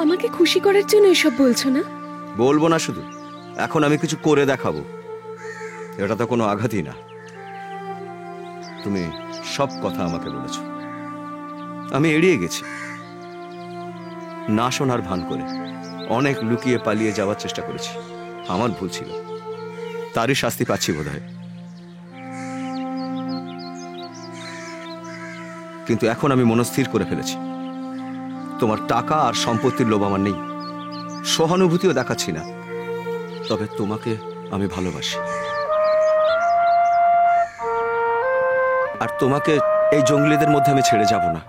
আমাকে খুশি করার জন্য এসব বলছো না? বলবো না শুধু, এখন আমি কিছু করে দেখাবো। এটা তো কোনো আঘাতই না। তুমি সব কথা আমাকে বলেছ, আমি এড়িয়ে গেছি। না শোনার ভান করে অনেক লুকিয়ে পালিয়ে যাওয়ার চেষ্টা করেছি। আমার ভুল ছিল, তারই শাস্তি পাচ্ছি বোধহয়। কিন্তু এখন আমি মনস্থির করে ফেলেছি, তোমার টাকা আর সম্পত্তির লোভ আমার নেই, সহানুভূতিও দেখাচ্ছি না। তবে তোমাকে আমি ভালোবাসি, আর তোমাকে এই জঙ্গলিদের মধ্যে আমি ছেড়ে যাব না।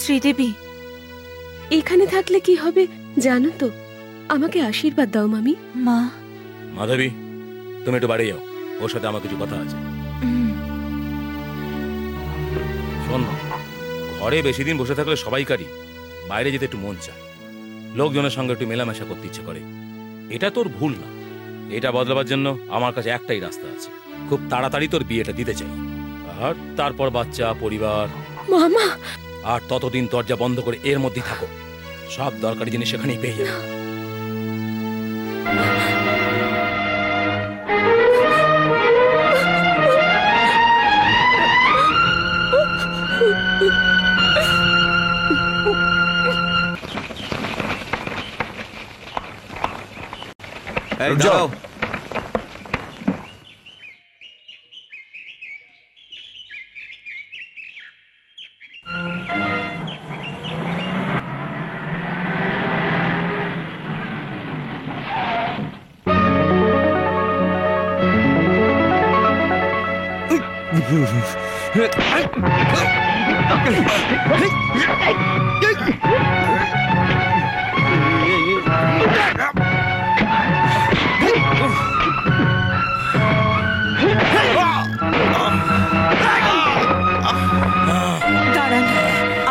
শ্রীদেবী, এখানে থাকলে কি হবে জানো তো? আমাকে আশীর্বাদ দাও মামি। মা। মাধবী, তুমি একটু বাড়ি যাও, ওর সাথে আমার কিছু কথা আছে। শোন, ঘরে বেশি দিন বসে থাকলে সবাইকারই বাইরে যেতে একটু মন চায়, লোকজনের সঙ্গে একটু মেলামেশা করতে ইচ্ছে করে। এটা তোর ভুল না। এটা বদলাবার জন্য আমার কাছে একটাই রাস্তা আছে। খুব তাড়াতাড়ি তোর বিয়েটা দিতে চাই, আর তারপর বাচ্চা, পরিবার। মামা, আর ততদিন দরজা বন্ধ করে এর মধ্যেই থাকো, সব দরকারি জিনিস সেখানেই পেয়ে যাবে। এই দাঁড়াও।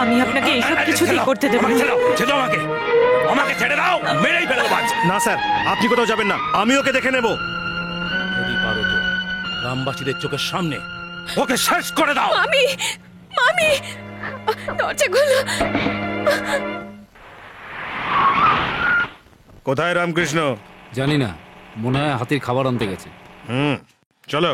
আমি আপনাকে এইসব কিছুতেই করতে দেব না। আমাকে আমাকে ছেড়ে দাও, মেরেই ফেলো বাজ। না স্যার, আপনি কোথাও যাবেন না, আমি ওকে দেখে নেব। যদি পারো তো গ্রামবাসীদের চোখের সামনে ওকে শেষ করে দাও। মামি, মামি, দরজা খোলো। কোথায় রামকৃষ্ণ? জানি না, মনে হয় হাতির খাবার আনতে গেছে। চলো।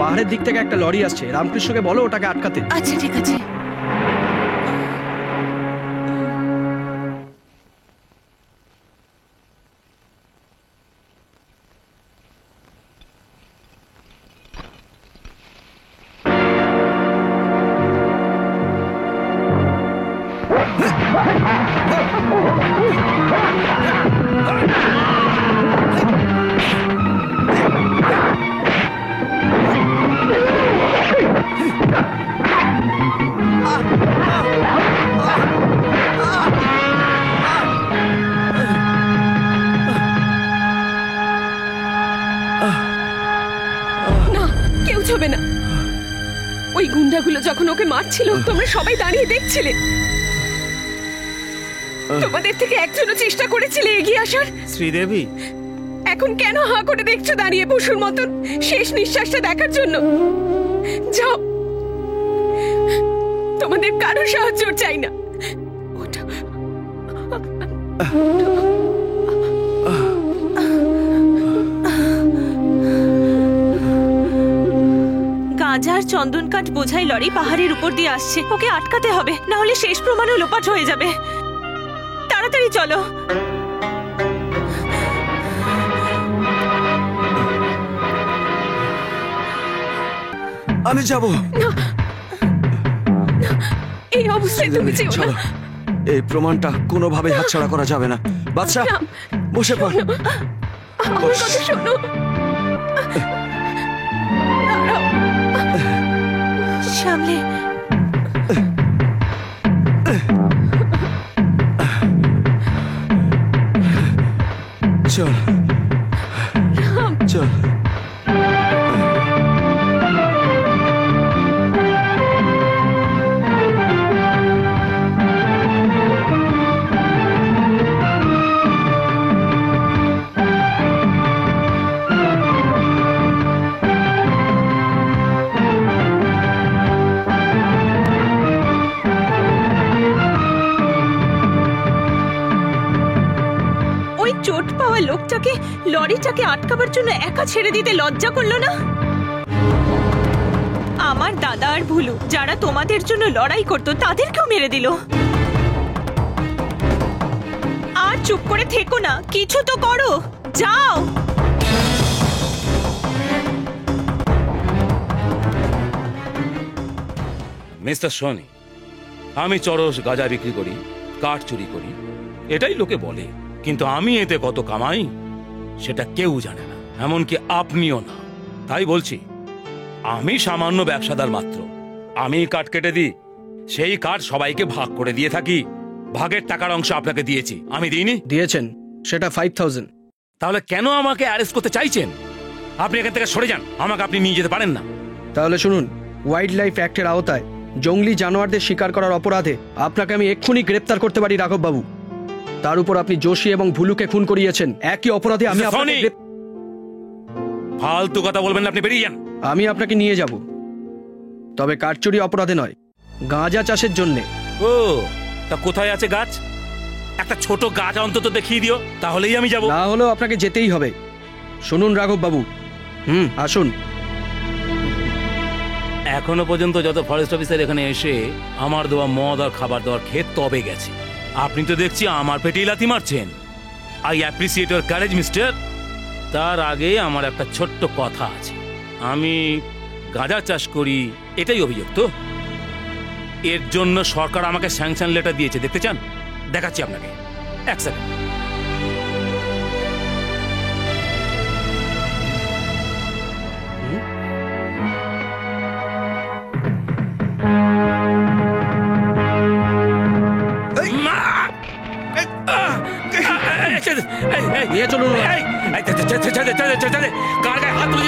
পাহাড়ের দিক থেকে একটা লরি আসছে, রামকৃষ্ণকে বলো ওটাকে আটকাতে। আচ্ছা ঠিক আছে। করবে না। ওই গুন্ডাগুলো যখন ওকে মারছিল তোমরা সবাই দাঁড়িয়ে দেখছিলে। তোমাদের থেকে একজনও চেষ্টা করেছিলে এগিয়ে আসার? শ্রীদেবী, এখন কেন হাঁ করে দেখছো দাঁড়িয়ে পশুর মতন শেষ নিঃশ্বাসটা দেখার জন্য? যাও, তোমাদের কারো সাহায্য চাই না। গাঁজা আর চন্দন কাঠ বোঝাই লরি পাহাড়ের উপর দিয়ে আসছে। ওকে আটকাতে হবে, না হলে শেষ প্রমাণও লোপাট হয়ে যাবে। তাড়াতাড়ি চলো। আমি যাব। এই অবস্থায় তুমি যেও না। এই প্রমাণটা কোনোভাবে হাতছাড়া করা যাবে না। বাদশা, বসে পড়। আমার কথা শোনো। সামলে। চল চল। চোট পাওয়া লোকটাকে লরিটাকে আটকাবার জন্য একা ছেড়ে দিতে লজ্জা করলো না? আমার দাদা আর ভুলু যারা তোমাদের জন্য লড়াই করত তাদেরকেও মেরে দিল। আর চুপ করে থেকো না, কিছু তো করো, যাও। মিস্টার সোনি, আমি চরস গাঁজা বিক্রি করি, কাঠ চুরি করি, এটাই লোকে বলে। কিন্তু আমি এতে কত কামাই সেটা কেউ জানে না, এমনকি আপনিও না। তাই বলছি, আমি সামান্য ব্যবসাদার মাত্র। আমি কাঠ কেটে দিই, সেই কাঠ সবাইকে ভাগ করে দিয়ে থাকি। ভাগের টাকার অংশ আপনাকে দিয়েছি, আমি দিইনি? দিয়েছেন, সেটা 5000। তাহলে কেন আমাকে অ্যারেস্ট করতে চাইছেন? আপনি এখান থেকে সরে যান, আমাকে আপনি নিয়ে যেতে পারেন না। তাহলে শুনুন, ওয়াইল্ড লাইফ অ্যাক্টের আওতায় জঙ্গলি জানোয়ারদের শিকার করার অপরাধে আপনাকে আমি এক্ষুনি গ্রেপ্তার করতে পারি রাঘব বাবু। তার উপর আপনি যোশী এবং ভুলুকে খুন করিয়েছেন, একই অপরাধে আমি আপনাকে ফালতু কথা বলবেন না, আপনি বেরিয়ে যান। আমি আপনাকে নিয়ে যাব, তবে কাঠ চুরি অপরাধে নয়, গাঁজা চাষের জন্য। ও, তা কোথায় আছে গাছ? একটা ছোট গাছ অন্তত দেখিয়ে দিও, তাহলেই আমি যাব। না হলেও আপনাকে যেতেই হবে। শুনুন রাঘব বাবু, আসুন। এখনো পর্যন্ত যত ফরেস্ট অফিসার এখানে এসে আমার দেওয়া মদ আর খাবার দেওয়ার খেত তবে গেছে, আপনি তো দেখছি আমার পেটেই লাথি মারছেন। I appreciate your courage mister. তার আগে আমার একটা ছোট্ট কথা আছে। আমি গাঁজা চাষ করি, এটাই অভিযোগ তো? এর জন্য সরকার আমাকে স্যাংশন লেটার দিয়েছে, দেখতে চান? দেখাচ্ছি আপনাকে, এক সেকেন্ড। নিয়ে চলুন। কার গায়ে হাত তুলে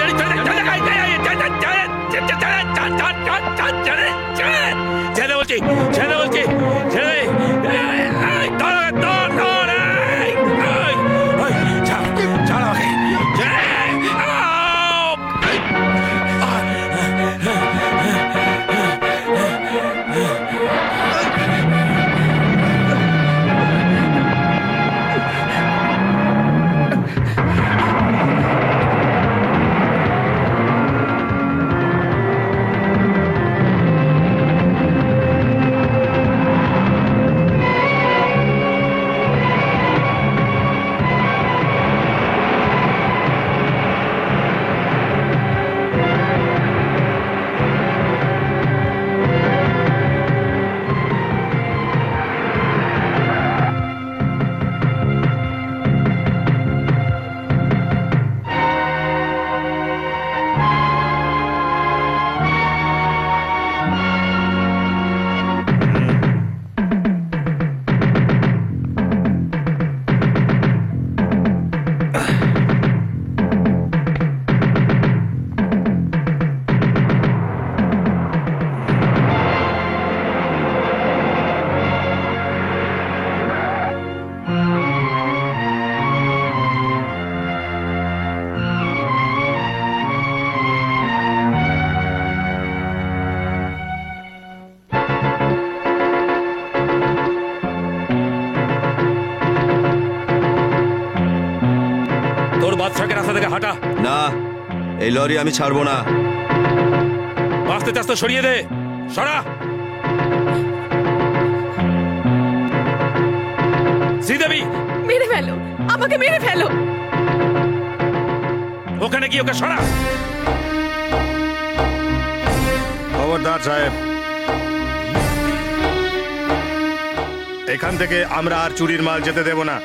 ছেড়ে বলছি, ছেড়ে বলছি, ছেড়ে। চাকাটা। না, এই লরি আমি ছাড়বো না। আস্তে আস্তে সরিয়ে দে, সরা। শ্রীদেবী, মেরে ফেলো, আমাকে মেরে ফেলো। ওখানে গিয়ে ওকে সরা। খবরদার সাহেব, এখান থেকে আমরা আর চুরির মাল যেতে দেব না।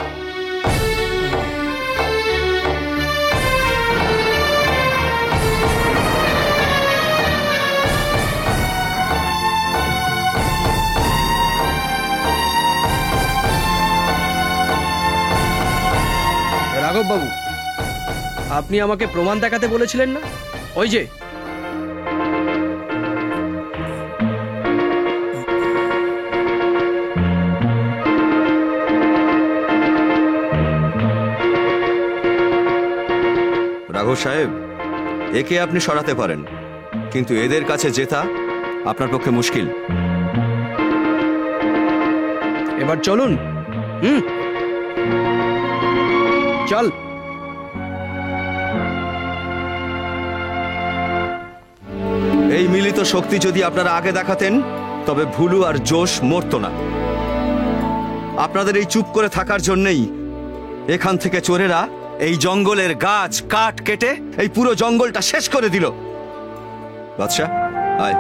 রাঘব বাবু, আপনি আমাকে প্রমাণ দেখাতে বলেছিলেন না? ওই যে রাঘব সাহেব, একে আপনি সরাতে পারেন, কিন্তু এদের কাছে জেতা আপনার পক্ষে মুশকিল। এবার চলুন। চল। এই মিলিত শক্তি যদি আপনারা আগে দেখাতেন, তবে ভুলু আর জোশ মরতো না। আপনাদের এই চুপ করে থাকার জন্যই এখান থেকে চোরেরা এই জঙ্গলের গাছ কাঠ কেটে এই পুরো জঙ্গলটা শেষ করে দিল। বাদশা, আয়।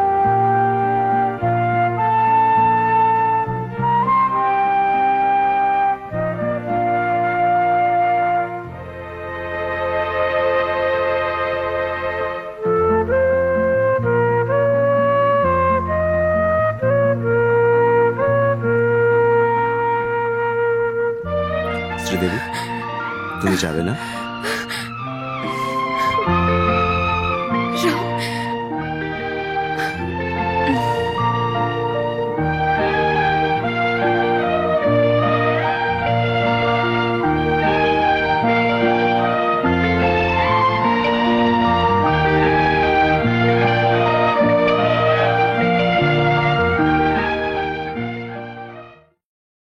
শ্রীদেবী, তুমি যাবে না?